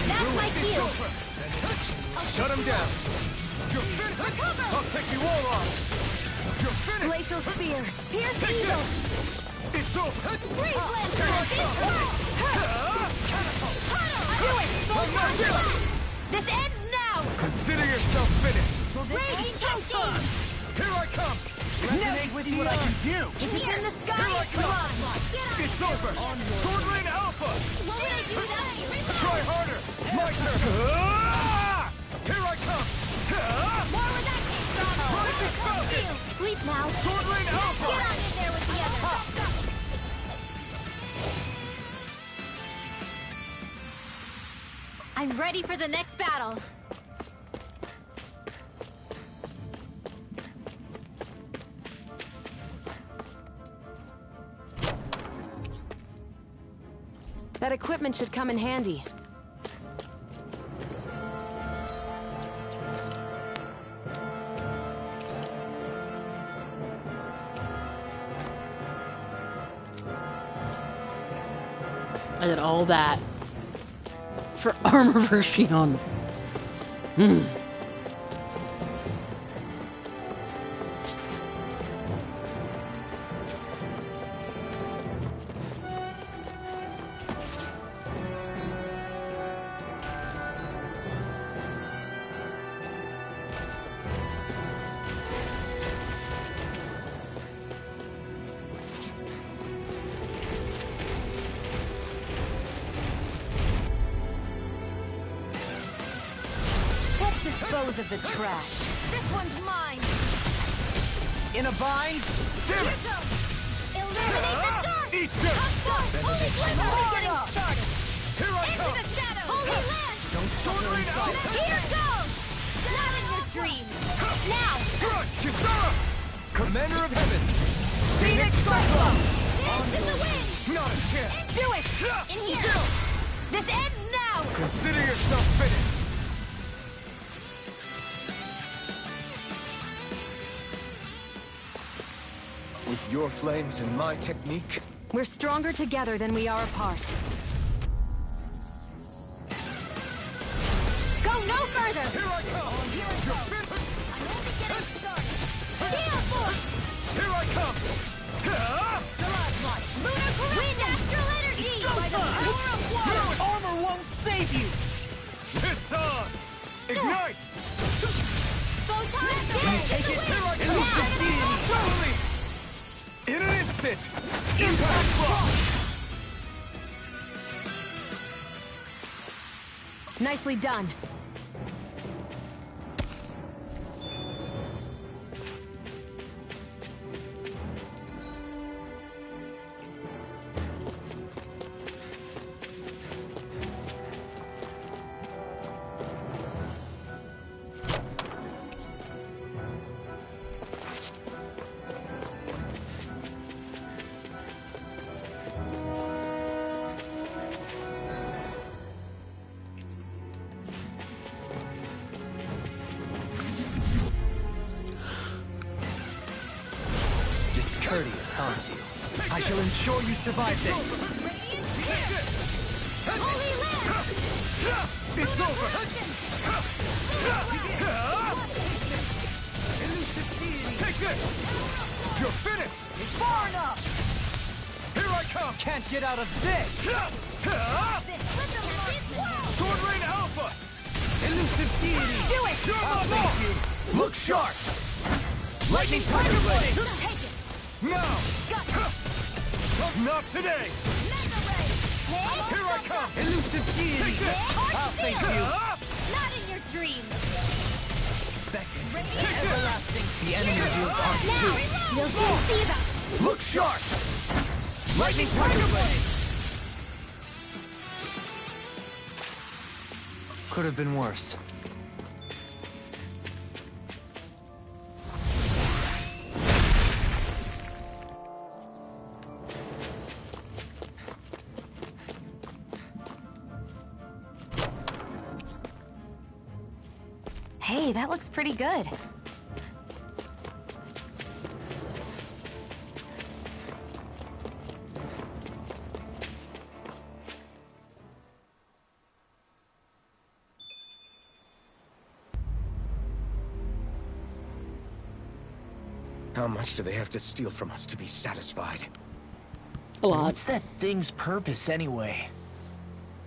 That's my cue! Shut him down. You're finished. I'll take you all off. You're finished. Glacial spear! Pierce Take eagle! this. It's over. Freeze Lancer! Do it! I'm not done. This ends now! Consider yourself finished. Raging Cascade! Here I come. Resonate with what I can do! If it's in the Here sky, I come come. on! Get on! It's over. Sword Rain Alpha. What would I do without you? Try harder. My turn. Ah! Here I come. Ah! More where that came from! Rising Falcon. Sleep now! Sword Rain Alpha. Get on in there with the others! I'm ready for the next battle! That equipment should come in handy. I did all that for armor version on. Let's dispose of the trash. This one's mine! In a bind? Damn it. Illuminate the dark! Eat this. Holy flame! Only Only getting started! Here I Into come. the shadows! Holy land! Sword Rain Alpha. Here goes! Not in your dreams! Now! Good. Kisara. Commander of Heaven. Phoenix Cyclone! Dance in the wind! Not a chance. Do it! In here! This ends now! Consider yourself finished. With your flames and my technique, We're stronger together than we are apart. Go no further! Here I come. You're finished. I'm only getting started! Gale Force! Here I come. Ah! Lunar Corruption! Wind Astral Energy! By the power of water! Your armor won't save you! It's on. Ignite. Photon Take it! Now! Instant! Impact block! Nicely done. Courteous, aren't you? I shall ensure you survive this. Holy Land! It's over! Take this! You're finished! Far enough! Here I come! Can't get out of this! Sword Rain Alpha! Elusive deity! Do it! You're my mark! Look sharp! Lightning Tiger Blade! Take it! Now! Not today! Here I come! Elusive deity! Take this! I'll thank you! Not in your dreams. Everlasting! The enemy yields on Now, you'll soon see them. Look sharp! Lightning Tiger Blade! Could have been worse. Hey, that looks pretty good. How much do they have to steal from us to be satisfied? A lot. What's that thing's purpose, anyway?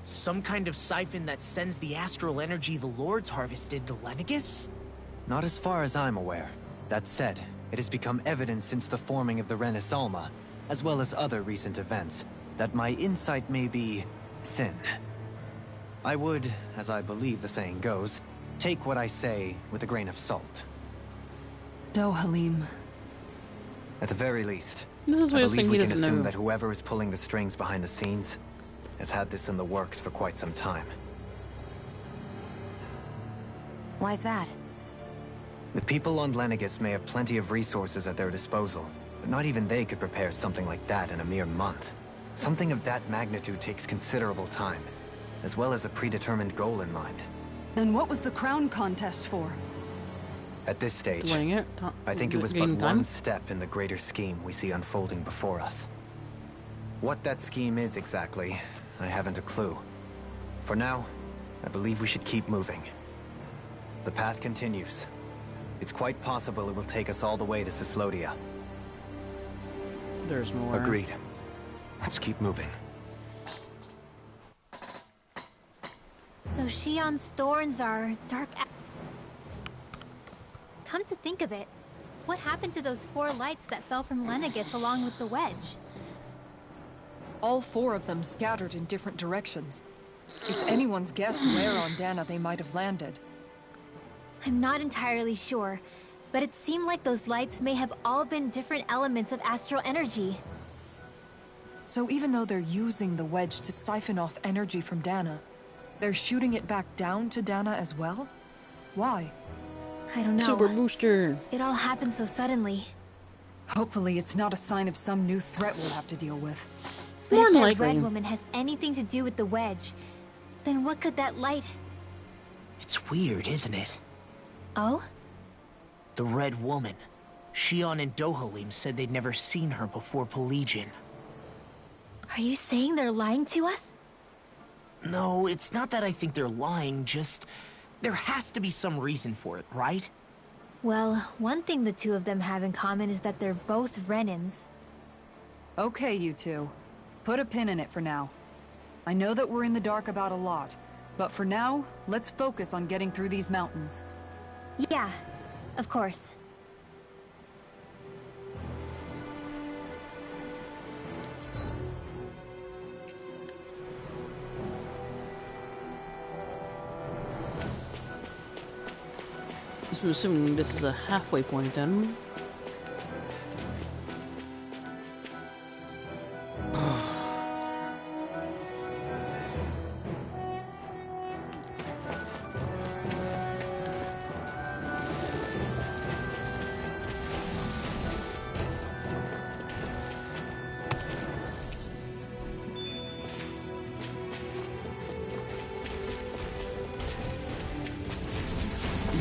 Some kind of siphon that sends the astral energy the Lords harvested to Lenegis? Not as far as I'm aware. That said, it has become evident since the forming of the Renaissance, as well as other recent events, that my insight may be thin. I would, as I believe the saying goes, take what I say with a grain of salt. Dohalim. At the very least, This is I what I was believe saying we he can doesn't assume know. that whoever is pulling the strings behind the scenes has had this in the works for quite some time. Why's that? The people on Lenegis may have plenty of resources at their disposal, but not even they could prepare something like that in a mere month. Something of that magnitude takes considerable time, as well as a predetermined goal in mind. Then what was the crown contest for? At this stage, Delaying it. I think it was but Gaining time? one step in the greater scheme we see unfolding before us. What that scheme is exactly, I haven't a clue. For now, I believe we should keep moving. The path continues. It's quite possible it will take us all the way to Cyslodia. There's more. Agreed. Let's keep moving. So Shion's thorns are dark. Come to think of it, what happened to those 4 lights that fell from Lenegis along with the wedge? All 4 of them scattered in different directions. It's anyone's guess where on Dana they might have landed. I'm not entirely sure, but it seemed like those lights may have all been different elements of astral energy. So even though they're using the wedge to siphon off energy from Dana, they're shooting it back down to Dana as well? Why? I don't know. Super booster. It all happened so suddenly. Hopefully it's not a sign of some new threat we'll have to deal with. But More if than that likely. red woman has anything to do with the wedge, then what could that light... It's weird, isn't it? Oh? The Red Woman. Shion and Dohalim said they'd never seen her before Pelegion. Are you saying they're lying to us? No, it's not that I think they're lying, just... There has to be some reason for it, right? Well, one thing the two of them have in common is that they're both Renins. Okay, you two. Put a pin in it for now. I know that we're in the dark about a lot, but for now, let's focus on getting through these mountains. Yeah, of course. I'm assuming this is a halfway point then.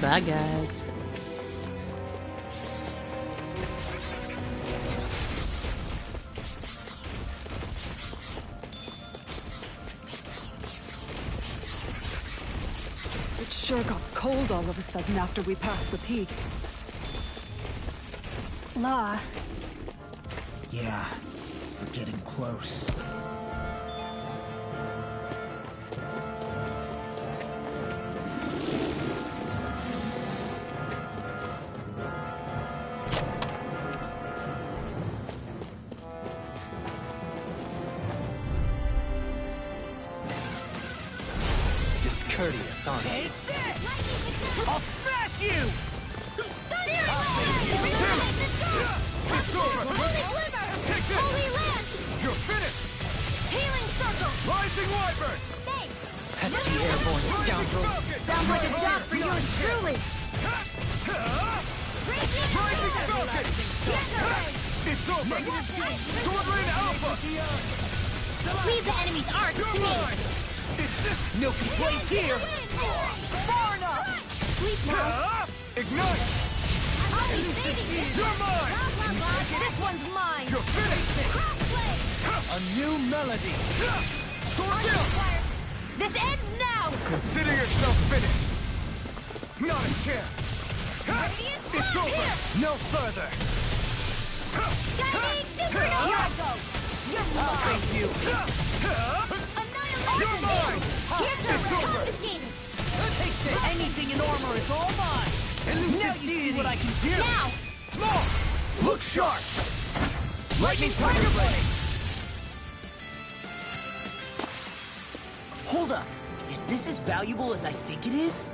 Bad guys. It sure got cold all of a sudden after we passed the peak. La, Yeah, we're getting close. Discourteous, aren't you? Take this! I'll smash you! It's over! Take this! You're finished! Healing circle! Rising Wyvern! Thanks! Pesky airborne scoundrels! Sounds like a job for yours truly! Rising Falcon! It's over! Sword Rain Alpha! Leave the enemy's arc You're to me! mine! It's this! No complaints here! Far enough! Sleep now! Ignite! I'll be saving this! You're mine! This one's mine! You're finished! Crossblade! A new melody! Sword down! This ends now! Consider yourself finished! Not a chance! It's over! No further! Shining supernova! Here I go! You're mine! Thank you! Annihilation! You're mine! Here's the confiscated! Take this! Anything in armor is all mine! Now you see what I can do! Now! More! Look sharp! Lightning Tiger Blade! Hold up! Is this as valuable as I think it is?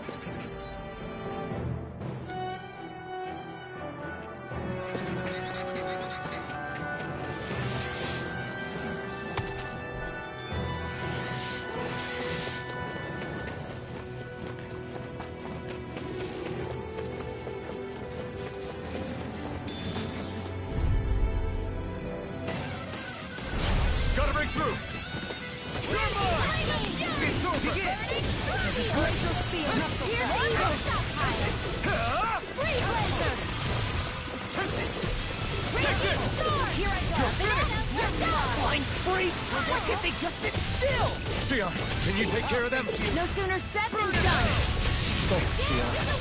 Gotta break through! You're mine! It's over! Glacial speed! Here's the evil Sapphire! Free Blazer! Take this! Here I go! You're done! Flying freaks! Why can't they just sit still? Sion, can you take care of them? No sooner said than done!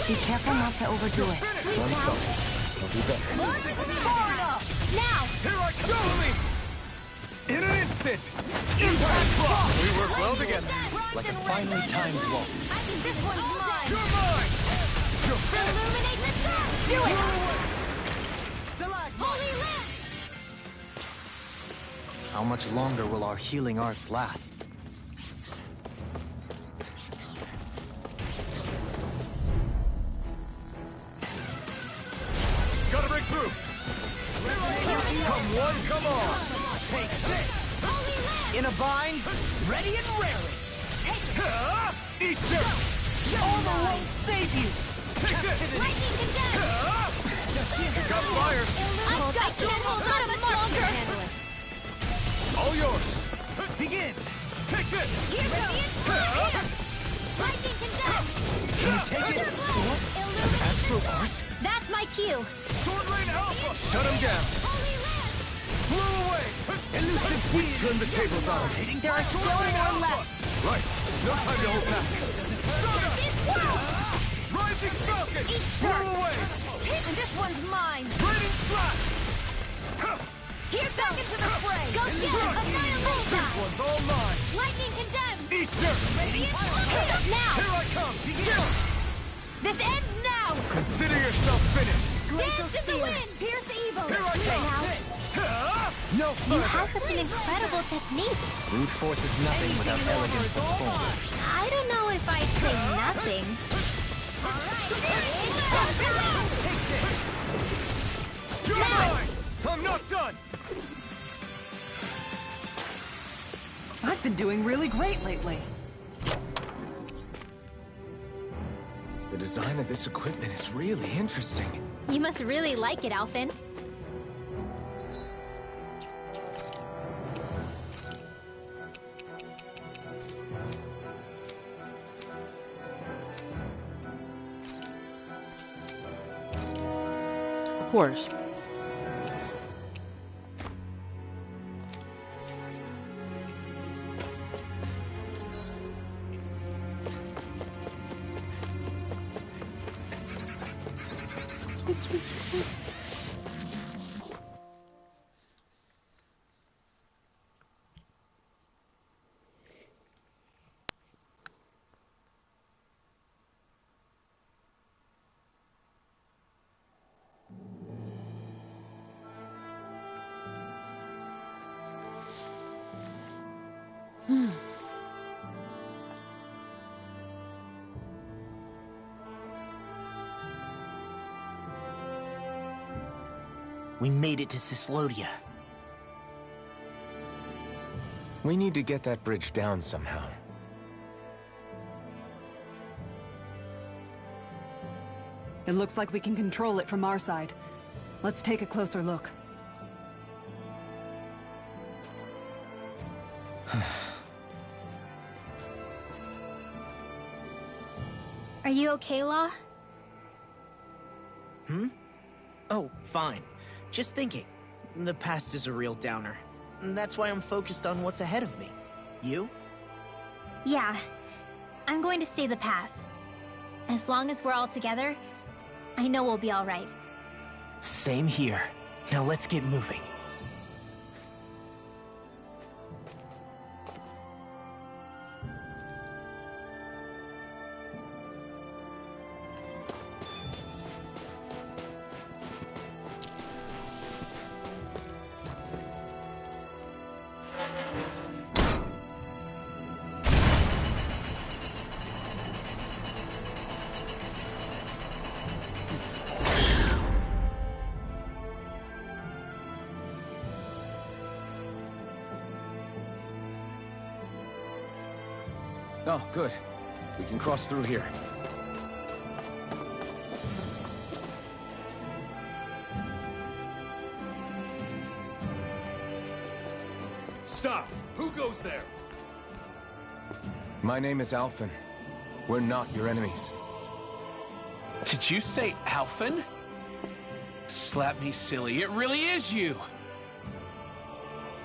Be careful not to overdo it. I'm sorry. I'll do better. Far enough! Now! Here I come! In an instant! Impact block! We work well together. Like a finely timed waltz. I think this one's mine! You're mine! You're finished! Illuminate the sky! Do it! Stalagmite! Holy Lance! How much longer will our healing arts last? Gotta break through! Come one, come all! Take this! In a bind, ready and raring! Eat dirt! Armor won't save you! Take this! Lightning condemned! You got fire! I've got you! Hold on much longer! All yours! Begin! Take this! Here goes! Lightning condemned! Can you take it? Illuminate Astral Arts? That's my cue! Sword Rain Alpha! Shut him down! Holy Lance! Blew away! Elusive weak! Turn the tables on him! There are still more left! Right! No time to hold back! Rising Falcon! Blew away! And this one's mine! Raining Slash! Here's back into the fray! Go get it! Annihilate This one's all mine! Lightning condemned! Eat dirt! Now! Here I come! Begin! This ends now! Consider yourself finished! Dance in the wind! Pierce the evil! Here I come! No You further! have such an incredible technique! Brute force is nothing without elegance of form. I don't know if I'd say nothing. You're mine! I'm not done! I've been doing really great lately. The design of this equipment is really interesting. You must really like it, Alphen. Of course. We made it to Cyslodia. We need to get that bridge down somehow. It looks like we can control it from our side. Let's take a closer look. Are you okay, Law? Oh, fine. Just thinking. The past is a real downer. That's why I'm focused on what's ahead of me. You? Yeah. I'm going to stay the path. As long as we're all together, I know we'll be all right. Same here. Now let's get moving. Oh, good. We can cross through here. Stop! Who goes there? My name is Alphen. We're not your enemies. Did you say Alphen? Slap me silly, it really is you!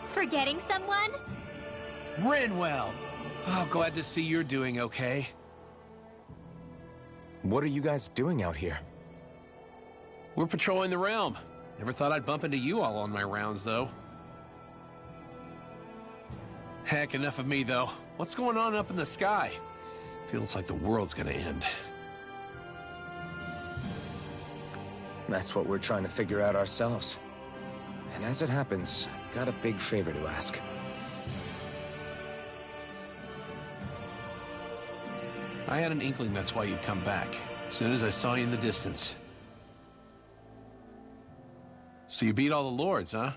Forgetting someone? Rinwell! Oh, glad to see you're doing okay. What are you guys doing out here? We're patrolling the realm. Never thought I'd bump into you all on my rounds, though. Heck, enough of me, though. What's going on up in the sky? Feels like the world's gonna end. That's what we're trying to figure out ourselves. And as it happens, I've got a big favor to ask. I had an inkling that's why you'd come back, as soon as I saw you in the distance. So you beat all the lords, huh?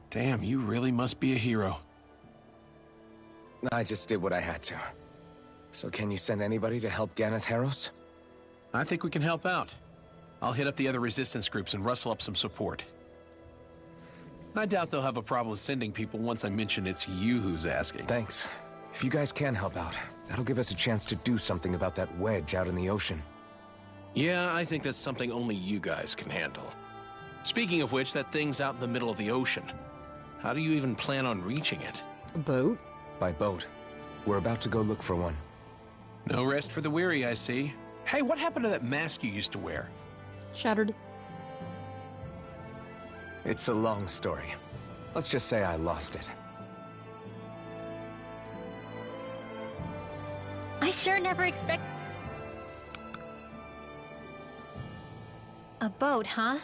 Damn, you really must be a hero. I just did what I had to. So can you send anybody to help Ganeth Heros? I think we can help out. I'll hit up the other resistance groups and rustle up some support. I doubt they'll have a problem with sending people once I mention it's you who's asking. Thanks. If you guys can help out, that'll give us a chance to do something about that wedge out in the ocean. Yeah, I think that's something only you guys can handle. Speaking of which, that thing's out in the middle of the ocean. How do you even plan on reaching it? A boat? By boat. We're about to go look for one. No rest for the weary, I see. Hey, what happened to that mask you used to wear? Shattered. It's a long story. Let's just say I lost it. I sure never expect... A boat, huh?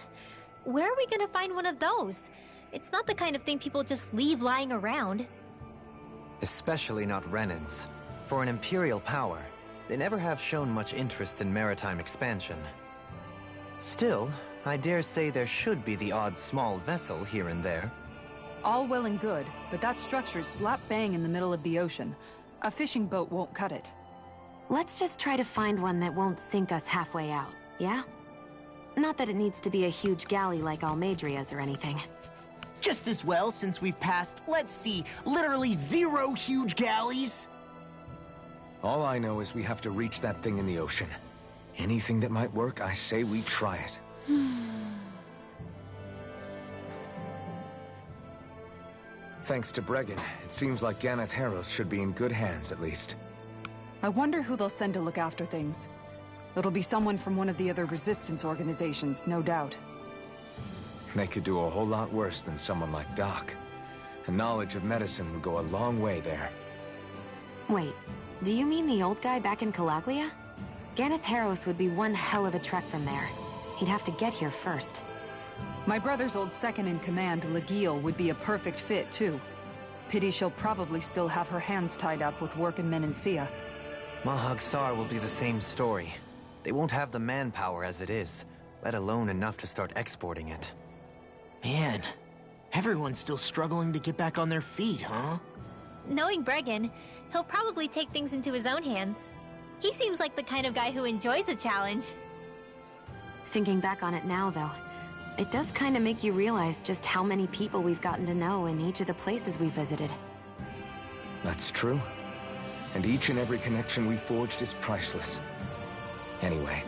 Where are we gonna find one of those? It's not the kind of thing people just leave lying around. Especially not Renan's. For an Imperial power, They never have shown much interest in maritime expansion. Still, I dare say there should be the odd small vessel here and there. All well and good, but that structure's slap bang in the middle of the ocean. A fishing boat won't cut it. Let's just try to find one that won't sink us halfway out, yeah? Not that it needs to be a huge galley like Almeidria's or anything. Just as well, since we've passed, let's see, literally 0 huge galleys. All I know is we have to reach that thing in the ocean. Anything that might work, I say we try it. Thanks to Bregan, it seems like Ganeth Harros should be in good hands, at least. I wonder who they'll send to look after things. It'll be someone from one of the other resistance organizations, no doubt. They could do a whole lot worse than someone like Doc. A knowledge of medicine would go a long way there. Wait, do you mean the old guy back in Calaglia? Ganeth Harros would be one hell of a trek from there. He'd have to get here first. My brother's old second-in-command, Legil, would be a perfect fit, too. Pity she'll probably still have her hands tied up with work in Menancia. Mahag Saar will be the same story. They won't have the manpower as it is, let alone enough to start exporting it. Man, everyone's still struggling to get back on their feet, huh? Knowing Bregan, he'll probably take things into his own hands. He seems like the kind of guy who enjoys a challenge. Thinking back on it now, though, it does kind of make you realize just how many people we've gotten to know in each of the places we visited. That's true. And each and every connection we forged is priceless. Anyway,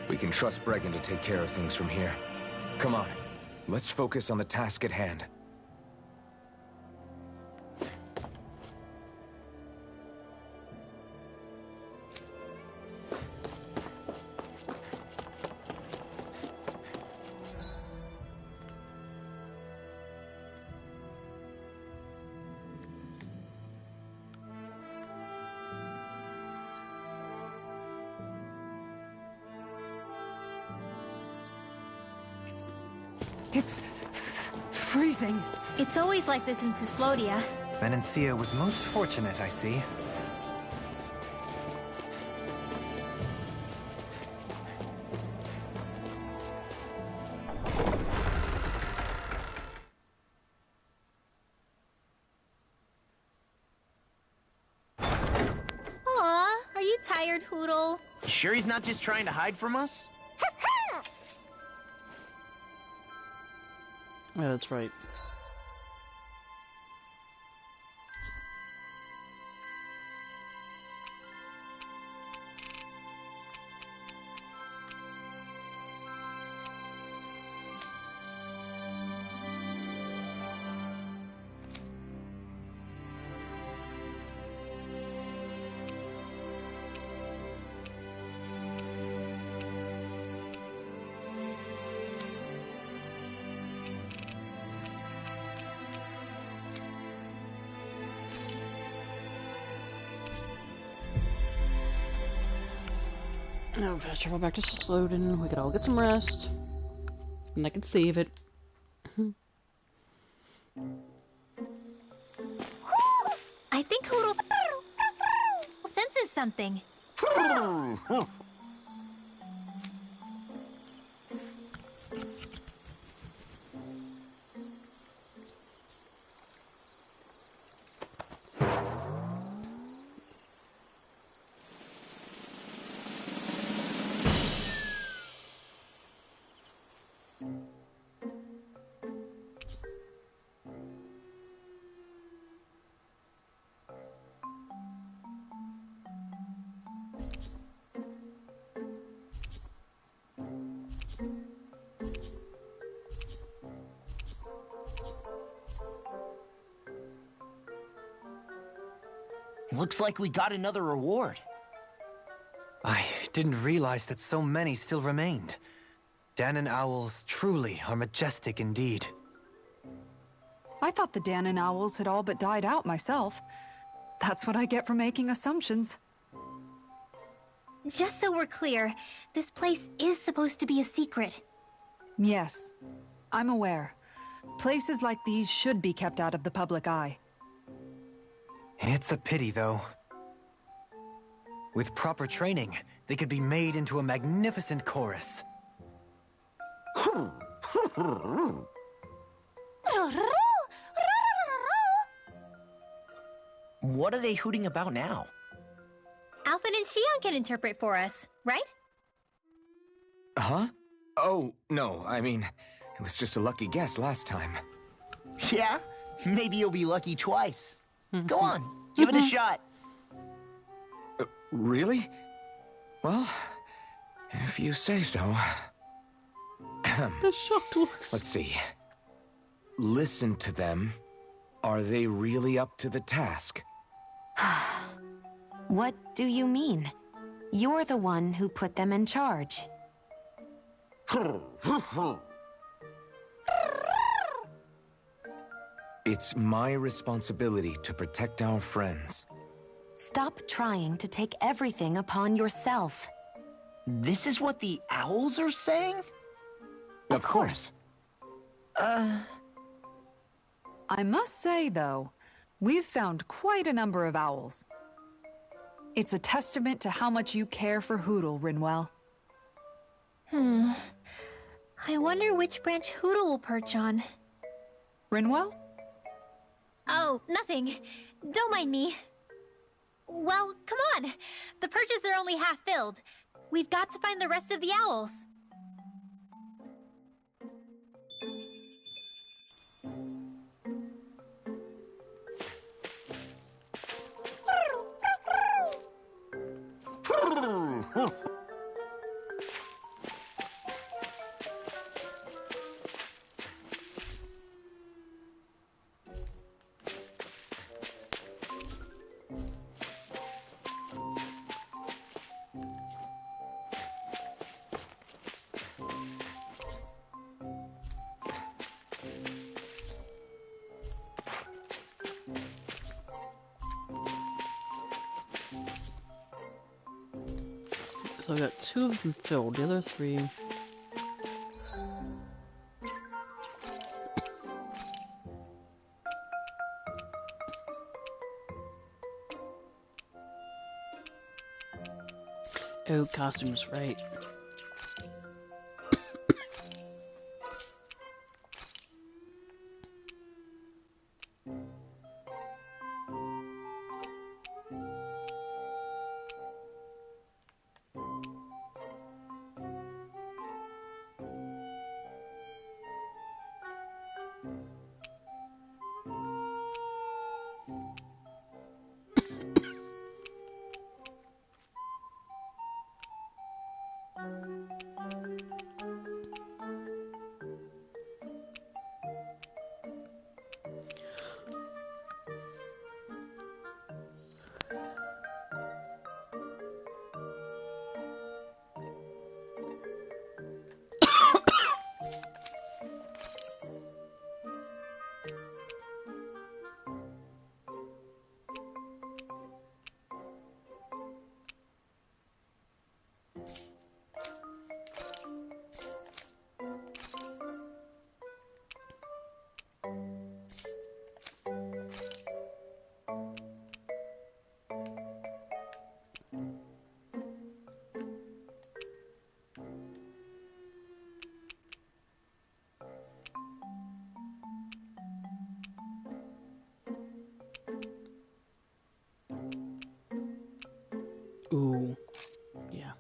we can trust Bregan to take care of things from here. Come on, let's focus on the task at hand. It's freezing. It's always like this in Cyslodia. Menancia was most fortunate, I see. Aw, are you tired, Hootle? You sure he's not just trying to hide from us? Yeah, that's right. Now, fast travel back to Sloden. We could all get some rest. And I can save it. I think Hootle senses something. Looks like we got another reward. I didn't realize that so many still remained. Dahnan Owls truly are majestic indeed. I thought the Dahnan Owls had all but died out myself. That's what I get for making assumptions. Just so we're clear, this place is supposed to be a secret. Yes, I'm aware. Places like these should be kept out of the public eye. It's a pity, though. With proper training, they could be made into a magnificent chorus. What are they hooting about now? Alphen and Xion can interpret for us, right? Huh? Oh, no, I mean, it was just a lucky guess last time. Yeah? Maybe you'll be lucky twice. Go on, give it a shot. Really? Well, if you say so. The shocked looks. Let's see. Listen to them. Are they really up to the task? What do you mean? You're the one who put them in charge. It's my responsibility to protect our friends. Stop trying to take everything upon yourself. This is what the owls are saying? Of course. I must say, though, we've found quite a number of owls. It's a testament to how much you care for Hootle, Rinwell. I wonder which branch Hootle will perch on. Rinwell? Oh, nothing. Don't mind me. Well, come on. The perches are only half filled. We've got to find the rest of the owls. So I got 2 of them filled, the other 3. Oh, costumes, right. Ooh, yeah.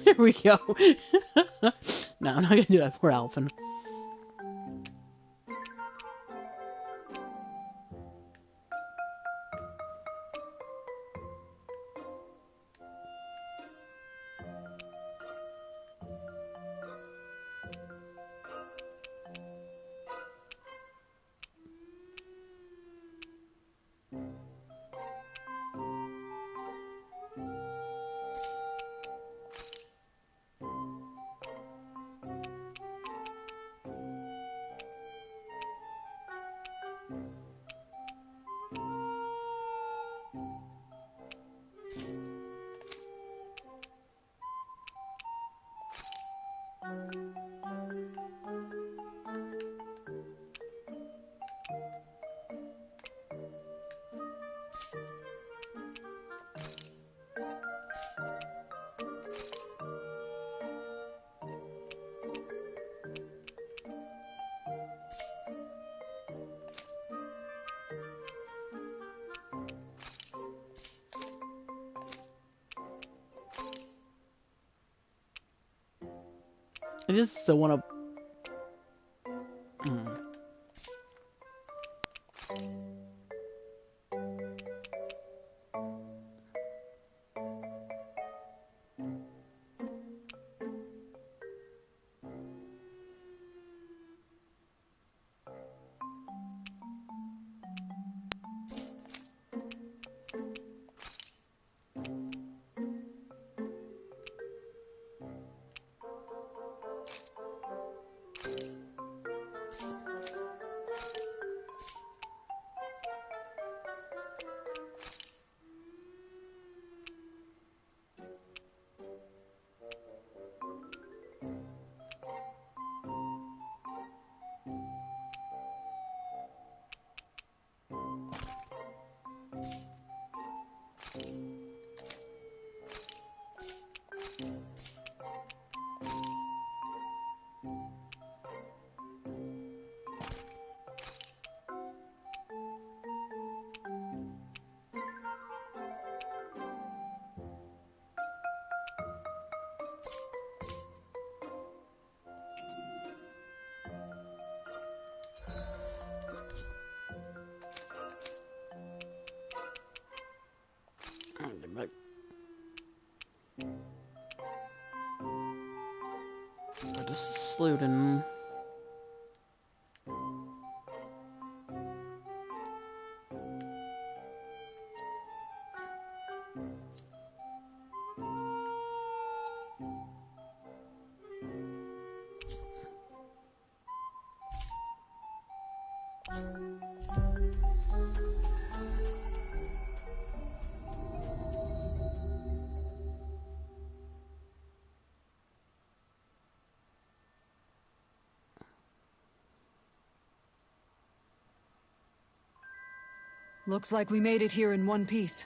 Here we go. No, I'm not gonna do that for Alphen. I just so want to. Just Sluden. Looks like we made it here in one piece.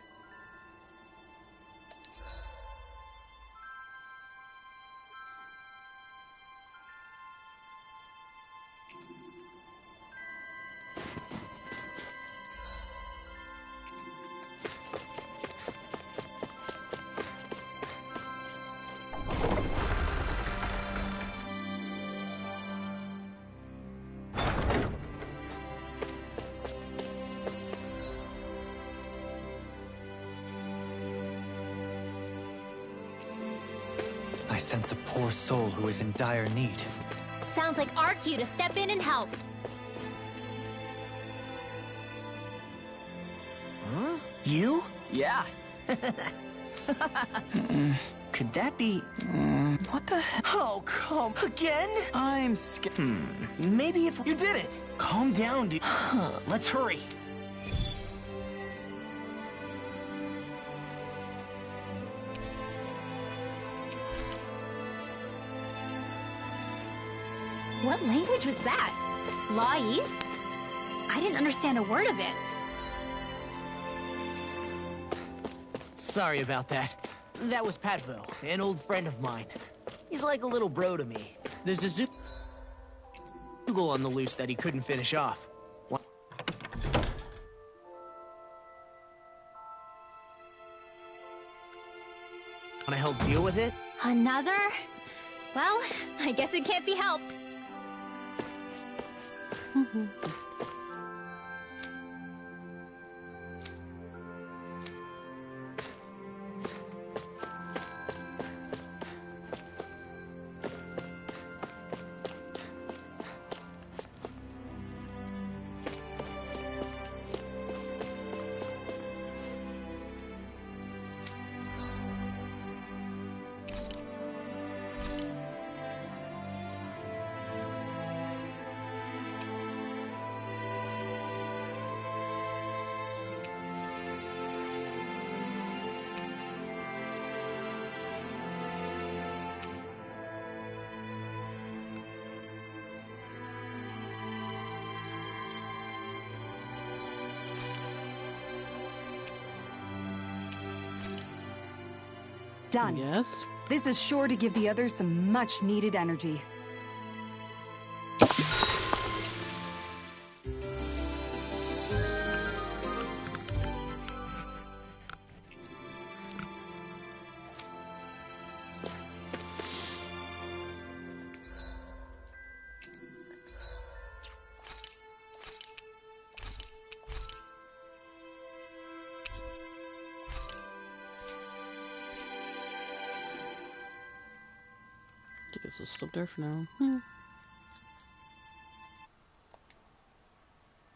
I sense a poor soul who is in dire need. Sounds like our cue to step in and help. Huh? You? Yeah. Could that be... What the hell? Oh, come again? I'm scared. Maybe if you did it. Calm down, dude. Let's hurry. What language was that? Lawese? I didn't understand a word of it. Sorry about that. That was Patvo, an old friend of mine. He's like a little bro to me. There's a Zoogle on the loose that he couldn't finish off. What? Wanna help deal with it? Another? Well, I guess it can't be helped. Done. Yes. This is sure to give the others some much-needed energy. I guess I'll stop there for now.